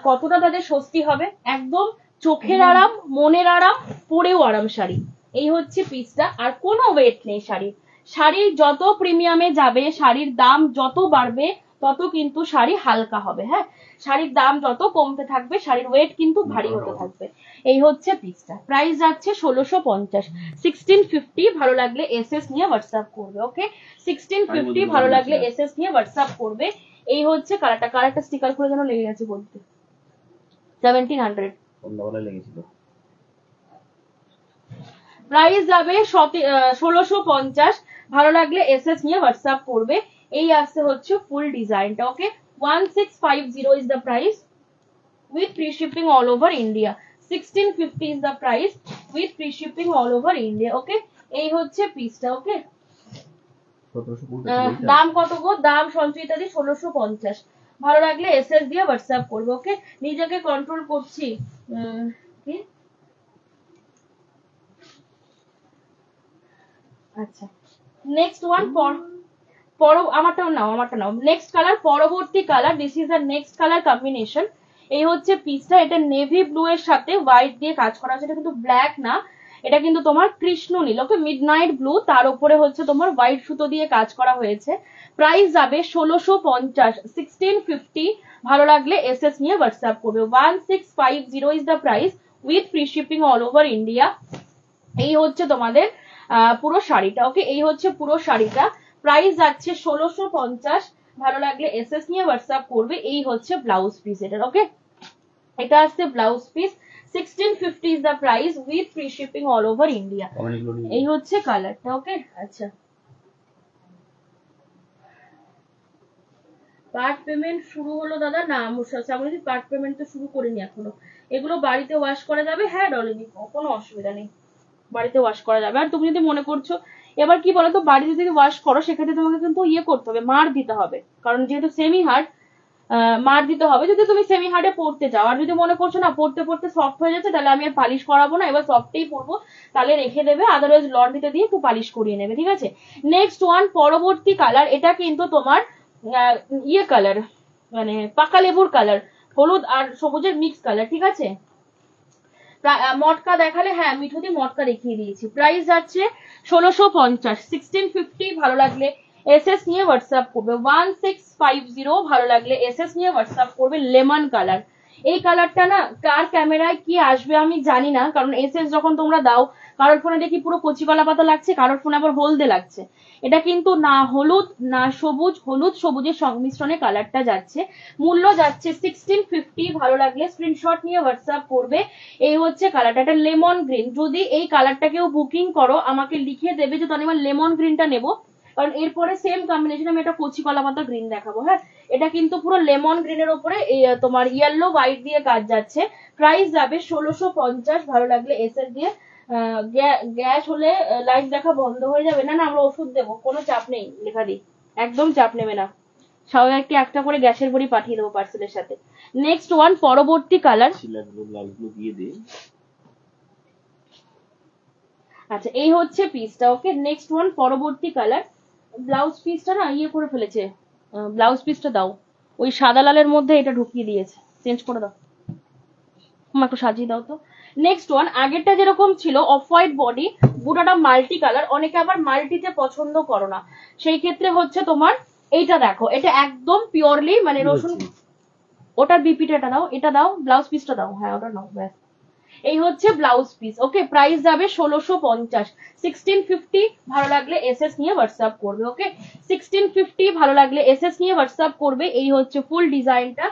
কতটা তাদের স্বস্তি হবে। একদম চোখের আরাম, মনের আরাম, পরেও আরাম শাড়ি। এই হচ্ছে পিসটা, আর কোনো ওয়েট নেই শাড়ির। শাড়ি যত প্রিমিয়ামে যাবে, শাড়ির দাম যত বাড়বে, তত কিন্তু শাড়ি হালকা হবে। হ্যাঁ, শাড়ির দাম যত কমতে থাকবে, শাড়ির ওয়েট কিন্তু ভারী হতে থাকবে। এই হচ্ছে পিসটা, প্রাইস যাচ্ছে 1650, 1650। ভালো লাগলে এসএস নিয়ে হোয়াটসঅ্যাপ করবে। ওকে, 1650, ভালো লাগলে এসএস নিয়ে হোয়াটসঅ্যাপ করবে। এই হচ্ছে কালারটা, কালারটা স্টিকার করে যেন লেগে গেছে বলতে, 1700 লেগেছিল। প্রাইস যাবে 1650, ভালো লাগলে এসএস নিয়ে হোয়াটসঅ্যাপ করবে। এই আসছে হচ্ছে ফুল ডিজাইনটা। ওকে, 1650 is the price with free shipping all over India, 1650 is the price with free shipping all over India. ওকে, এই হচ্ছে পিসটা। ওকে, দাম কত গো, দাম সঞ্চয়িতাদি 1650, ভালো লাগলে এসএস দিয়ে হোয়াটসঅ্যাপ করবে। ওকে, নিজেকে কন্ট্রোল করছি। কি আচ্ছা, নেক্সট ওয়ান, আমারটা নাও, নেক্সট কালার, পরবর্তী colour, this is the next colour combination. এই হচ্ছে পিসটা, এটা নেভি ব্লু এর সাথে হোয়াইট দিয়ে কাজ করা আছে, এটা কিন্তু ব্ল্যাক না, এটা কিন্তু তোমার কৃষ্ণ নীল। ওকে, মিডনাইট ব্লু, তার উপরে হচ্ছে তোমার হোয়াইট সুতো দিয়ে কাজ করা হয়েছে। প্রাইস যাবে 1650, 1650। ভালো লাগলে এসএস নিয়ে হোয়াটসঅ্যাপ করবে। 1650 is the price with free shipping all over India. এই হচ্ছে তোমাদের পুরো শাড়িটা। ওকে, এই হচ্ছে পুরো শাড়িটা, প্রাইস যাচ্ছে 1650। ভালো লাগলে এসএস নিয়ে হোয়াটসঅ্যাপ করবে। এই হচ্ছে ব্লাউজ পিস এটার। ওকে, এটা আসছে blouse piece, 1650 is the price with free shipping all over India. এই হচ্ছে কালারটা। ওকে, আচ্ছা, পার্ট পেমেন্ট শুরু হলো দাদা? না আমি পার্ট পেমেন্ট তো শুরু করিনি এখনো, এগুলো বাড়িতে ওয়াশ করা যাবে। হ্যাঁ ডলিনি, কোনো অসুবিধা নেই, বাড়িতে ওয়াশ করা যাবে। আর তুমি যদি মনে করছো, এবার কি বলতো, বাড়িতে যদি ওয়াশ করো সেক্ষেত্রে তোমাকে কিন্তু ইয়ে করতে হবে, মার দিতে হবে, কারণ যেহেতু সেমি হার্ড মার দিতে হবে যদি তুমি সেমি হার্ডে পড়তে চাও। আর যদি মনে করছো না পড়তে পড়তে সফট হয়ে যাচ্ছে, তাহলে আমি আর পালিশ করাবো না, এবার সফটেই পড়বো, তাহলে রেখে দেবে, আদারওয়াইজ লন্ড্রিতে দিয়ে একটু পালিশ করিয়ে নেবে, ঠিক আছে। নেক্সট ওয়ান, পরবর্তী কালার, এটা কিন্তু তোমার ইয়ে কালার, মানে পাকা লেবুর কালার, হলুদ আর সবুজের মিক্স কালার, ঠিক আছে। মটকা দেখালে, হ্যাঁ মিঠুদি মটকা দেখিয়ে দিয়েছি। প্রাইস যাচ্ছে 1650, 1650। ভালো লাগলে এসএস নিয়ে হোয়াটসঅ্যাপ করবে 1650। ভালো লাগলে এসএস নিয়ে হোয়াটসঅ্যাপ করবে। লেমন কালার, এই কালারটা না কার ক্যামেরায় কি আসবে আমি জানি না, কারণ এসএস যখন তোমরা দাও কারোর ফোনে দেখি পুরো কচি কলা পাতা লাগছে, কারোর ফোনে আবার হলদে লাগছে। এটা কিন্তু না হলুদ না সবুজ, হলুদ সবুজের সংমিশ্রণে কালারটা যাচ্ছে। মূল্য যাচ্ছে 1650। ভালো লাগলে স্ক্রিনশট নিয়ে হোয়াটসঅ্যাপ করবে। এই হচ্ছে কালারটা, এটা লেমন গ্রিন। যদি এই কালারটা কেউ বুকিং করো আমাকে লিখে দেবে যে আমি লেমন গ্রিনটা নেবো, কারণ এরপরে সেম কম্বিনেশন আমি একটা কচি কলা পাতা গ্রিন দেখাবো। হ্যাঁ, এটা কিন্তু পুরো লেমন গ্রিনের উপরে তোমার ইয়েলো হোয়াইট দিয়ে কাজ যাচ্ছে। প্রাইস যাবে 1650। ভালো লাগলে এসএস দিয়ে। গ্যাস হলে লাইভ দেখা বন্ধ হয়ে যাবে। না না, আমরা ওষুধ দেবো, কোনো চাপ নেই লেখা দিই, একদম চাপ নেবে না। সবাইকে একটা করে গ্যাসের বড়ি পাঠিয়ে দেবো পার্সেলের সাথে। নেক্সট ওয়ান, পরবর্তী কালার। আচ্ছা, এই হচ্ছে পিসটা, ওকে। নেক্সট ওয়ান, পরবর্তী কালার। ব্লাউজ পিসটা না ইয়ে করে ফেলেছে, ব্লাউজ পিসটা দাও, ওই সাদা লালের মধ্যে এটা ঢুকিয়ে দিয়েছে, চেঞ্জ করে দাও, একটু সাজিয়ে দাও তো। নেক্সট ওয়ান, আগেরটা যেরকম ছিল অফ হোয়াইট বডি, পুরোটা মাল্টি কালার, অনেকে আবার মাল্টিতে পছন্দ করো না, সেই ক্ষেত্রে হচ্ছে তোমার এইটা দেখো, এটা একদম পিওরলি মানে রসুন। ওটার বিপিটা দাও, এটা দাও, ব্লাউজ পিসটা দাও, হ্যাঁ ওটা নাও, ব্যাস। এই হচ্ছে ব্লাউজ পিস, ওকে। প্রাইস যাবে 1650, 1650। ভালো লাগলে এসএস নিয়ে হোয়াটসঅ্যাপ করবে, ওকে। 1650। ভালো লাগলে এসএস নিয়ে হোয়াটসঅ্যাপ করবে। এই হচ্ছে ফুল ডিজাইনটা,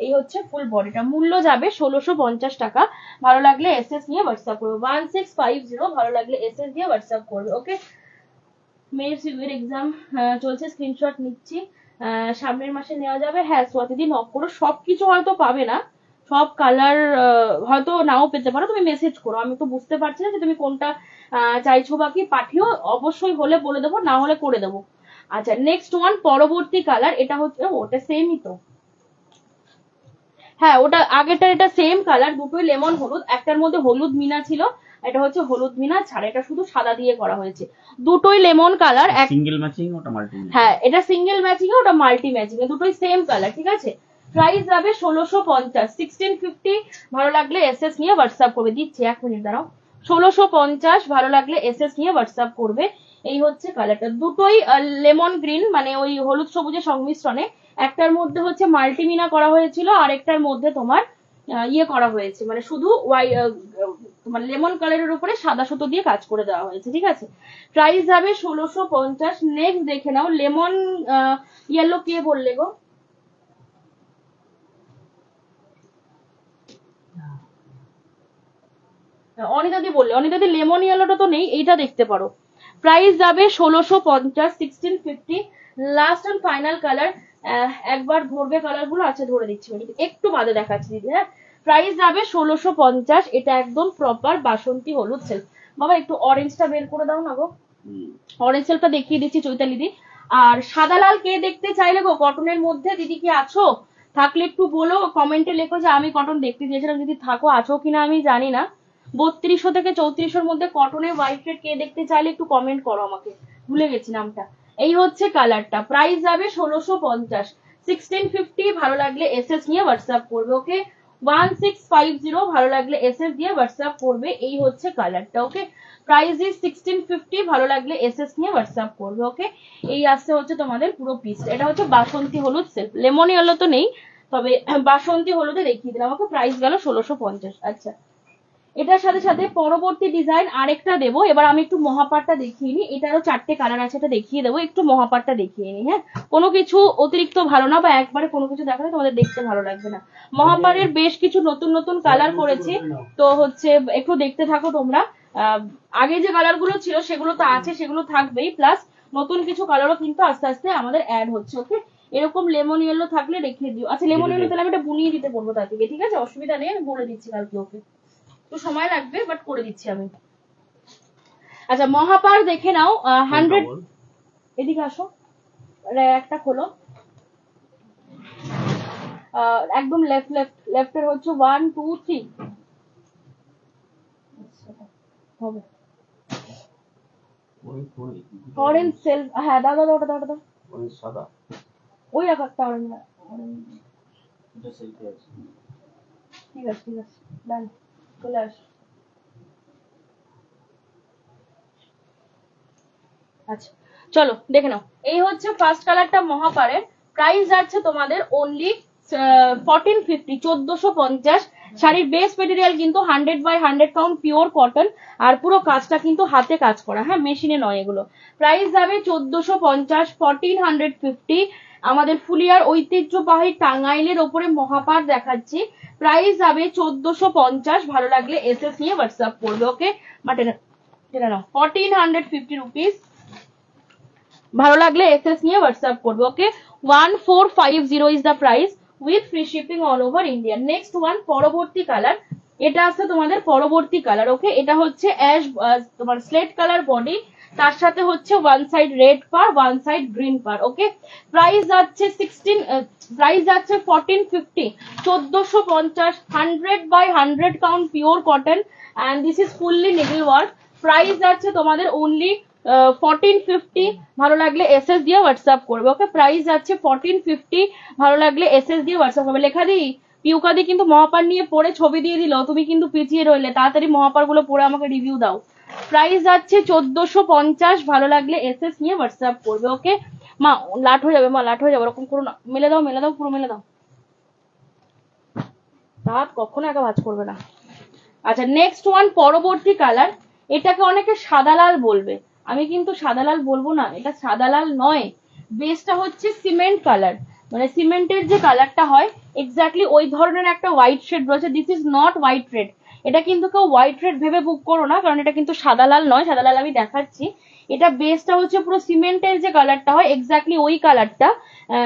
এই হচ্ছে ফুল বডিটা। মূল্য যাবে 1650 টাকা। ভালো লাগলে এসএস নিয়ে হোয়াটসঅ্যাপ করবে 1650। ভালো লাগলে এসএস দিয়ে হোয়াটসঅ্যাপ করবে, ওকে। মেয়ের সিভির এক্সাম চলছে, স্ক্রিনশট নিচ্ছি। সামনের মাসে নেওয়া যাবে, হ্যাঁ স্বাতিদি নক করো। সবকিছু হয়তো পাবে না, সব কালার হয়তো নাও পেতে পারো, তুমি মেসেজ করো, আমি তো বুঝতে পারছি না যে তুমি কোনটা চাইছো, বাকি পাঠিও, অবশ্যই হলে বলে দেবো, না হলে করে দেবো। আচ্ছা, নেক্সট ওয়ান, পরবর্তী কালার, এটা হচ্ছে ওটা সেমই তো, হ্যাঁ ওটা আগেরটা, এটা সেম কালার, দুটোই লেমন হলুদ, একটার মধ্যে হলুদ মিনা ছিল, এটা হচ্ছে হলুদ মিনা ছাড়া, এটা শুধু সাদা দিয়ে করা হয়েছে। দুটোই লেমন কালার, সিঙ্গেল ম্যাচিং, ওটা মাল্টি। হ্যাঁ এটা সিঙ্গেল ম্যাচিং, ওটা মাল্টি ম্যাচিং, দুটোই সেম কালার, ঠিক আছে। প্রাইস যাবে 1650, 1650। ভালো লাগলে এসএস নিয়ে হোয়াটসঅ্যাপ করবে, দিচ্ছি 1 মিনিট দাঁড়াও। 1650। ভালো লাগলে এসএস নিয়ে হোয়াটসঅ্যাপ করবে। এই হচ্ছে কালারটা, দুটোই লেমন গ্রিন, মানে ওই হলুদ সবুজের সংমিশ্রণে। একটার মধ্যে হচ্ছে মাল্টিমিনা করা হয়েছিল, আর একটার মধ্যে তোমার ইয়ে করা হয়েছে, মানে শুধু তোমার লেমন কালারের উপরে সাদা সুতো দিয়ে কাজ করে দেওয়া হয়েছে, ঠিক আছে। প্রাইস যাবে 1650। নেক্সট দেখে নাও, লেমন ইয়েলো কে বললে গো? অনিতাদি বললে, অনিতাদি লেমন ইয়েলোটা তো নেই, এইটা দেখতে পারো। প্রাইস যাবে 1650, 1650। লাস্ট এন্ড ফাইনাল কালার, একবার ধরবে কালার গুলো, আচ্ছা ধরে দিচ্ছি, একটু বাদে দেখাচ্ছি দিদি, হ্যাঁ। প্রাইস যাবে 1650। এটা একদম প্রপার বাসন্তী হলুদ সেলফ। বাবা একটু অরেঞ্জটা বের করে দাও না গো, অরেঞ্জ সেলফটা দেখিয়ে দিচ্ছি চৈতালি দি। আর সাদা লাল কে দেখতে চাইলে গো কটনের মধ্যে, দিদি কি আছো? থাকলে একটু বলো, কমেন্টে লেখো যে আমি কটন দেখতে চেয়েছিলাম, যদি থাকো, আছো কিনা আমি জানি না। 3200 থেকে 3400 মধ্যে কটনের হোয়াইট রেড কে দেখতে চাইলে একটু কমেন্ট করো আমাকে, ভুলে গেছি নামটা। এই হচ্ছে কালারটা, প্রাইস যাবে 1650, 1650। ভালো লাগলে এসএস নিয়ে হোয়াটসঅ্যাপ করবে, ওকে। 1650। ভালো লাগলে এসএস দিয়ে হোয়াটসঅ্যাপ করবে। এই হচ্ছে কালারটা, ওকে। Price is 1650। ভালো লাগলে এসএস নিয়ে হোয়াটসঅ্যাপ করবে, ওকে। এই আসছে হচ্ছে তোমাদের পুরো পিস, এটা হচ্ছে বাসন্তী হলুদ সেলফ, লেমন ইয়েলো তো নেই, তবে বাসন্তী হলুদে দেখিয়ে দিলাম, ওকে। প্রাইস গেল 1650। আচ্ছা, এটার সাথে সাথে পরবর্তী ডিজাইন আরেকটা দেবো। এবার আমি একটু মহাপাটটা দেখিয়ে নিই, এটারও 4টে কালার আছে, এটা দেখিয়ে দেবো, একটু মহাপাটটা দেখিয়ে নিই, হ্যাঁ। কোনো কিছু অতিরিক্ত ভালো না, বা একবারে কোনো কিছু দেখালে তোমাদের দেখতে ভালো লাগবে না। মহাপাড়ের বেশ কিছু নতুন নতুন কালার করেছি, তো হচ্ছে একটু দেখতে থাকো তোমরা। আগে যে কালার গুলো ছিল সেগুলো তো আছে, সেগুলো থাকবেই, প্লাস নতুন কিছু কালারও কিন্তু আস্তে আস্তে আমাদের অ্যাড হচ্ছে, ওকে। এরকম লেমন ইয়েলো থাকলে রেখে দিও। আচ্ছা, লেমন ইয়েলো তাহলে আমি এটা বুনিয়ে দিতে বলবো তার থেকে, ঠিক আছে, অসুবিধা নেই, আমি বলে দিচ্ছি কালকে, ওকে। তো সময় লাগবে, বাট করে দিচ্ছি আমি। আচ্ছা, মহাপার দেখে নাও, 100। এদিকে আসো, একটা খোলো। একদম লেফটের হচ্ছে 1 2 3 হবে অরেঞ্জ সেলফ, হ্যাঁ দাদা দাদা দাদা দাদা সাদা ওই রাখা একটা অরেঞ্জ, ঠিক আছে ঠিক আছে ডান, চলে আস। আচ্ছা চলো দেখে নাও, এই হচ্ছে ফার্স্ট কালারটা মহাপারের। প্রাইস যাচ্ছে তোমাদের অনলি 1450, 1450। শাড়ির বেস মেটেরিয়াল কিন্তু 100/100 কাউন্ট পিওর কটন, আর পুরো কাজটা কিন্তু হাতে কাজ করা, হ্যাঁ মেশিনে নয় এগুলো। প্রাইস যাবে 1450, 1450। আমাদের ফুলিয়ার ঐতিহ্যবাহী টাঙ্গাইলের ওপরে মহাপার দেখাচ্ছি। প্রাইস যাবে 1450। ভালো লাগলে এসএস নিয়ে হোয়াটসঅ্যাপ করবে, ওকে বাট এটা নাও 1450 রুপিস। ভালো লাগলে এসএস নিয়ে হোয়াটসঅ্যাপ করবে, ওকে 1450 is the price with free shipping all over India. Next one পরবর্তী কালার, এটা আছে তোমাদের পরবর্তী কালার, ওকে এটা হচ্ছে অ্যাশ তোমার স্লেট কালার বডি, তার সাথে হচ্ছে ওয়ান সাইড রেড পার ওয়ান সাইড গ্রিন পার, ওকে প্রাইস যাচ্ছে 1450, 1450 100/100 count pure cotton and this is fully needle work. Price যাচ্ছে তোমাদের অনলি 1450। ভালো লাগলে এসএস দিয়ে হোয়াটসঅ্যাপ করবে, ওকে প্রাইস যাচ্ছে 1450। ভালো লাগলে এসএস দিয়ে হোয়াটসঅ্যাপ করবে। লেখা দিই পিউকাদি কিন্তু মহাপার নিয়ে পড়ে ছবি দিয়ে দিল, তুমি কিন্তু পিছিয়ে রইলে, তাড়াতাড়ি মহাপার গুলো পড়ে আমাকে রিভিউ দাও। প্রাইস যাচ্ছে 1450। ভালো লাগলে এসএস নিয়ে হোয়াটসঅ্যাপ করবে, ওকে মা লাট হয়ে যাবে, মা লাট হয়ে যাবে, ওরকম করো না, মেলে দাও মেলে দাও পুরো মেলে দাও, রাত কখনো একা ভাঁজ করবে না। আচ্ছা নেক্সট ওয়ান পরবর্তী কালার, এটাকে অনেকে সাদা লাল বলবে, আমি কিন্তু সাদা লাল বলবো না, এটা সাদা লাল নয়, বেসটা হচ্ছে সিমেন্ট কালার, মানে সিমেন্টের যে কালারটা হয় এক্স্যাক্টলি ওই ধরনের একটা হোয়াইট শেড রয়েছে। This is not white red, এটা কিন্তু কেউ হোয়াইট রেড ভেবে বুক করো না, কারণ এটা কিন্তু সাদা লাল নয়, সাদা লাল আমি দেখাচ্ছি। এটা বেসটা হচ্ছে পুরো সিমেন্টের যে কালারটা হয় এক্স্যাক্টলি ওই কালারটা,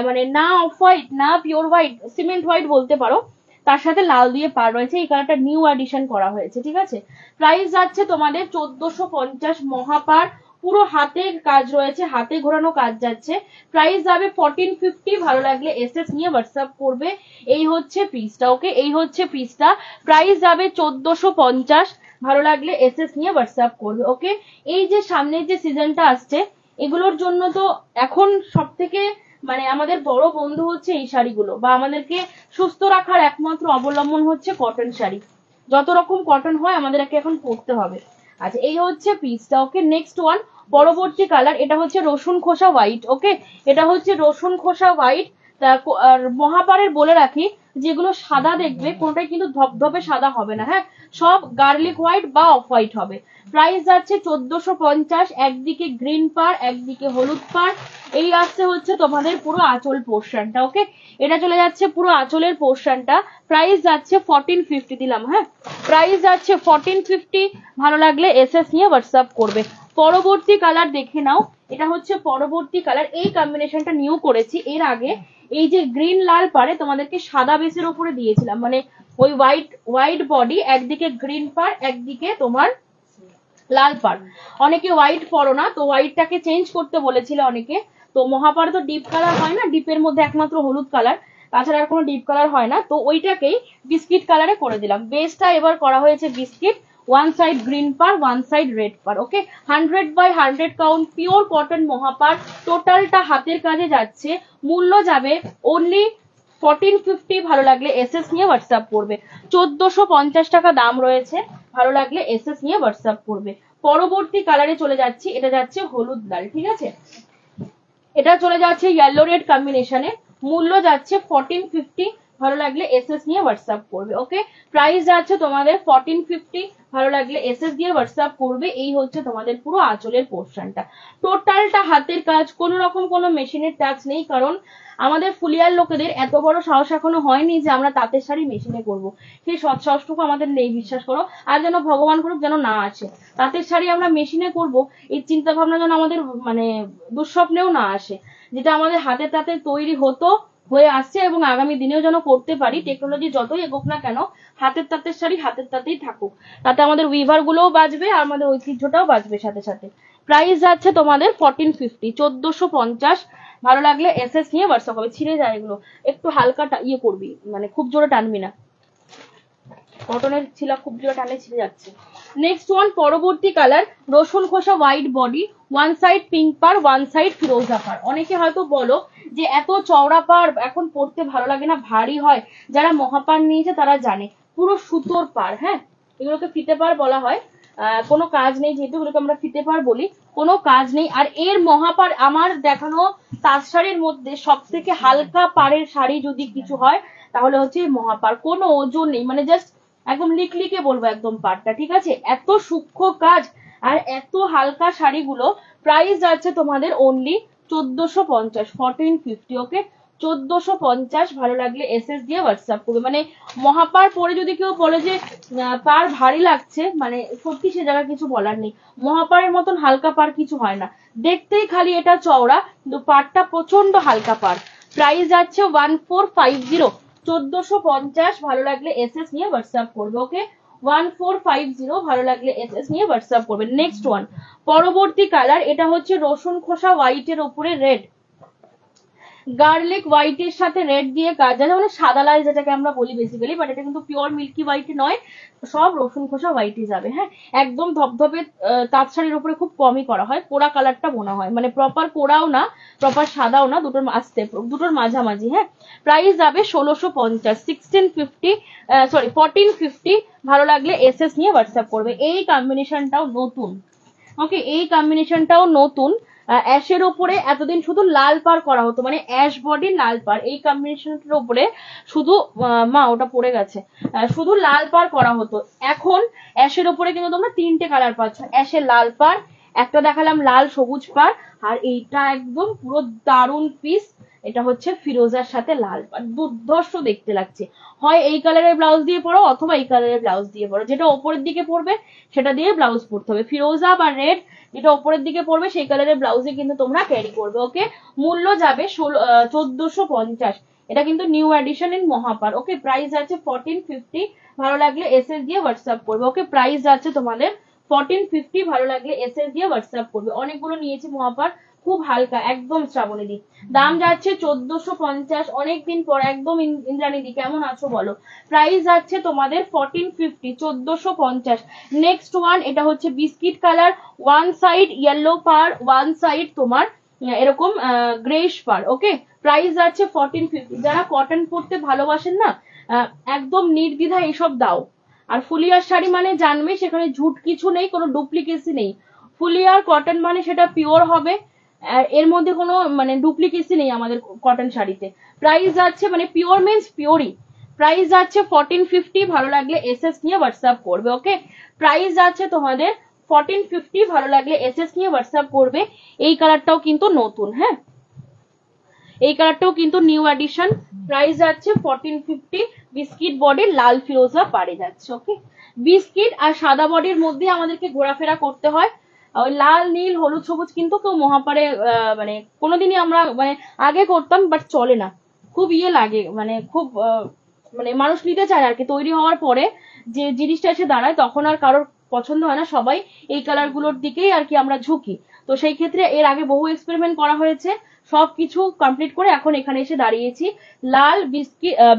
মানে না অফ হোয়াইট না পিওর হোয়াইট, সিমেন্ট হোয়াইট বলতে পারো, তার সাথে লাল দিয়ে পার রয়েছে, এই কালারটা নিউ এডিশন করা হয়েছে, ঠিক আছে। প্রাইস যাচ্ছে তোমাদের 1450 মহাপার, পুরো হাতের কাজ রয়েছে, হাতে ঘোরানো কাজ যাচ্ছে। প্রাইস যাবে 1450। ভালো লাগলে এসএস নিয়ে হোয়াটসঅ্যাপ করবে। এই হচ্ছে পিসটা, ওকে এই হচ্ছে পিসটা, প্রাইস যাবে 1450। ভালো লাগলে এসএস নিয়ে হোয়াটসঅ্যাপ করবে, ওকে। এই যে সামনের যে সিজনটা আসছে এগুলোর জন্য তো এখন সব থেকে মানে আমাদের বড় বন্ধু হচ্ছে এই শাড়িগুলো, বা আমাদেরকে সুস্থ রাখার একমাত্র অবলম্বন হচ্ছে কটন শাড়ি, যত রকম কটন হয় আমাদেরকে এখন পরতে হবে। আচ্ছা এই হচ্ছে পিসটা, ওকে নেক্সট ওয়ান পরবর্তী কালার, এটা হচ্ছে রসুন খোসা হোয়াইট, ওকে এটা হচ্ছে রসুন খোসা হোয়াইট। আর মহাপারের বলে রাখি যেগুলো সাদা দেখবে কোনটাই কিন্তু ধপধপে সাদা হবে না, হ্যাঁ সব গার্লিক হোয়াইট বা অফ হোয়াইট হবে। প্রাইস যাচ্ছে 1450, একদিকে গ্রিন পার একদিকে হলুদ পার। এই আসছে হচ্ছে তোমাদের পুরো আঁচল পোর্শনটা, ওকে এটা চলে যাচ্ছে পুরো আঁচলের পোর্শনটা। প্রাইস যাচ্ছে 1450 দিলাম, হ্যাঁ প্রাইস যাচ্ছে 1450। ভালো লাগলে এসএস নিয়ে হোয়াটসঅ্যাপ করবে। পরবর্তী কালার দেখে নাও, এটা হচ্ছে পরবর্তী কালার, এই কম্বিনেশনটা নিউ করেছি, এর আগে এই যে গ্রিন লাল পারে তোমাদেরকে সাদা বেসের উপরে দিয়েছিলাম, মানে ওই হোয়াইট বডি একদিকে গ্রিন পার একদিকে তোমার লাল পার। অনেকে হোয়াইট পরো না, তো হোয়াইটটাকে চেঞ্জ করতে বলেছিল অনেকে, তো মহাপার তো ডিপ কালার হয় না, ডিপের মধ্যে একমাত্র হলুদ কালার, তাছাড়া আর কোনো ডিপ কালার হয় না, তো ওইটাকেই বিস্কিট কালারে করে দিলাম। বেসটা এবার করা হয়েছে বিস্কিট, ওয়ান সাইড গ্রিন পার ওয়ান সাইড রেড পার, ওকে 100/100 কাউন্ট পিওর কটন মহাপার, টোটালটা হাতের কাজে যাচ্ছে। মূল্য যাবে অনলি 1450। ভালো লাগলে এসএস নিয়ে হোয়াটসঅ্যাপ করবে। 1450 টাকা দাম রয়েছে, ভালো লাগলে এসএস নিয়ে হোয়াটসঅ্যাপ করবে। পরবর্তী কালারে চলে যাচ্ছি, এটা যাচ্ছে হলুদ লাল, ঠিক আছে এটা চলে যাচ্ছে ইয়েলো রেড কম্বিনেশনে, মূল্য যাচ্ছে 1450। ভালো লাগলে এসএস নিয়ে হোয়াটসঅ্যাপ করবে, ওকে প্রাইস যাচ্ছে তোমাদের 1450। ভালো লাগলে এসএস দিয়ে হোয়াটসঅ্যাপ করবে। এই হচ্ছে তোমাদের পুরো আঁচলের পোর্শনটা, টোটালটা হাতের কাজ, কোনো রকম কোনো মেশিনের টাচ নেই, কারণ আমাদের ফুলিয়ার লোকেদের এত বড় সাহস এখনো হয়নি যে আমরা তাঁতের শাড়ি মেশিনে করব, সেই সৎ সাহসটুকু আমাদের নেই, বিশ্বাস করো। আর যেন ভগবান করুক যেন না আসে, তাঁতের শাড়ি আমরা মেশিনে করব এই চিন্তা ভাবনা যেন আমাদের মানে দুঃস্বপ্নেও না আসে, যেটা আমাদের হাতে তাতে তৈরি হতো হয়ে আসছে এবং আগামী দিনেও যেন করতে পারি। টেকনোলজি যতই এগোক না কেন হাতের তাঁতের শাড়ি হাতের তাঁতেই থাকুক, তাতে আমাদের উইভার গুলোও বাঁচবে আর আমাদের ঐতিহ্যটাও বাঁচবে সাথে সাথে। প্রাইস যাচ্ছে তোমাদের 1450, 1450। ভালো লাগলে এসএস নিয়ে হোয়াটসঅ্যাপ হবে। ছিঁড়ে যায় এগুলো, একটু হালকা ইয়ে করবি, মানে খুব জোরে টানবি না, কটনের ছিলা খুব জোরে টানলে ছিঁড়ে যাচ্ছে। নেক্সট ওয়ান, পরবর্তী কালার রসুন খোসা white body, one side pink পার, ওয়ান সাইড ফিরোজা পার। অনেকে হয়তো বলো যে এত চওড়া পার এখন পরতে ভালো লাগে না, ভারী হয়। যারা মহাপার নিয়েছে তারা জানে, পুরো সুতোর পার। হ্যাঁ, এগুলোকে ফিতে পার বলা হয়। কোনো কাজ নেই, যেহেতু এগুলোকে আমরা ফিতে পার বলি, কোনো কাজ নেই। আর এর মহাপার আমার দেখানো তাঁত শাড়ির মধ্যে সব থেকে হালকা পাড়ের শাড়ি যদি কিছু হয় তাহলে হচ্ছে মহাপার। কোনো ওজন নেই, মানে জাস্ট একদম লিকলিকে বলবো একদম পাড়টা, ঠিক আছে? এত সূক্ষ্ম কাজ আর এত হালকা শাড়িগুলো। প্রাইস যাচ্ছে তোমাদের অনলি 1450, 1450। ওকে, 1450। ভালো লাগলে এসএস দিয়ে হোয়াটসঅ্যাপ করবে। মানে মহাপার পরে যদি কেউ বলে যে পার ভারী লাগছে, মানে সত্যি সে জায়গায় কিছু বলার নেই। মহাপারের মতন হালকা পার কিছু হয় না, দেখতেই খালি এটা চওড়া, কিন্তু পারটা প্রচন্ড হালকা পার। প্রাইস যাচ্ছে 1450, 1450। ভালো লাগলে এসএস নিয়ে হোয়াটসঅ্যাপ করবে। ওকে, 1450। ভালো লাগলে এসএস নিয়ে হোয়াটসঅ্যাপ করবে। নেক্সট ওয়ান, পরবর্তী কালার, এটা হচ্ছে রসুন খোসা হোয়াইটের উপরে রেড, গার্লিক হোয়াইটের সাথে রেড দিয়ে কাজ আছে, মানে সাদা লাল যেটাকে আমরা বলি বেসিক্যালি, বাট এটা কিন্তু পিওর মিল্কি হোয়াইট নয়, সব রসুন খোসা হোয়াইটই যাবে। হ্যাঁ, একদম ধপধপে তাঁত শাড়ির উপরে খুব কমই করা হয়, পোড়া কালারটা বোনা হয়, মানে প্রপার পোড়াও না প্রপার সাদাও না, দুটোর আসতে দুটোর মাঝামাঝি। হ্যাঁ, প্রাইস যাবে 1650, 1650, সরি 1450। ভালো লাগলে এসএস নিয়ে হোয়াটসঅ্যাপ করবে। এই কম্বিনেশনটাও নতুন। ওকে, এই কম্বিনেশনটাও নতুন। অ্যাশের ওপরে এতদিন শুধু লাল পার করা হতো, মানে অ্যাশ বডি লাল পার, এই কম্বিনেশনটার ওপরে শুধু মা ওটা পড়ে গেছে, শুধু লাল পার করা হতো। এখন অ্যাশের ওপরে কিন্তু তোমরা তিনটে কালার পাচ্ছ, অ্যাশের লাল পার, একটা দেখালাম লাল সবুজ পার, আর এইটা একদম পুরো দারুন পিস। এটা হচ্ছে ফিরোজার সাথে লাল পার, দুর্ধর্ষ দেখতে লাগছে। হয় এই কালারের ব্লাউজ দিয়ে পরো অথবা এই কালারের ব্লাউজ দিয়ে পরো, যেটা ওপরের দিকে পরবে সেটা দিয়ে ব্লাউজ পরতে হবে। ফিরোজা বা রেড যেটা ওপরের দিকে পড়বে সেই কালারের ব্লাউজে কিন্তু তোমরা ক্যারি করবে। ওকে, মূল্য যাবে 1450। এটা কিন্তু নিউ এডিশন ইন মহাপার। ওকে, প্রাইস আছে 1450। ভালো লাগলে এসএস দিয়ে হোয়াটসঅ্যাপ করবে। ওকে, প্রাইস আছে তোমাদের 1450। ভালো লাগলে এসএস দিয়ে হোয়াটসঅ্যাপ করবে। অনেকগুলো নিয়েছি মহাপার, খুব হালকা একদম শ্রাবণী দি, দাম যাচ্ছে 1450। অনেকদিন পর একদম ইন্দ্রাণী দি কেমন আছো বলো? প্রাইস যাচ্ছে তোমাদের 1450, 1450। নেক্সট ওয়ান, এটা হচ্ছে biscuit colour, one side yellow পার, ওয়ান সাইড তোমার এরকম গ্রেইশ পার। ওকে, প্রাইস যাচ্ছে 1450। যারা কটন পরতে ভালোবাসেন না, একদম নির্দ্বিধা এইসব দাও। আর ফুলিয়ার শাড়ি মানে জানবে সেখানে ঝুট কিছু নেই, কোনো ডুপ্লিকেসি নেই। ফুলিয়ার কটন মানে সেটা পিওর হবে, এর মধ্যে কোনো মানে ডুপ্লিকেসি নেই আমাদের কটন শাড়িতে। প্রাইস যাচ্ছে মানে পিওর মিন্স পিওরই। প্রাইস যাচ্ছে 1450। ভালো লাগলে এসএস নিয়ে হোয়াটসঅ্যাপ করবে। ওকে, প্রাইস যাচ্ছে তোমাদের 1450। ভালো লাগলে এসএস নিয়ে হোয়াটসঅ্যাপ করবে। এই কালারটাও কিন্তু নতুন। হ্যাঁ, এই কালারটাও কিন্তু নিউ এডিশন। প্রাইস যাচ্ছে 1450। বিস্কিট বডির লাল ফিরোজা পাড়ে যাচ্ছে। ওকে, বিস্কিট আর সাদা বডির মধ্যে আমাদেরকে ঘোরাফেরা করতে হয়। ওই লাল নীল হলুদ সবুজ কিন্তু কেউ মহাপারে মানে কোনোদিনই আমরা মানে আগে করতাম, বাট চলে না, খুব ইয়ে লাগে, মানে খুব মানে মানুষ নিতে চায় আর কি। তৈরি হওয়ার পরে যে জিনিসটা এসে দাঁড়ায় তখন আর কারোর পছন্দ হয় না, সবাই এই কালার গুলোর দিকেই আর কি আমরা ঝুঁকি। তো সেই ক্ষেত্রে এর আগে বহু এক্সপেরিমেন্ট করা হয়েছে, সবকিছু কমপ্লিট করে এখন এখানে এসে দাঁড়িয়েছি। লাল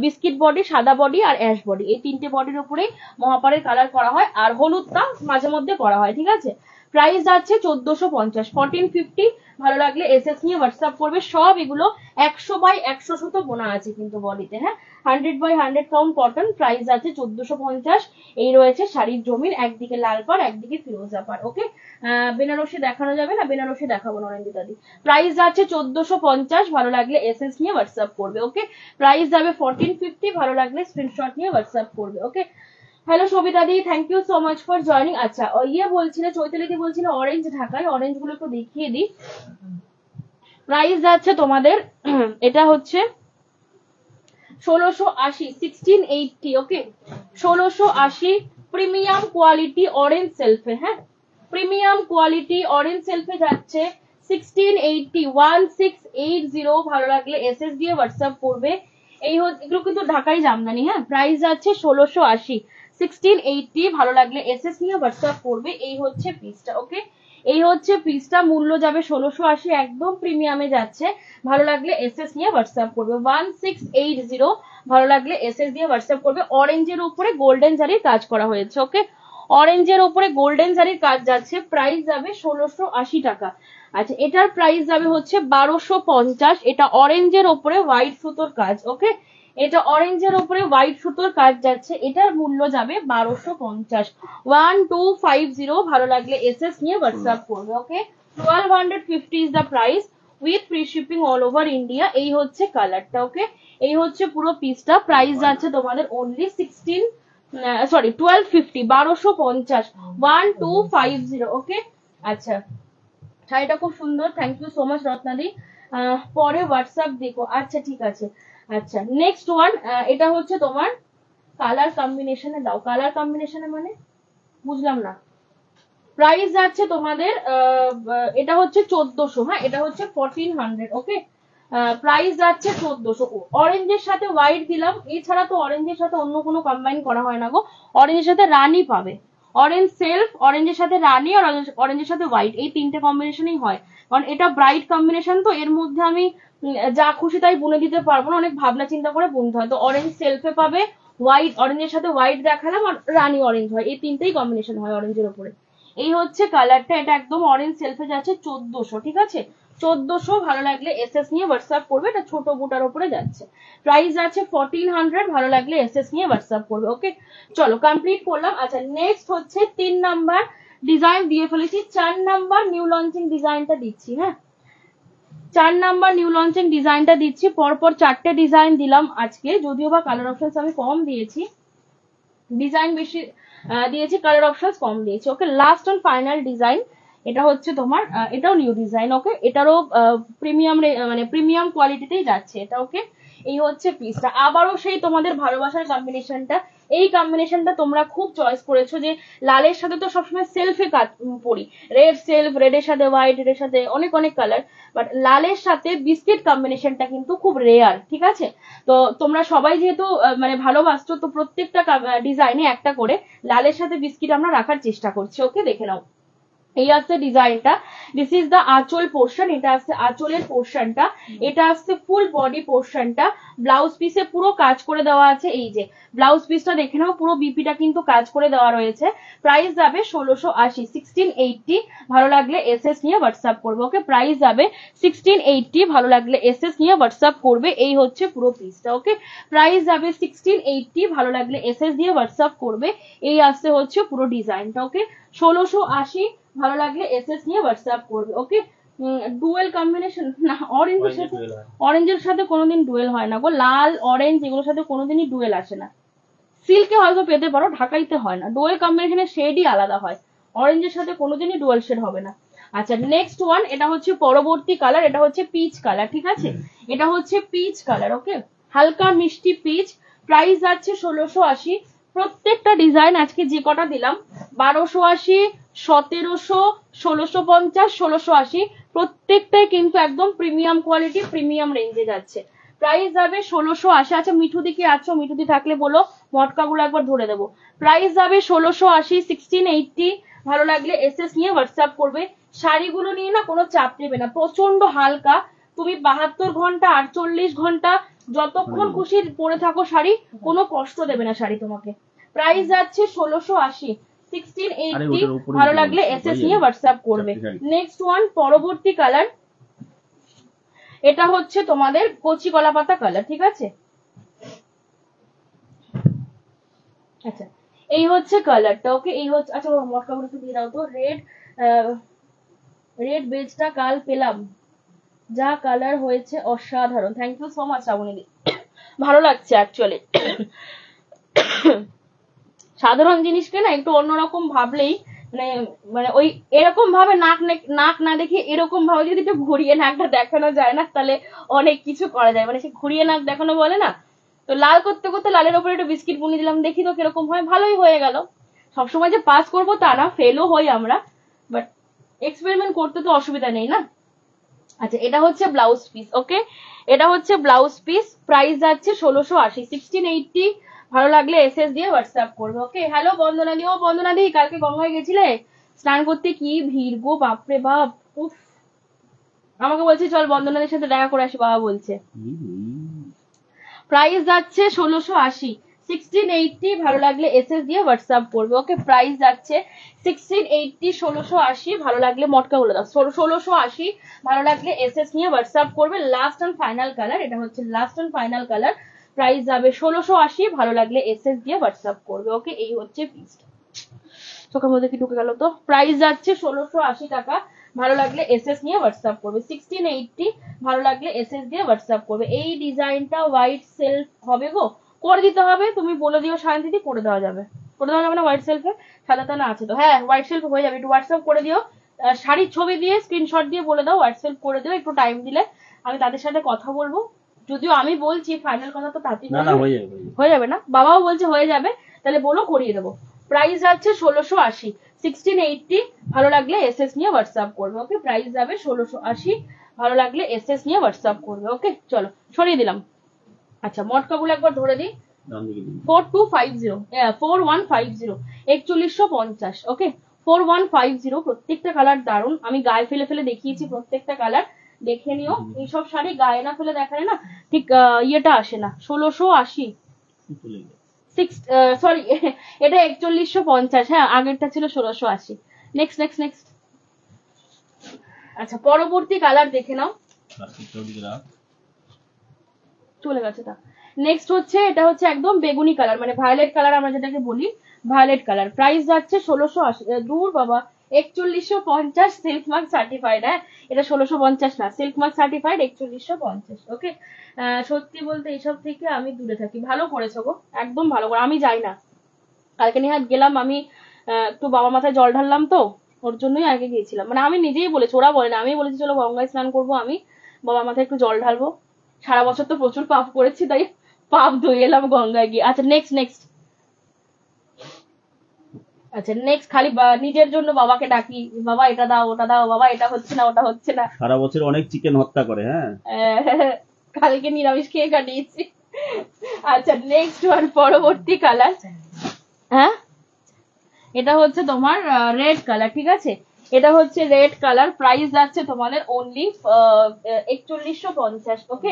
বিস্কিট বডি, সাদা বডি আর অ্যাশ বডি, এই তিনটে বডির উপরেই মহাপারের কালার করা হয়, আর হলুদটা মাঝে মধ্যে করা হয়। ঠিক আছে, প্রাইস যাচ্ছে 1450, 1450। ভালো লাগলে এসএস নিয়ে হোয়াটসঅ্যাপ করবে। সব এগুলো 100/100 সুতো বোনা আছে কিন্তু বডিতে। হ্যাঁ, 100/100 কাউন্ট কটন। প্রাইস আছে 1450। এই রয়েছে শাড়ির জমির, একদিকে লাল পাড় একদিকে ফিরোজা পাড়। ওকে, বেনারসি দেখানো যাবে না, বেনারসি দেখাবো নরেন্দ্রিতা দি। প্রাইস যাচ্ছে 1450। ভালো লাগলে এসএস নিয়ে হোয়াটসঅ্যাপ করবে। ওকে, প্রাইস যাবে 1450। ভালো লাগলে স্ক্রিনশট নিয়ে হোয়াটসঅ্যাপ করবে। Okay, hello Sabita di, thank you so much for joining. আচ্ছা, ইয়ে বলছিলে চৈতালি দি বলছিল অরেঞ্জ ঢাকায়, অরেঞ্জ গুলো একটু দেখিয়ে দিই। প্রাইস যাচ্ছে তোমাদের এটা হচ্ছে 1680, 1680। ওকে, 1680 প্রিমিয়াম কোয়ালিটি অরেঞ্জ সেলফে। হ্যাঁ, প্রিমিয়াম কোয়ালিটি অরেঞ্জ সেলফে যাচ্ছে 1680, 1680। ভালো লাগলে এসএস দিয়ে হোয়াটসঅ্যাপ করবে। এগুলো কিন্তু ঢাকাই জামদানি। হ্যাঁ, প্রাইস যাচ্ছে 1680, 1680। ভালো লাগলে এসএস নিয়ে হোয়াটসঅ্যাপ করবে। এই হচ্ছে পিসটা। ওকে, এই হচ্ছে পিসটা, মূল্য যাবে 1680, একদম প্রিমিয়ামে যাচ্ছে। ভালো লাগলে এসএস নিয়ে হোয়াটসঅ্যাপ করবে 1680, ভালো লাগলে এসএস দিয়ে হোয়াটসঅ্যাপ করবে। অরেঞ্জের উপরে গোল্ডেন জারির কাজ করা হয়েছে, ওকে, অরেঞ্জের উপরে গোল্ডেন জারির কাজ যাচ্ছে, প্রাইস যাবে 1680 টাকা। আচ্ছা, এটার প্রাইস যাবে হচ্ছে 1250, এটা অরেঞ্জের উপরে হোয়াইট সুতোর কাজ, ওকে, এটা অরেঞ্জের উপরে হোয়াইট সুতোর কাজ যাচ্ছে, এটার মূল্য যাবে 1250, 1250, ভালো লাগলে এসএস নিয়ে হোয়াটসঅ্যাপ করবে, ওকে। 1250 is the price with free shipping all over India. এই হচ্ছে কালারটা, ওকে, এই হচ্ছে পুরো পিসটা, প্রাইস যাচ্ছে তোমাদের অনলি 1250, 1250, 1250, ওকে। আচ্ছা, শাড়িটা খুব সুন্দর, থ্যাংক ইউ সো মাচ রত্নাদি। পরে হোয়াটসঅ্যাপ দেখো, আচ্ছা ঠিক আছে। আচ্ছা, নেক্সট ওয়ান, এটা হচ্ছে তোমার কালার কম্বিনেশনে দাও, কালার কম্বিনেশনে মানে বুঝলাম না। প্রাইস যাচ্ছে তোমাদের এটা হচ্ছে 1400, হ্যাঁ, এটা হচ্ছে 1400, ওকে। প্রাইস যাচ্ছে 1400। অরেঞ্জের সাথে হোয়াইট দিলাম, এছাড়া তো অরেঞ্জের সাথে অন্য কোনো কম্বাইন করা হয় না গো। অরেঞ্জের সাথে রানী পাবে, অরেঞ্জ সেলফ, অরেঞ্জের সাথে রানী, আর অরেঞ্জের সাথে হোয়াইট, এই তিনটে কম্বিনেশনই হয়। কারণ এটা ব্রাইট কম্বিনেশন, তো এর মধ্যে আমি যা খুশি তাই বুনে দিতে পারবো না, অনেক ভাবনা চিন্তা করে বুনতে হয়। তো অরেঞ্জ সেলফে পাবে, হোয়াইট, অরেঞ্জের সাথে হোয়াইট দেখালাম, আর রানী অরেঞ্জ হয়, এই তিনটেই কম্বিনেশন হয় অরেঞ্জের উপরে। এই হচ্ছে কালারটা, এটা একদম অরেঞ্জ সেলফে যাচ্ছে 1400, ঠিক আছে, 1400, ভালো লাগলে এসএস নিয়ে হোয়াটসঅ্যাপ করবে, এটা ছোট বুটার উপরে যাচ্ছে, প্রাইস আছে 1400, ভালো লাগলে এসএস নিয়ে হোয়াটসঅ্যাপ করবে, ওকে। চলো কমপ্লিট করলাম। আচ্ছা, নেক্সট হচ্ছে 3 নাম্বার ডিজাইন দিয়ে ফেলেছি, 4 নাম্বার নিউ লঞ্চিং ডিজাইনটা দিচ্ছি, হ্যাঁ, 4 নাম্বার নিউ লঞ্চিং ডিজাইনটা দিচ্ছি, পরপর 4টে ডিজাইন দিলাম আজকে, যদিও বা কালার অপশনস আমি কম দিয়েছি, ডিজাইন বেশি দিয়েছি, কালার অপশনস কম দিয়েছি, ওকে। লাস্ট অ্যান্ড ফাইনাল ডিজাইন, এটা হচ্ছে তোমার, এটাও নিউ ডিজাইন, ওকে, এটারও প্রিমিয়াম, মানে প্রিমিয়াম কোয়ালিটিতেই যাচ্ছে এটা, ওকে। এই হচ্ছে পিসটা, আবারও সেই তোমাদের ভালোবাসার কম্বিনেশনটা, এই কম্বিনেশনটা তোমরা খুব চয়েস করেছো, যে লালের সাথে তো সবসময় সেলফে কাজ পরি, রেড সেলফ, রেডের সাথে হোয়াইট, রেডের সাথে অনেক অনেক কালার, বাট লালের সাথে বিস্কিট কম্বিনেশনটা কিন্তু খুব রেয়ার, ঠিক আছে। তো তোমরা সবাই যেহেতু মানে ভালোবাসছো, তো প্রত্যেকটা ডিজাইনে একটা করে লালের সাথে বিস্কিট আমরা রাখার চেষ্টা করছি, ওকে, দেখে নাও। এই আসছে ডিজাইনটা, দিস ইজ দা আঁচল পোর্শন, এটা আসছে আঁচলের পোর্শনটা, এটা আসছে ফুল বডি পোর্শনটা, ব্লাউজ পিসে পুরো কাজ করে দেওয়া আছে, এই যে ব্লাউজ পিসটা দেখে নাও, পুরো বিপিটা কিন্তু কাজ করে দেওয়া রয়েছে, প্রাইস যাবে 1680, 1680, ভালো লাগলে এসএস নিয়ে হোয়াটসঅ্যাপ করবে, ওকে, প্রাইস যাবে 1680, ভালো লাগলে এসএস নিয়ে হোয়াটসঅ্যাপ করবে। এই হচ্ছে পুরো পিসটা, ওকে, প্রাইস যাবে 1680, ভালো লাগলে এসএস দিয়ে হোয়াটসঅ্যাপ করবে। এই আসছে হচ্ছে পুরো ডিজাইনটা, ওকে, 1680, ভালো লাগলে এসএস নিয়ে হোয়াটসঅ্যাপ করবে, ওকে। ডুয়েল কম্বিনেশন না, অরেঞ্জের সাথে কোনোদিন ডুয়েল হয় না গো, লাল অরেঞ্জ এগুলোর সাথে কোনোদিনই ডুয়েল আসে না। সিল্কে হয়তো পেতে পারো, ঢাকাইতে হয় না, ডুয়েল কম্বিনেশনের শেডই আলাদা হয়, অরেঞ্জের সাথে কোনোদিনই ডুয়েল শেড হবে না। আচ্ছা, নেক্সট ওয়ান, এটা হচ্ছে পরবর্তী কালার, এটা হচ্ছে পিচ কালার, ঠিক আছে, এটা হচ্ছে পিচ কালার, ওকে, হালকা মিষ্টি পিচ, প্রাইস যাচ্ছে 1680। প্রত্যেকটা ডিজাইন আজকে যে কটা দিলাম, 1280, 1700, 1650, 1680, প্রত্যেকটাই কিন্তু একদম প্রিমিয়াম কোয়ালিটি, প্রিমিয়াম রেঞ্জে যাচ্ছে, প্রাইস যাবে 1680। আচ্ছা, মিঠুদি কি আছো? মিঠুদি থাকলে বলো, মটকাগুলো একবার ধরে দেবো। প্রাইস যাবে 1680, 1680, ভালো লাগলে এসএস নিয়ে হোয়াটসঅ্যাপ করবে। শাড়িগুলো নিয়ে না কোনো চাপ নেবে না, প্রচন্ড হালকা, তুমি 72 ঘন্টা 48 ঘন্টা যতক্ষণ খুশি পরে থাকো শাড়ি, কোনো কষ্ট দেবে না শাড়ি তোমাকে। প্রাইস যাচ্ছে 1680, 1680, ভালো লাগলে এসএস নিয়ে হোয়াটসঅ্যাপ করবে। নেক্সট ওয়ান, পরবর্তী কালার, এটা হচ্ছে তোমাদের কচি কলা পাতা কালার, ঠিক আছে। আচ্ছা, এই হচ্ছে কালারটা, ওকে, এই হচ্ছে, আচ্ছা মটকাগুলো একটু দিয়ে দাও তো, রেড বেজটা কাল পেলাম, যা কালার হয়েছে অসাধারণ, থ্যাংক ইউ সো মাচ শ্রাবণীদি, ভালো লাগছে অ্যাকচুয়ালি। সাধারণ জিনিসকে না একটু অন্যরকম ভাবলেই, মানে মানে ওই এরকম ভাবে নাক না দেখে এরকম ভাবে যদি একটু ঘুরিয়ে নাকটা দেখানো যায় না, তাহলে অনেক কিছু করা যায়, মানে সে ঘুরিয়ে নাক দেখানো বলে না। তো লাল করতে করতে লালের ওপরে একটু বিস্কিট বুনিয়ে দিলাম, দেখি তো কিরকম হয়, ভালোই হয়ে গেল। সবসময় যে পাস করবো তা না, ফেলও হই আমরা, বাট এক্সপেরিমেন্ট করতে তো অসুবিধা নেই না। আচ্ছা, এটা হচ্ছে ব্লাউজ পিস, ওকে, এটা হচ্ছে ব্লাউজ পিস, প্রাইস যাচ্ছে 1680, 1680, ভালো লাগলে এসএস দিয়ে হোয়াটসঅ্যাপ করবে, ওকে। হ্যালো বন্দনা দি, ও বন্দনা দি, কালকে গঙ্গায় গেছিলে? স্নান করতে কি ভিড় গো, বাপরে বাপ। উফ, আমাকে বলছে চল বন্দনাদের সাথে দেখা করে আসি, বাবা বলছে। প্রাইস যাচ্ছে 1680, 1680। ভালো লাগলে এসএস দিয়ে হোয়াটসঅ্যাপ করবে। ওকে, প্রাইস যাচ্ছে 1680, 1680। ভালো লাগলে মটকা বলে দাও 1680। ভালো লাগলে এসএস নিয়ে হোয়াটসঅ্যাপ করবে। লাস্ট এন্ড ফাইনাল কালার, এটা হচ্ছে last and final colour. Price যাবে 1680। ভালো লাগলে এসএস দিয়ে হোয়াটসঅ্যাপ করবে। ওকে, এই হচ্ছে পিসটা। চোখের মধ্যে কি ঢুকে গেল তো। প্রাইস যাচ্ছে 1680 টাকা। ভালো লাগলে এসএস নিয়ে হোয়াটসঅ্যাপ করবে। 1680। ভালো লাগলে এসএস দিয়ে হোয়াটসঅ্যাপ করবে। এই ডিজাইনটা হোয়াইট সেলফ হবে গো, করে দিতে হবে। তুমি বলে দিও শান্তিদি, করে দেওয়া যাবে। করে দেওয়া যাবে না হোয়াইট সেলফে? সাদাটা না আছে তো, হ্যাঁ হোয়াইট সেলফ হয়ে যাবে। একটু হোয়াটসঅ্যাপ করে দিও, শাড়ির ছবি দিয়ে স্ক্রিনশট দিয়ে বলে দাও হোয়াটসঅ্যাপ করে দিও। একটু টাইম দিলে আমি তাদের সাথে কথা বলবো। যদিও আমি বলছি ফাইনাল কথা তো তাতেই হয়ে যাবে না, বাবাও বলছে হয়ে যাবে, তাহলে বলো করিয়ে দেবো। প্রাইস যাচ্ছে 1680, 1680। ভালো লাগলে এসএস নিয়ে হোয়াটসঅ্যাপ করবে। ওকে, প্রাইস যাবে 1680। ভালো লাগলে এসএস নিয়ে হোয়াটসঅ্যাপ করবে। ওকে, চলো সরিয়ে দিলাম। আচ্ছা, মটকাগুলো একবার ধরে দিই। 4250, 4150, 4150। ওকে, 4150। প্রত্যেকটা কালার দারুন। আমি গায়ে ফেলে ফেলে দেখিয়েছি প্রত্যেকটা কালার, দেখে নিও। এইসব শাড়ি গায়ে না ফেলে দেখালে না ঠিক ইয়েটা আসে না। 1680, সরি এটা 4150। হ্যাঁ, আগেরটা ছিল 1680। Next next next. আচ্ছা, পরবর্তী কালার দেখে নাও। চলে গেছে তা। নেক্সট হচ্ছে, এটা হচ্ছে একদম বেগুনি কালার, মানে ভায়োলেট কালার আমরা যেটাকে বলি, ভায়োলেট কালার। প্রাইস যাচ্ছে 1680। দূর বাবা, 4150, সিল্ক মার্ক সার্টিফাইড। হ্যাঁ, এটা 1650 না, সিল্ক মার্ক সার্টিফাইড, 4150। ওকে, সত্যি বলতে এইসব থেকে আমি দূরে থাকি। ভালো করেছো গো, একদম ভালো করে। আমি যাই না, কালকে নিহাত গেলাম আমি, একটু বাবা মাথায় জল ঢাললাম তো, ওর জন্যই আগে গিয়েছিলাম। মানে আমি নিজেই বলেছি, ওরা বলে না, আমি বলেছি চলো গঙ্গায় স্নান করবো, আমি বাবা মাথায় একটু জল ঢালবো। সারা বছর তো প্রচুর পাপ করেছি, তাই পাপ ধুয়ে এলাম গঙ্গায় গিয়ে। আচ্ছা, নেক্সট নেক্সট। আচ্ছা, নেক্সট খালি নিজের জন্য বাবাকে ডাকি, বাবা এটা দাও ওটা দাও, বাবা এটা হচ্ছে না ওটা হচ্ছে না। সারা বছর অনেক চিকেন হত্যা করে। হ্যাঁ, কালকে নিরামিষ খেয়ে কাটিয়েছি। আচ্ছা, নেক্সট ওয়ান, পরবর্তী কালার। হ্যাঁ, এটা হচ্ছে তোমার রেড কালার, ঠিক আছে? এটা হচ্ছে রেড কালার। প্রাইস যাচ্ছে তোমাদের অনলি 4150। ওকে,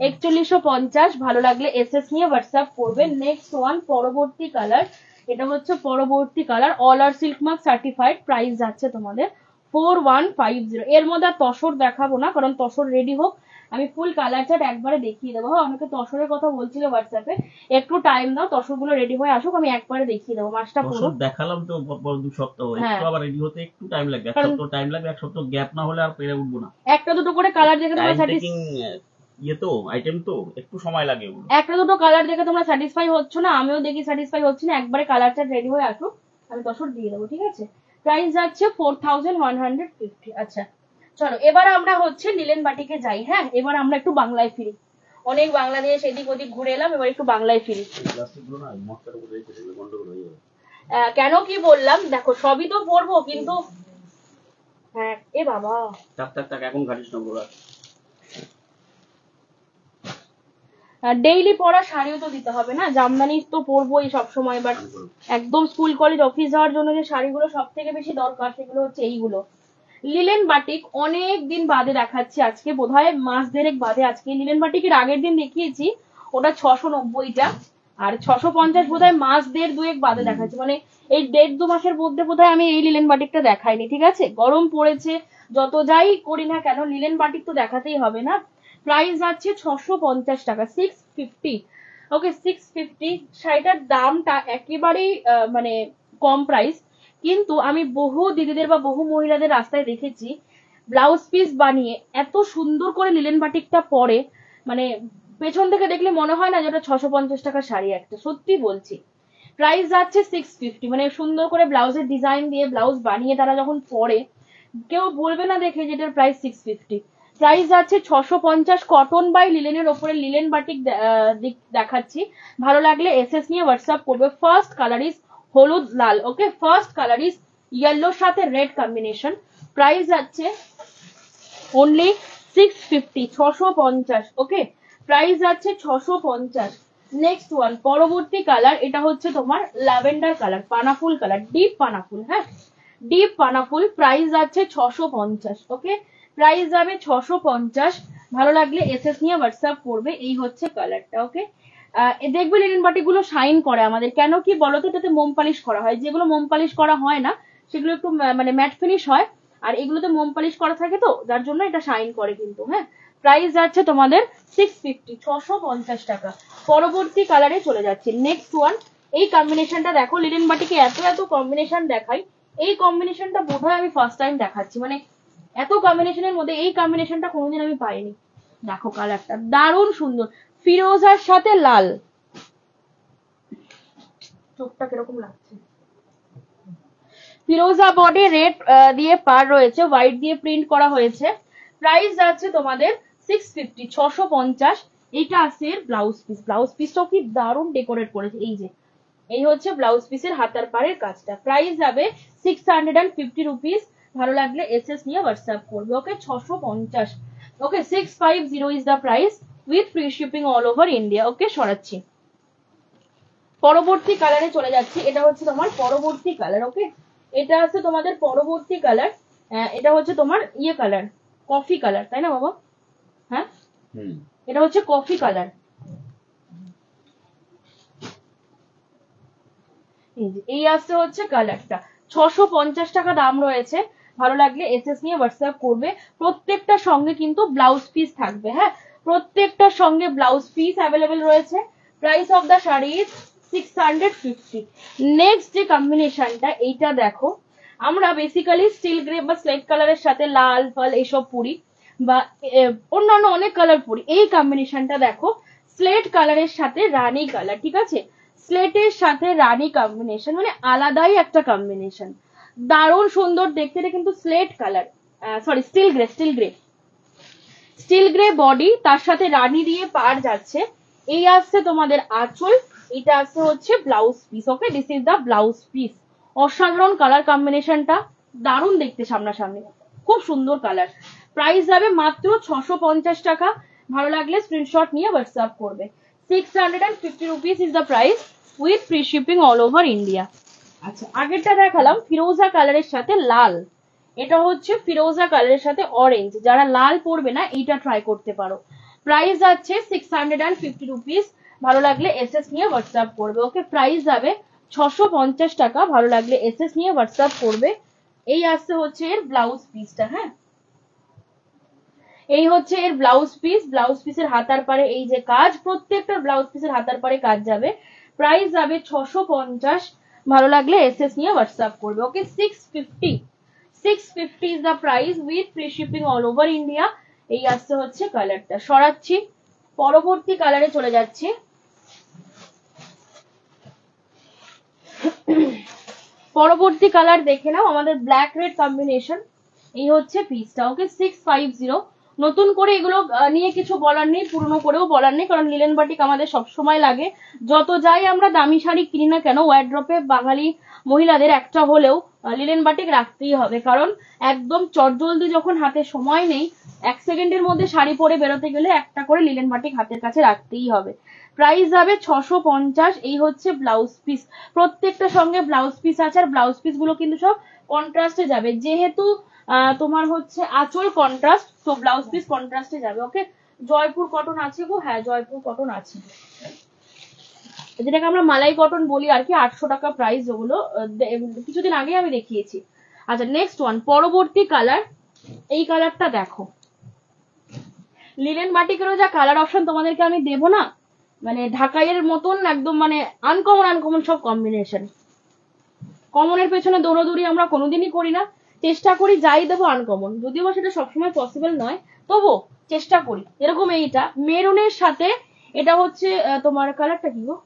4150। ভালো লাগলে এসএস নিয়ে হোয়াটসঅ্যাপ করবে। নেক্সট ওয়ান, পরবর্তী কালার। এটা হচ্ছে পরবর্তী কালার, অল আর সিল্ক মার্ক সার্টিফাইড। প্রাইস যাচ্ছে তোমাদের 4150। এর মধ্যে আর তসর দেখাবো না, কারণ তসর রেডি হোক, আমি ফুল কালার চার্ট একবারে দেখিয়ে দেবো। হ্যাঁ, অনেকে তসরের কথা বলছিল হোয়াটসঅ্যাপে, একটু টাইম দাও, তসর গুলো রেডি হয়ে আসুক, আমি একবারে দেখিয়ে দেবো মাসটা পুরো। দেখালাম তো 2 সপ্তাহ, একটু আবার রেডি হতে একটু টাইম লাগবে। 1 সপ্তাহ টাইম লাগবে, 1 সপ্তাহ গ্যাপ না হলে আর পেরে উঠবো না। একটা দুটো করে কালার দেখে তোমরা ইয়ে তো আইটেম তো একটু সময় লাগে। একটা দুটো কালার দেখে তোমরা স্যাটিসফাই হচ্ছ না, আমিও দেখি স্যাটিসফাই হচ্ছি না। একবারে কালারটা রেডি হয়ে আসুক, আমি তসর দিয়ে দেবো, ঠিক আছে? প্রাইস যাচ্ছে 4150। আচ্ছা, চলো এবার আমরা হচ্ছে লিলেন বাটিকে যাই। হ্যাঁ, এবার আমরা একটু বাংলায় ফিরি। অনেক বাংলাদেশ এদিক ওদিক ঘুরে এলাম, এবার একটু বাংলায় ফিরি। কেন কি বললাম দেখো, সবই তো পরবো কিন্তু। হ্যাঁ, এ বাবা এখন ঘাটিস নম্বর ডেইলি পরা শাড়িও তো দিতে হবে না, জামদানি তো পরবোই সবসময়। বাট একদম স্কুল কলেজ অফিস যাওয়ার জন্য যে শাড়িগুলো সব থেকে বেশি দরকার, সেগুলো হচ্ছে এইগুলো। লিলেন বাটিক অনেক দিন বাদে দেখাচ্ছি, আজকে বোধহয় মাস দেড়েক বাদে। আজকে লিলেন বাটিকের আগের দিন দেখিয়েছি, ওটা 690টা, আর 650 বোধহয় মাস দুয়েক বাদে দেখাচ্ছি। মানে এই 1.5-2 মাসের মধ্যে বোধহয় আমি এই লিলেন বাটিকটা দেখাইনি, ঠিক আছে? গরম পড়েছে, যত যাই করি না কেন লিলেন বাটিক তো দেখাতেই হবে না। প্রাইস যাচ্ছে 650 টাকা, 650। ওকে, 650। শাড়িটার দামটা একেবারেই মানে কম প্রাইস, কিন্তু আমি বহু দিদিদের বা বহু মহিলাদের রাস্তায় দেখেছি ব্লাউজ পিস বানিয়ে এত সুন্দর করে লিলেন বাটিকটা পরে, মানে পেছন থেকে দেখলে মনে হয় না যেটা 650 টাকার শাড়ি একটা, সত্যি বলছি। প্রাইস যাচ্ছে 650। মানে সুন্দর করে ব্লাউজের ডিজাইন দিয়ে ব্লাউজ বানিয়ে তারা যখন পরে, কেউ বলবে না দেখে যেটার প্রাইস 650। প্রাইস যাচ্ছে 650। কটন বাই লিলেনের ওপরে লিলেন বাটিক দেখাচ্ছি। ভালো লাগলে এসএস নিয়ে হোয়াটসঅ্যাপ করবে। ফার্স্ট কালার ইজ হলুদ লাল। ওকে, ফার্স্ট কালার ইজ ইয়েলোর সাথে রেড কম্বিনেশন। প্রাইস যাচ্ছে অনলি 650, 650। ওকে, প্রাইস যাচ্ছে 650। নেক্সট ওয়ান, পরবর্তী কালার। এটা হচ্ছে তোমার ল্যাভেন্ডার কালার, পানাফুল কালার, ডিপ পানাফুল। হ্যাঁ, ডিপ পানাফুল, প্রাইস যাচ্ছে 650। ওকে, প্রাইস যাবে 650। ভালো লাগলে এসএস নিয়ে হোয়াটসঅ্যাপ করবে। এই হচ্ছে কালারটা। ওকে, দেখবে লিনেন বাটিক গুলো শাইন করে আমাদের, কেন কি বলতো, এটাতে মোম পালিশ করা হয়। যেগুলো মোম পালিশ করা হয় না সেগুলো একটু মানে ম্যাট ফিনিশ হয়, আর এগুলোতে মোম পালিশ করা থাকে তো যার জন্য এটা শাইন করে কিন্তু। হ্যাঁ, প্রাইস যাচ্ছে তোমাদের 650, 650 টাকা। পরবর্তী কালারে চলে যাচ্ছে। নেক্সট ওয়ান, এই কম্বিনেশনটা দেখো, লিনেন বাটিকে এত এত কম্বিনেশন দেখাই, এই কম্বিনেশনটা বোধহয় আমি ফার্স্ট টাইম দেখাচ্ছি। মানে এত কম্বিনেশনের মধ্যে এই কম্বিনেশনটা কোনোদিন আমি পাইনি। দেখো কালারটা দারুণ সুন্দর, ফিরোজার সাথে লাল। চোখটা কিরকম লাগছে। ফিরোজা বডি রেড দিয়ে পার রয়েছে, হোয়াইট দিয়ে প্রিন্ট করা হয়েছে। প্রাইস যাচ্ছে তোমাদের 650, 650। এইটা আছে এর ব্লাউজ পিস। ব্লাউজ পিসটাও কি দারুণ ডেকোরেট করেছে। এই যে এই হচ্ছে ব্লাউজ পিসের হাতার পাড়ের কাজটা। প্রাইস যাবে 650 রুপিস। ভালো লাগলে এসএস নিয়ে হোয়াটসঅ্যাপ করবে। Okay, 650। Okay, 650 is the price with free shipping all over India. Okay, সরাচ্ছি। পরবর্তী কালারে চলে যাচ্ছি। এটা হচ্ছে তোমার পরবর্তী কালার। ওকে, এটা আছে তোমাদের পরবর্তী কালার। এটা হচ্ছে তোমার ইয়ে কালার, কফি কালার, তাই না বাবা? হ্যাঁ, এটা হচ্ছে কফি কালার। এই আসতে হচ্ছে কালারটা। 650 টাকা দাম রয়েছে। ভালো লাগলে এসএস নিয়ে হোয়াটসঅ্যাপ করবে। প্রত্যেকটার সঙ্গে কিন্তু ব্লাউজ পিস থাকবে। হ্যাঁ, প্রত্যেকটার সঙ্গে ব্লাউজ পিস অ্যাভেলেবেল রয়েছে। Price of the sari 650। Next যে কম্বিনেশনটা, এইটা দেখো, আমরা বেসিক্যালি স্টিল গ্রে বা স্লেট কালারের সাথে লাল ফাল এইসব পরি, বা অন্যান্য অনেক কালার পরি। এই কম্বিনেশনটা দেখো, স্লেট কালারের সাথে রানী কালার। ঠিক আছে, স্লেটের সাথে রানী কম্বিনেশন, মানে আলাদাই একটা কম্বিনেশন, দারুণ সুন্দর দেখতে। এটা কিন্তু slate colour, sorry still grey, still grey body, তার সাথে রানী দিয়ে পার যাচ্ছে। এই আসছে তোমাদের আঁচল, এটা আসছে হচ্ছে blouse piece. Okay, this is the blouse piece. অসাধারণ কালার কম্বিনেশনটা, দারুণ দেখতে সামনাসামনি, খুব সুন্দর কালার। প্রাইস যাবে মাত্র 650 টাকা। ভালো লাগলে স্ক্রিনশট নিয়ে হোয়াটসঅ্যাপ করবে। 650 rupees is the price with free shipping all over India. আচ্ছা, আগেরটা দেখালাম ফিরোজা কালারের সাথে লাল, এটা হচ্ছে ফিরোজা কালারের সাথে অরেঞ্জ। যারা লাল পরবে না, এইটা ট্রাই করতে পারো। প্রাইস যাচ্ছে 650 রুপিস। ভালো লাগলে এসএস নিয়ে হোয়াটসঅ্যাপ করবে। ওকে, প্রাইস যাবে 650 টাকা। ভালো লাগলে এসএস নিয়ে হোয়াটসঅ্যাপ করবে। এই আসছে হচ্ছে এর ব্লাউজ পিসটা। হ্যাঁ, এই হচ্ছে এর ব্লাউজ পিস। ব্লাউজ পিসের হাতার পাড়ে এই যে কাজ, প্রত্যেকটা ব্লাউজ পিসের হাতার পাড়ে কাজ যাবে। প্রাইস যাবে 650। ভালো লাগলে এসএস নিয়ে হোয়াটসঅ্যাপ করবে। Okay, 650 is the price with free shipping all over India. এই আসছে হচ্ছে কালারটা। সরাচ্ছি, পরবর্তী কালারে চলে যাচ্ছি। পরবর্তী কালার দেখে নাও, আমাদের ব্ল্যাক রেড কম্বিনেশন। এই হচ্ছে পিসটা। ওকে, 650। নতুন করে এগুলো নিয়ে কিছু বলার নেই, পুরনো করেও বলার নেই, কারণ লিনেন বাটিক আমাদের সবসময় লাগে। যত যাই আমরা দামি শাড়ি কিনি না কেন, ওয়ার্ড্রপে বাঙালি মহিলাদের একটা হলেও লিনেন বাটিক রাখতেই হবে, কারণ একদম চটজলদি যখন হাতে সময় নেই, 1 সেকেন্ডের মধ্যে শাড়ি পরে বেরোতে গেলে একটা করে লিনেন বাটিক হাতের কাছে রাখতেই হবে। প্রাইস যাবে 650। এই হচ্ছে ব্লাউজ পিস, প্রত্যেকটা সঙ্গে ব্লাউজ পিস আছে। আর ব্লাউজ পিস গুলো কিন্তু সব কন্ট্রাস্টে যাবে, যেহেতু তোমার হচ্ছে আঁচল কন্ট্রাস্ট, তো ব্লাউজ পিস কন্ট্রাস্টে যাবে। ওকে, জয়পুর কটন আছে গো, হ্যাঁ জয়পুর কটন আছে, যেটাকে আমরা মালাই কটন বলি আর কি। 800 টাকা প্রাইস, ওগুলো কিছুদিন আগে আমি দেখিয়েছি। আচ্ছা, নেক্সট ওয়ান, পরবর্তী কালার। এই কালারটা দেখো, লিনেন বাটিকেরও যা কালার অপশন তোমাদেরকে আমি দেবো না, মানে ঢাকাইয়ের মতন একদম, মানে আনকমন সব কম্বিনেশন। কমনের পেছনে দৌড়াদৌড়ি আমরা কোনোদিনই করি না, চেষ্টা করি যাই দেবো আনকমন, যদিও সেটা সবসময় পসিবল নয়, তবু চেষ্টা করি। এরকম এইটা মেরুনের সাথে, এটা হচ্ছে তোমার কালারটা কি গো,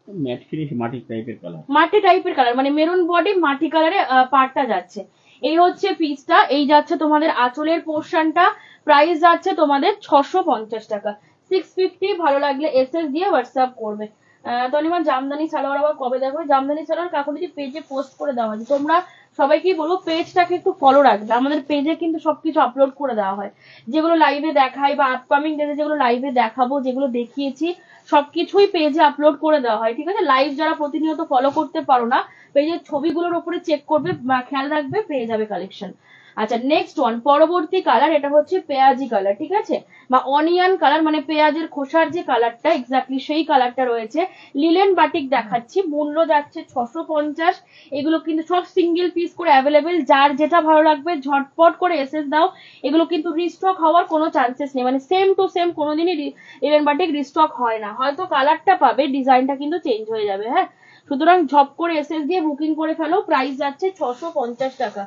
ম্যাট ফিনিশ মাটি টাইপের কালার, মাটি টাইপের কালার, মানে মেরুন বডি মাটি কালারে পার্টটা যাচ্ছে। এই হচ্ছে পিসটা। এই যাচ্ছে তোমাদের আঁচলের পোর্শনটা। প্রাইস যাচ্ছে তোমাদের 650 টাকা, 650। ভালো লাগলে এসএস দিয়ে হোয়াটসঅ্যাপ করবে। তনিমা জামদানি সালোয়ার আবার কবে দেখো? জামদানি সালোয়ার কাকুলিজি পেজে পোস্ট করে দেওয়া হয়েছে, তোমরা সবাইকেই বলবো পেজটাকে একটু ফলো রাখবে। আমাদের পেজে কিন্তু সবকিছু আপলোড করে দেওয়া হয়, যেগুলো লাইভে দেখাই বা আপকামিং ডেতে যেগুলো লাইভে দেখাবো, যেগুলো দেখিয়েছি সবকিছুই পেজে আপলোড করে দেওয়া হয়, ঠিক আছে? লাইভ যারা প্রতিনিয়ত ফলো করতে পারো না, পেজের ছবিগুলোর উপরে চেক করবে বা খেয়াল রাখবে, পেয়ে যাবে কালেকশন। আচ্ছা নেক্সট ওয়ান, পরবর্তী কালার, এটা হচ্ছে পেঁয়াজি কালার, ঠিক আছে, বা অনিয়ন কালার, মানে পেঁয়াজের খোসার যে কালারটা এক্স্যাক্টলি সেই কালারটা রয়েছে। লিলেন বাটিক দেখাচ্ছি, মূল্য যাচ্ছে 650। এগুলো কিন্তু সব সিঙ্গেল পিস করে অ্যাভেলেবেল, যার যেটা ভালো লাগবে ঝটপট করে এসএস দাও। এগুলো কিন্তু রিস্টক হওয়ার কোনো চান্সেস নেই, মানে সেম টু সেম কোনোদিনই লিলেন বাটিক রিস্টক হয় না, হয়তো কালারটা পাবে, ডিজাইনটা কিন্তু চেঞ্জ হয়ে যাবে। হ্যাঁ, সুতরাং ঝপ করে এসএস দিয়ে বুকিং করে ফেলো। প্রাইস যাচ্ছে 650 টাকা।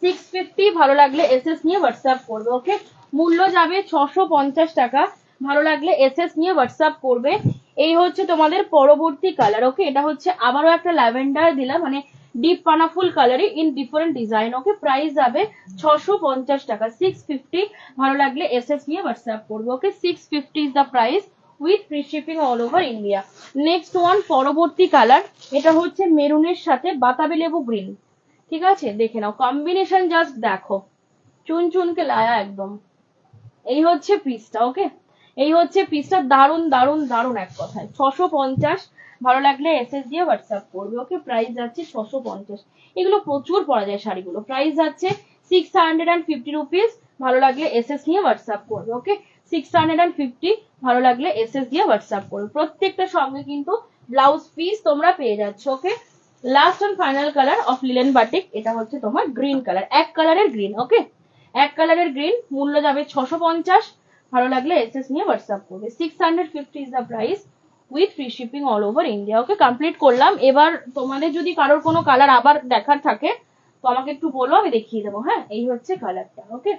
650, ভালো লাগলে এসএস নিয়ে হোয়াটসঅ্যাপ করবে। ওকে, মূল্য যাবে 650 টাকা, ভালো লাগলে এসএস নিয়ে হোয়াটসঅ্যাপ করবে। এই হচ্ছে তোমাদের পরবর্তী কালার। ওকে, এটা হচ্ছে আবারও একটা ল্যাভেন্ডার দিলাম, মানে ডিপ পানাফুল কালারে in different design. Okay, price যাবে 650 টাকা। 650, ভালো লাগলে এসএস নিয়ে হোয়াটসঅ্যাপ করবে। Okay, 650 is the price with free shipping all over India. Next one, পরবর্তী কালার, এটা হচ্ছে মেরুনের সাথে বাতাবি লেবু গ্রিন, ঠিক আছে? দেখে নাও কম্বিনেশন, জাস্ট দেখো, চুন চুনকে লায়া একদম। এই হচ্ছে পিসটা। ওকে, এই হচ্ছে পিসটা, দারুন দারুন দারুন এক কথায়। 650, ভালো লাগলে এসএস দিয়ে হোয়াটসঅ্যাপ করবে। ওকে, প্রাইস যাচ্ছে 650। এগুলো প্রচুর পরা যায় শাড়িগুলো। প্রাইস যাচ্ছে 650 রুপিস, ভালো লাগলে এসএস নিয়ে হোয়াটসঅ্যাপ করবে। ওকে, 650, ভালো লাগলে এসএস দিয়ে হোয়াটসঅ্যাপ করবে। প্রত্যেকটার সঙ্গে কিন্তু ব্লাউজ পিস তোমরা পেয়ে যাচ্ছ। Okay, last and final colour of linen batik, এটা হচ্ছে তোমার গ্রিন কালার, এক কালারের গ্রিন। ওকে, এক কালারের গ্রিন, মূল্য যাবে 650, ভালো লাগলে এসএস নিয়ে হোয়াটসঅ্যাপ করবে। 650 is the price with free shipping all over India. Okay, complete করলাম। এবার তোমাদের যদি কারোর কোনো কালার আবার দেখার থাকে তো আমাকে একটু বলো, আমি দেখিয়ে দেবো। হ্যাঁ, এই হচ্ছে কালারটা। ওকে,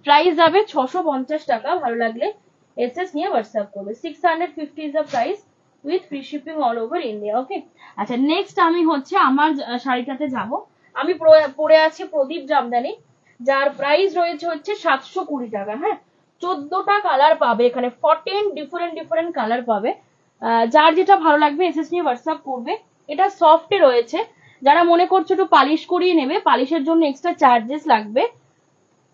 প্রাইস যাবে 650 টাকা, ভালো লাগলে এসএস নিয়ে হোয়াটসঅ্যাপ করবে। 650 is the price with free shipping all over India. Okay, আচ্ছা নেক্সট আমি হচ্ছে আমার শাড়িটাতে যাব। আমি পরে আছি প্রদীপ জামদানি, যার প্রাইস রয়েছে হচ্ছে 720 টাকা। হ্যাঁ, 14টা কালার পাবে এখানে, 14 ডিফারেন্ট ডিফারেন্ট কালার পাবে। যার যেটা ভালো লাগবে এসএস নিয়ে হোয়াটসঅ্যাপ করবে। এটা সফটে রয়েছে, যারা মনে করছো একটু পালিশ করিয়ে নেবে, পালিশের জন্য এক্সট্রা চার্জেস লাগবে,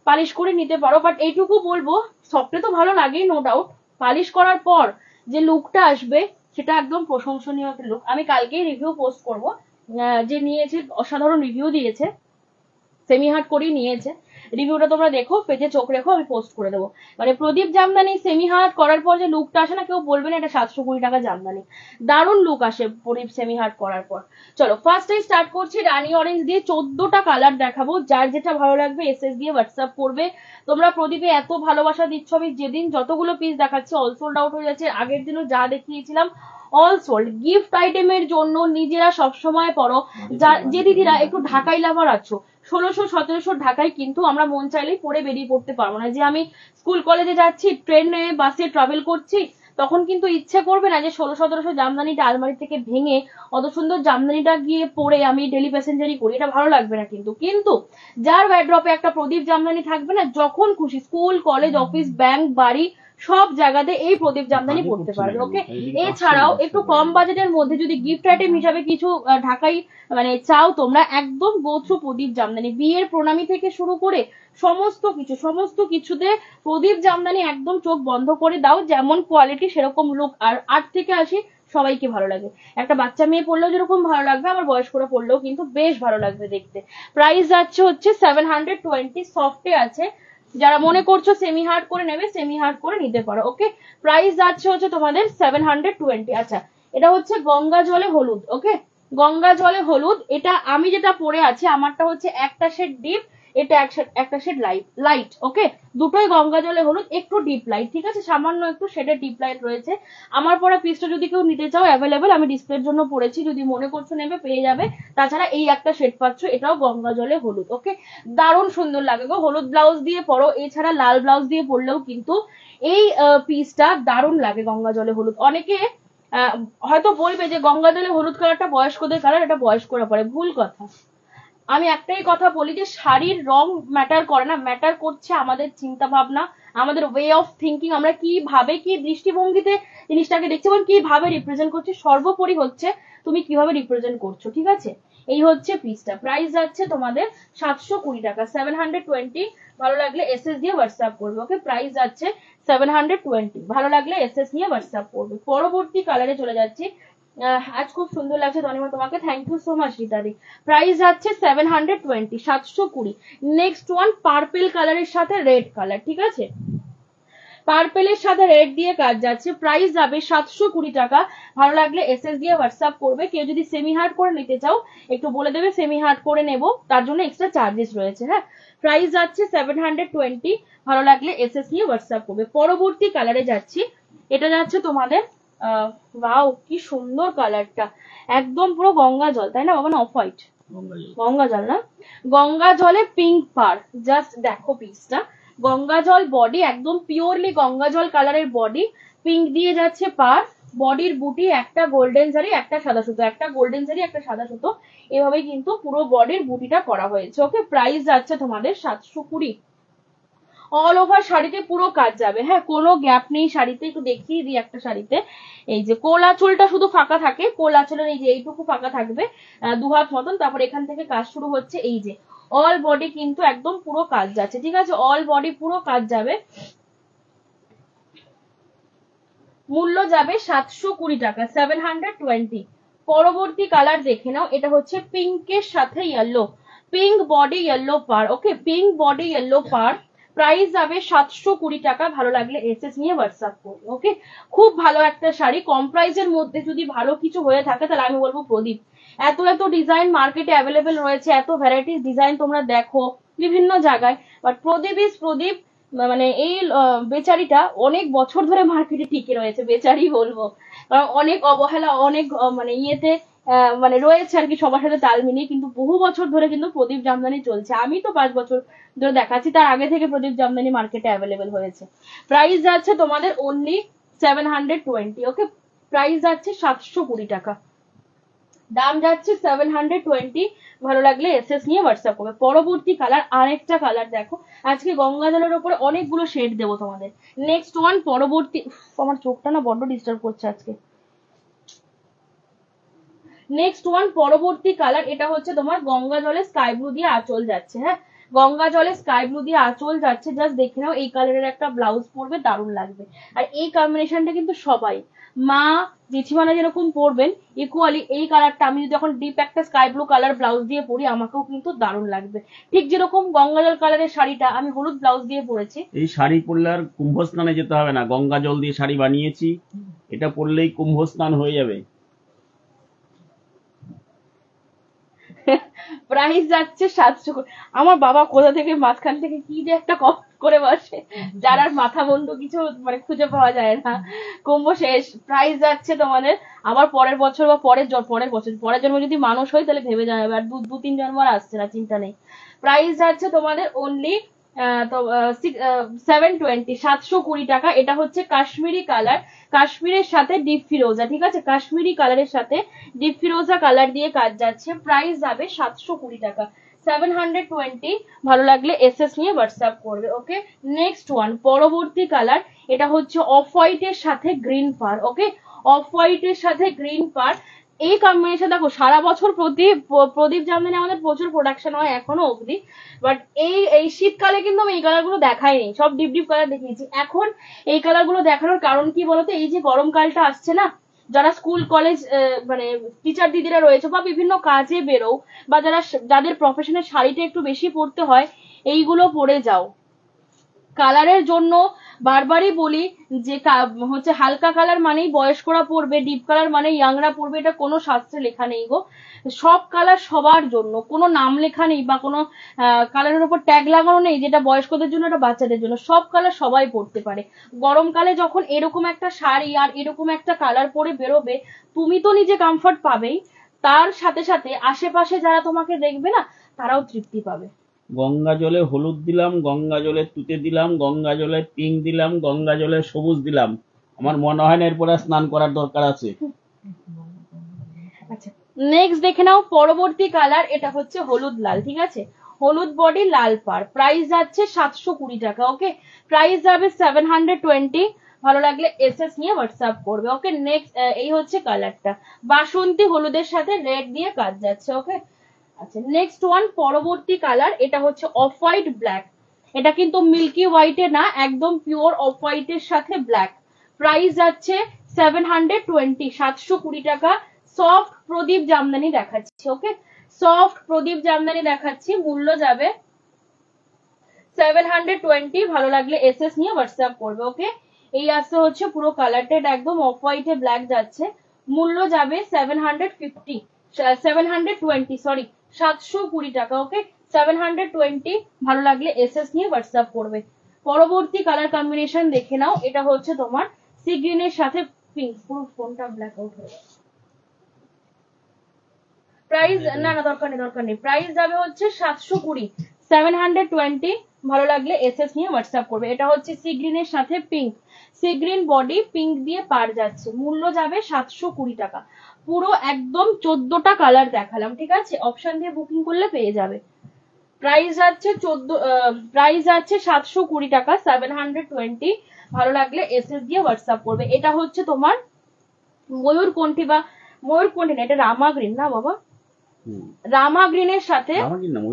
পালিশ করে নিতে পারো। বাট এইটুকু বলবো, সফটে তো ভালো লাগেই নো ডাউট, পালিশ করার পর যে লুকটা আসবে সেটা একদম প্রশংসনীয় একটা লুক। আমি কালকেই রিভিউ পোস্ট করবো, যে নিয়েছে অসাধারণ রিভিউ দিয়েছে, সেমি হার্ট করেই নিয়েছে, রিভিউটা তোমরা দেখো, পেজে চোখ রেখো, আমি পোস্ট করে দেবো। মানে প্রদীপ জামদানি সেমি হার্ট করার পর যে লুকটা আসে না, কেউ বলবে না এটা 720 টাকা জামদানি, দারুণ লুক আসে প্রদীপ সেমি হার্ট করার পর। চলো ফার্স্ট টাইম স্টার্ট করছি রানী অরেঞ্জ দিয়ে, 14টা কালার দেখাবো, যার যেটা ভালো লাগবে এসএস দিয়ে হোয়াটসঅ্যাপ করবে। তোমরা প্রদীপে এত ভালোবাসা দিচ্ছ, আমি যেদিন যতগুলো পিস দেখাচ্ছি অল সোল্ড আউট হয়ে যাচ্ছে, আগের দিনও যা দেখিয়েছিলাম অল সোল্ড। গিফট আইটেমের জন্য নিজেরা সবসময় পড়ো, যে দিদিরা একটু ঢাকাই লাভার আছো, 1600-1700 ঢাকায় কিন্তু আমরা মন চাইলেই পরে বেরিয়ে পড়তে পারবো না। যে আমি স্কুল কলেজে যাচ্ছি, ট্রেনে বাসে ট্রাভেল করছি, তখন কিন্তু ইচ্ছে করবে না যে 1600-1700 জামদানিটা আলমারি থেকে ভেঙে অত সুন্দর জামদানিটা গিয়ে পরে আমি ডেলি প্যাসেঞ্জারি করি, এটা ভালো লাগবে না। কিন্তু যার ওয়ার্ড্রপে একটা প্রদীপ জামদানি থাকবে না, যখন খুশি স্কুল কলেজ অফিস ব্যাংক বাড়ি সব জায়গাতে এই প্রদীপ জামদানি পড়তে পারবে। ওকে, এছাড়াও একটু কম বাজেটের মধ্যে যদি গিফট আইটেম হিসাবে কিছু ঢাকাই মানে চাও তোমরা, একদম গো থ্রু প্রদীপ জামদানি। বিয়ের প্রণামী থেকে শুরু করে সমস্ত কিছুতে প্রদীপ জামদানি, একদম চোখ বন্ধ করে দাও, যেমন কোয়ালিটি সেরকম লুক। আর 8 থেকে 80 সবাইকে ভালো লাগে, একটা বাচ্চা মেয়ে পড়লেও যেরকম ভালো লাগবে, আমার বয়স্করা পড়লেও কিন্তু বেশ ভালো লাগবে দেখতে। প্রাইস যাচ্ছে হচ্ছে 720, সফটে আছে, যারা মনে করছো সেমি হার্ড করে নেবে সেমি হার্ড করে নিতে পারো। ওকে, প্রাইস যাচ্ছে হচ্ছে তোমাদের 720। আচ্ছা, এটা হচ্ছে গঙ্গা জলে হলুদ। ওকে, গঙ্গা জলে হলুদ, এটা আমি যেটা পরে আছি আমারটা হচ্ছে একটা শেড ডিপ, এটা একটা শেড লাইট। ওকে, দুটোই গঙ্গা জলে হলুদ, একটু ডিপ লাইট, ঠিক আছে, সামান্য একটু শেডের ডিপ লাইট রয়েছে। আমার পরা পিসটা যদি কেউ নিতে চাও অ্যাভেলেবেল, আমি ডিসপ্লের জন্য পরেছি, যদি মনে করছো নেবে পেয়ে যাবে। তাছাড়া এই একটা শেড পাচ্ছ, এটাও গঙ্গা জলে হলুদ। ওকে, দারুণ সুন্দর লাগে গো, হলুদ ব্লাউজ দিয়ে পরো, এছাড়া লাল ব্লাউজ দিয়ে পরলেও কিন্তু এই পিসটা দারুণ লাগে গঙ্গা জলে হলুদ। অনেকে হয়তো বলবে যে গঙ্গা জলে হলুদ কালারটা বয়স্কদের কালার, এটা বয়স্করা পরে, ভুল কথা। আমি একটাই কথা বলি যে শাড়ির রং ম্যাটার করে না, ম্যাটার করছে আমাদের চিন্তা ভাবনা, আমাদের ওয়ে অফ থিঙ্কিং, আমরা কিভাবে কি দৃষ্টিভঙ্গিতে জিনিসটাকে দেখছি এবং কিভাবে রিপ্রেজেন্ট করছি, সর্বোপরি হচ্ছে তুমি কিভাবে রিপ্রেজেন্ট করছো। ঠিক আছে, এই হচ্ছে পিসটা। প্রাইস যাচ্ছে তোমাদের 720 টাকা, 720। ভালো লাগলে এসএস দিয়ে হোয়াটসঅ্যাপ করবে। ওকে, প্রাইস যাচ্ছে 720। ভালো লাগলে এসএস নিয়ে হোয়াটসঅ্যাপ করবে। পরবর্তী কালারে চলে যাচ্ছি। আজ খুব সুন্দর লাগছে তনিমা, তোমাকে থ্যাংক ইউ সো মাচ রীতাদি। প্রাইস যাচ্ছে 720, 720। নেক্সট ওয়ান পার্পেল কালারের সাথে রেড কালার। ঠিক আছে, পার্পেলের সাথে রেড দিয়ে কাজ যাচ্ছে। প্রাইস যাবে 720 টাকা। ভালো লাগলে এসএস দিয়ে হোয়াটসঅ্যাপ করবে। কেউ যদি সেমি হার্ড করে নিতে চাও একটু বলে দেবে, সেমি হার্ড করে নেব, তার জন্য এক্সট্রা চার্জেস রয়েছে। হ্যাঁ, প্রাইস যাচ্ছে 720। ভালো লাগলে এসএস নিয়ে হোয়াটসঅ্যাপ করবে। পরবর্তী কালারে যাচ্ছি। এটা যাচ্ছে তোমাদের ওয়াও কি সুন্দর কালারটা, একদম পুরো গঙ্গা জল, তাই না বাবা? অফ হোয়াইট গঙ্গা জল না, গঙ্গা জলে পিঙ্ক পার। জাস্ট দেখো পিসটা, গঙ্গা জল বডি, একদম পিওরলি গঙ্গা জল কালারের বডি, পিঙ্ক দিয়ে যাচ্ছে পার। বডির বুটি একটা গোল্ডেন জারি একটা সাদা সুতো, একটা গোল্ডেন জারি একটা সাদা সুতো, এভাবে কিন্তু পুরো বডির বুটিটা করা হয়েছে। ওকে, প্রাইস যাচ্ছে তোমাদের 720। অল ওভার শাড়িতে পুরো কাজ যাবে। হ্যাঁ, কোনো গ্যাপ নেই শাড়িতে। একটু দেখিয়ে দিই একটা শাড়িতে, এই যে কোল আঁচলটা শুধু ফাঁকা থাকে, কোল আঁচলের এই যে এইটুকু ফাঁকা থাকবে 2 হাত মতন, তারপর এখান থেকে কাজ শুরু হচ্ছে। এই যে অল বডি কিন্তু একদম পুরো কাজ যাচ্ছে। ঠিক আছে, অল বডি পুরো কাজ যাবে। মূল্য যাবে 720 টাকা, 720। পরবর্তী কালার দেখে নাও। এটা হচ্ছে পিঙ্কের সাথে ইয়েলো, পিঙ্ক বডি ইয়েলো পার। ওকে, পিঙ্ক বডি ইয়েলো পার। প্রাইস যাবে 720 টাকা। ভালো লাগলে এসএস নিয়ে হোয়াটসঅ্যাপ করবে। ওকে, খুব ভালো একটা শাড়ি। কম প্রাইসের মধ্যে যদি ভালো কিছু হয়ে থাকে তাহলে আমি বলবো প্রদীপ। এত এত ডিজাইন মার্কেটে অ্যাভেলেবেল রয়েছে, এত ভ্যারাইটিস ডিজাইন তোমরা দেখো বিভিন্ন জায়গায়, বাট প্রদীপ ইজ প্রদীপ। মানে এই বেচারিটা অনেক বছর ধরে মার্কেটে টিকে রয়েছে, বেচারি বলবো, কারণ অনেক অবহেলা, অনেক মানে ইয়েতে মানে রয়েছে আর কি, সবার সাথে তাল মিলিয়ে। কিন্তু বহু বছর ধরে কিন্তু প্রদীপ জামদানি চলছে। আমি তো 5 বছর ধরে দেখাচ্ছি, তার আগে থেকে প্রদীপ জামদানি মার্কেটে অ্যাভেলেবেল হয়েছে। প্রাইস যাচ্ছে তোমাদের অনলি 720। ওকে, প্রাইস যাচ্ছে 720 টাকা, দাম যাচ্ছে 720। ভালো লাগলে এসএস নিয়ে হোয়াটসঅ্যাপ করবে। পরবর্তী কালার, আরেকটা কালার দেখো। আজকে গঙ্গা জলের উপরে অনেকগুলো শেড দেবো তোমাদের। নেক্সট ওয়ান পরবর্তী, আমার চোখটা না বড্ড ডিস্টার্ব করছে আজকে। নেক্সট ওয়ান পরবর্তী কালার, এটা হচ্ছে তোমার গঙ্গা জলে স্কাই ব্লু দিয়ে আঁচল যাচ্ছে। হ্যাঁ, গঙ্গা জলে স্কাই ব্লু দিয়ে আঁচল যাচ্ছে। জাস্ট দেখে নাও, এই কালারের একটা ব্লাউজ পরবে, দারুণ লাগবে। আর এই কম্বিনেশনটা কিন্তু সবাই, মা জেঠিমারা যেরকম পরবেন ইকুয়ালি এই কালারটা আমি যদি এখন ডিপ একটা স্কাই ব্লু কালার ব্লাউজ দিয়ে পরি, আমাকেও কিন্তু দারুণ লাগবে। ঠিক যেরকম গঙ্গা জল কালারের শাড়িটা আমি হলুদ ব্লাউজ দিয়ে পরেছি। এই শাড়ি পরলে আর কুম্ভ স্নানে যেতে হবে না, গঙ্গা জল দিয়ে শাড়ি বানিয়েছি, এটা পরলেই কুম্ভ স্নান হয়ে যাবে। প্রাইস যাচ্ছে 700। আমার বাবা কোথা থেকে মাঝখান থেকে কি যে একটা কমেন্ট করে বসে, যার আর মাথা বন্ধু কিছু মানে খুঁজে পাওয়া যায় না। কুম্ভ শেষ। প্রাইস যাচ্ছে তোমাদের আবার পরের বছর বা পরের জন্ম যদি মানুষ হয় তাহলে ভেবে যাবে, আর 2-3 জন্ম আর আসছে না, চিন্তা নেই। প্রাইস যাচ্ছে তোমাদের অনলি 720, 720 টাকা। এটা হচ্ছে কাশ্মীরি কালার, কাশ্মীরের সাথে ডিপ ফিরোজা। ঠিক আছে, কাশ্মীরি কালারের সাথে ডিপ ফিরোজা কালার দিয়ে কাজ যাচ্ছে। প্রাইস যাবে 720 টাকা, 720। ভালো লাগলে এসএস নিয়ে হোয়াটসঅ্যাপ করবে। ওকে, নেক্সট ওয়ান পরবর্তী কালার, এটা হচ্ছে অফ হোয়াইটের সাথে গ্রিন পার। ওকে, অফ হোয়াইটের সাথে গ্রিন পার। এই কম্বিনেশন দেখো, সারা বছর প্রদীপ জামদানি আমাদের প্রচুর প্রোডাকশন হয় এখনো অবধি, বাট এই শীতকালে কিন্তু আমি এই কালার গুলো দেখাইনি, সব ডিপ ডিপ কালার দেখিয়েছি। এখন এই কালার গুলো দেখানোর কারণ কি বলতো, এই যে গরমকালটা আসছে না, যারা স্কুল কলেজ মানে টিচার দিদিরা রয়েছে বা বিভিন্ন কাজে বেরো, বা যাদের প্রফেশনের শাড়িটা একটু বেশি পরতে হয়, এইগুলো পরে যাও। কালারের জন্য বারবারই বলি যে হচ্ছে হালকা কালার মানেই বয়স্করা পরবে, ডিপ কালার মানে ইয়াংরা পরবে, এটা কোনো শাস্ত্রে লেখা নেই গো। সব কালার সবার জন্য, কোনো নাম লেখা নেই বা কোনো কালারের উপর ট্যাগ লাগানো নেই যেটা বয়স্কদের জন্য এটা বাচ্চাদের জন্য। সব কালার সবাই পরতে পারে। গরমকালে যখন এরকম একটা শাড়ি আর এরকম একটা কালার পরে বেরোবে, তুমি তো নিজে কমফর্ট পাবেই, তার সাথে সাথে আশেপাশে যারা তোমাকে দেখবে না তারাও তৃপ্তি পাবে। গঙ্গা জলে হলুদ দিলাম, গঙ্গা জলে তুতে দিলাম, গঙ্গা জলে পিঙ্ক দিলাম, গঙ্গা জলে সবুজ দিলাম, আমার মনে হয় না এরপরে স্নান করার দরকার আছে। আচ্ছা, নেক্সট দেখে নাও পরবর্তী কালার, এটা হচ্ছে হলুদ লাল। ঠিক আছে, হলুদ বডি লাল পাড়, প্রাইস যাচ্ছে 720 টাকা। ওকে, প্রাইস যাবে 720। ভালো লাগলে এসএস নিয়ে হোয়াটসঅ্যাপ করবে। ওকে, নেক্সট এই হচ্ছে কালারটা, বাসন্তী হলুদের সাথে রেড দিয়ে কাজ যাচ্ছে। ওকে, আচ্ছা নেক্সট ওয়ান, পরবর্তী কালার, এটা হচ্ছে অফ হোয়াইট ব্ল্যাক। এটা কিন্তু মিল্কি হোয়াইটে না, একদম পিওর অফ হোয়াইটের সাথে ব্ল্যাক। প্রাইস যাচ্ছে 720, 720 টাকা। সফট প্রদীপ জামদানি দেখাচ্ছি। ওকে, সফট প্রদীপ জামদানি দেখাচ্ছি, মূল্য যাবে 720। ভালো লাগলে এসএস নিয়ে হোয়াটসঅ্যাপ করবে। ওকে, এই আসতে হচ্ছে পুরো কালারটা, এটা একদম অফ হোয়াইটে ব্ল্যাক যাচ্ছে, মূল্য যাবে 720, সরি 720 টাকা। ওকে, 720। ভালো লাগলে এসএস নিয়ে হোয়াটসঅ্যাপ করবে। পরবর্তী কালার কম্বিনেশন দেখে নাও, এটা হচ্ছে তোমার সি গ্রিনের সাথে পিঙ্ক, পুরো ফোনটা ব্ল্যাক আউট হয়ে গেছে। প্রাইস না না দরকার নেই, দরকার নেই, প্রাইস যাবে হচ্ছে 720, 720। ভালো লাগলে এসএস নিয়ে হোয়াটসঅ্যাপ করবে। এটা হচ্ছে সি গ্রিনের সাথে pink, sea green body pink দিয়ে পার যাচ্ছে, মূল্য যাবে 720 টাকা। পুরো একদম 14টা কালার দেখালাম, ঠিক আছে, অপশন দিয়ে বুকিং করলে পেয়ে যাবে। প্রাইস যাচ্ছে 720 টাকা, 720। ভালো লাগলে এসএস দিয়ে হোয়াটসঅ্যাপ করবে। এটা হচ্ছে তোমার ময়ূরকণ্ঠী বা ময়ূরকণ্ঠী না, এটা রামা গ্রিন না বাবা, রামা গ্রিনের সাথে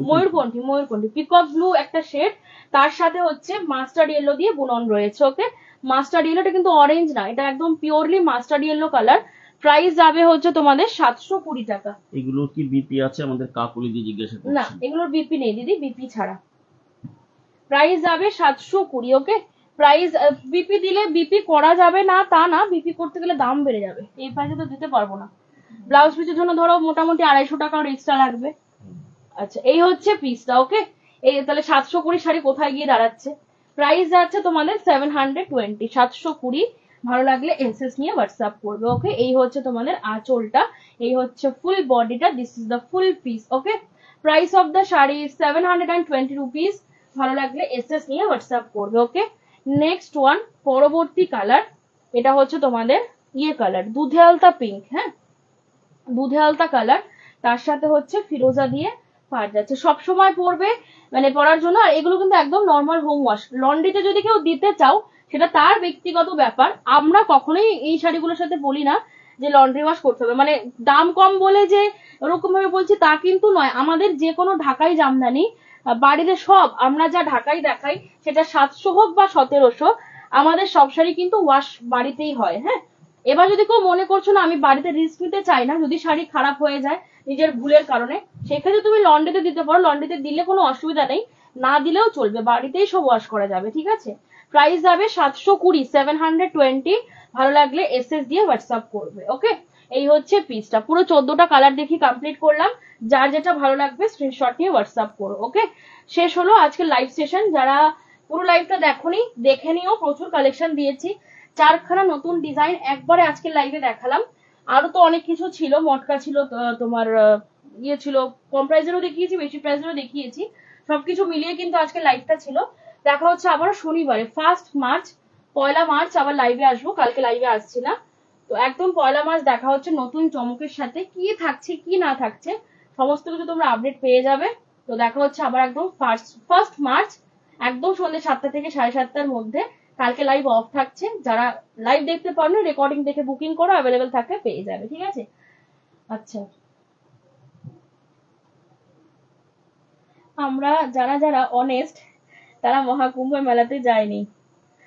ময়ূরকণ্ঠী, ময়ূরকণ্ঠী পিকক ব্লু একটা শেড, তার সাথে হচ্ছে মাস্টার্ড ইয়েলো দিয়ে বুনন রয়েছে। ওকে, মাস্টার্ড ইয়েলোটা কিন্তু অরেঞ্জ না, এটা একদম purely mustard yellow colour. Price যাবে হচ্ছে তোমাদের 720 টাকা। এগুলো কি বিপি আছে? আমাদের কাকুলি দিয়ে জিজ্ঞাসা করছে। না, এগুলোর বিপি নেই দিদি, বিপি ছাড়া। প্রাইস যাবে 720। ওকে, প্রাইস বিপি দিলে বিপি করা যাবে না তা না, বিপি করতে গেলে দাম বেড়ে যাবে, এই প্রাইসে তো দিতে পারবো না। ব্লাউজ পিসের জন্য ধরো মোটামুটি 250 টাকা এক্সট্রা লাগবে। আচ্ছা, এই হচ্ছে পিসটা। ওকে, এই তাহলে 720 শাড়ি কোথায় গিয়ে দাঁড়াচ্ছে। প্রাইস যাচ্ছে তোমাদের 720, 720। ভালো লাগলে এসএস নিয়ে হোয়াটসঅ্যাপ করবে। ওকে, এই হচ্ছে তোমাদের আঁচলটা, এই হচ্ছে ফুল বডিটা, this is the full piece. Okay, price of the sari 720 rupees. ভালো লাগলে এসএস নিয়ে হোয়াটসঅ্যাপ করবে। ওকে, নেক্সট ওয়ান, পরবর্তী কালার, এটা হচ্ছে তোমাদের ইয়ে কালার, দুধে আলতা পিঙ্ক। হ্যাঁ, দুধে আলতা কালার, তার সাথে হচ্ছে ফিরোজা দিয়ে পার যাচ্ছে, সবসময় পরবে মানে পরার জন্য। আর এগুলো কিন্তু একদম নর্মাল হোম ওয়াশ, লন্ড্রিতে যদি কেউ দিতে চাও সেটা তার ব্যক্তিগত ব্যাপার। আমরা কখনোই এই শাড়িগুলোর সাথে বলি না যে লন্ড্রি ওয়াশ করতে হবে, মানে দাম কম বলে যে ওরকম ভাবে বলছি তা কিন্তু নয়। আমাদের যে কোনো ঢাকাই জামদানি বাড়িতে সব আমরা যা ঢাকাই দেখাই, সেটা 700 হোক বা 1700, আমাদের সব শাড়ি কিন্তু ওয়াশ বাড়িতেই হয়। হ্যাঁ, এবার যদি কেউ মনে করছো না আমি বাড়িতে রিস্ক নিতে চাই না, যদি শাড়ি খারাপ হয়ে যায় নিজের ভুলের কারণে, সেক্ষেত্রে তুমি লন্ড্রিতে দিতে পারো, লন্ড্রিতে দিলে কোনো অসুবিধা নেই, না দিলেও চলবে, বাড়িতেই সব ওয়াশ করা যাবে। ঠিক আছে, প্রাইস যাবে 720, 720। ভালো লাগলে এসএস দিয়ে হোয়াটসঅ্যাপ করবে। ওকে, এই হচ্ছে পিসটা, পুরো 14টা কালার দেখি কমপ্লিট করলাম। যার যেটা ভালো লাগবে স্ক্রিনশট নিয়ে হোয়াটসঅ্যাপ করো। ওকে, শেষ হলো আজকের লাইভ সেশন। যারা পুরো লাইভটা দেখোনি দেখে নিও, প্রচুর কালেকশন দিয়েছি, 4খানা নতুন ডিজাইন একবারে আজকের লাইভে দেখালাম। আরো তো অনেক কিছু ছিল, মটকা ছিল, তোমার ইয়ে ছিল, কম প্রাইসেরও দেখিয়েছি, বেশি প্রাইসেরও দেখিয়েছি, সবকিছু মিলিয়ে কিন্তু আজকে লাইভটা ছিল। দেখা হচ্ছে আবার শনিবারে 1 মার্চ, 1 মার্চ আবার লাইভে আসবো, কালকে লাইভে আসছি না। তো একদম 1 মার্চ দেখা হচ্ছে নতুন চমকের সাথে, কি থাকছে কি না থাকছে সমস্ত কিছু তোমরা আপডেট পেয়ে যাবে। তো দেখা হচ্ছে আবার একদম 1 মার্চ, একদম সন্ধ্যে 7টা থেকে 7:30টার মধ্যে। কালকে লাইভ অফ থাকছে, যারা লাইভ দেখতে পারো রেকর্ডিং দেখে বুকিং করো, অ্যাভেলেবেল থাকলে পেয়ে যাবে। ঠিক আছে, আচ্ছা আমরা যারা যারা অনেস্ট তারা মহাকুম্ভ মেলাতে যায়নি,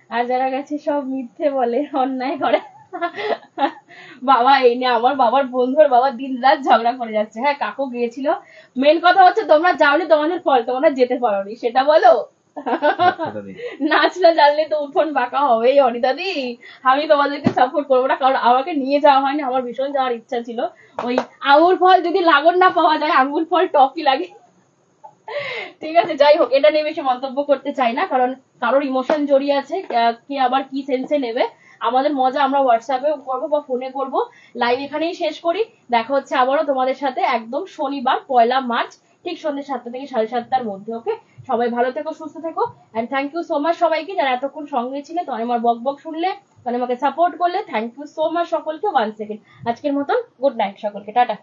আর যারা গেছে সব মিথ্যে বলে, অন্যায় করে। বাবা এই নিয়ে আমার বাবার বন্ধুর বাবা দিন রাত ঝগড়া করে যাচ্ছে। হ্যাঁ, কাকু গিয়েছিল, মেন কথা হচ্ছে তোমরা যাওনি, তোমাদের ফল, তোমরা যেতে পারোনি সেটা বলো। নাচটা জানলে তো উঠোন বাঁকা হবেই অনিতাদি, আমি তোমাদেরকে সাপোর্ট করবো না, কারণ আমাকে নিয়ে যাওয়া হয়নি, আমার ভীষণ যাওয়ার ইচ্ছা ছিল। ওই আঙুর ফল যদি লাগন না পাওয়া যায়, আঙুর ফল টফি লাগে। ঠিক আছে, যাই হোক, এটা নিয়ে বেশি মন্তব্য করতে চাই না, কারণ কারোর ইমোশন জড়িয়ে আছে, কে আবার কি সেন্সে নেবে। আমাদের মজা আমরা হোয়াটসঅ্যাপে করবো বা ফোনে করবো। লাইভ এখানেই শেষ করি, দেখা হচ্ছে আবারও তোমাদের সাথে একদম শনিবার 1 মার্চ, ঠিক সন্ধ্যে 7টা থেকে 7:30টার মধ্যে। ওকে, সবাই ভালো থেকো, সুস্থ থেকো, and thank you so much সবাইকে যারা এতক্ষণ সঙ্গে ছিলে, তো আমার বক বক শুনলে, মানে আমাকে সাপোর্ট করলে। থ্যাংক ইউ সো মাচ সকলকে। 1 সেকেন্ড, আজকের মতন গুড নাইট সকলকে, টাটা।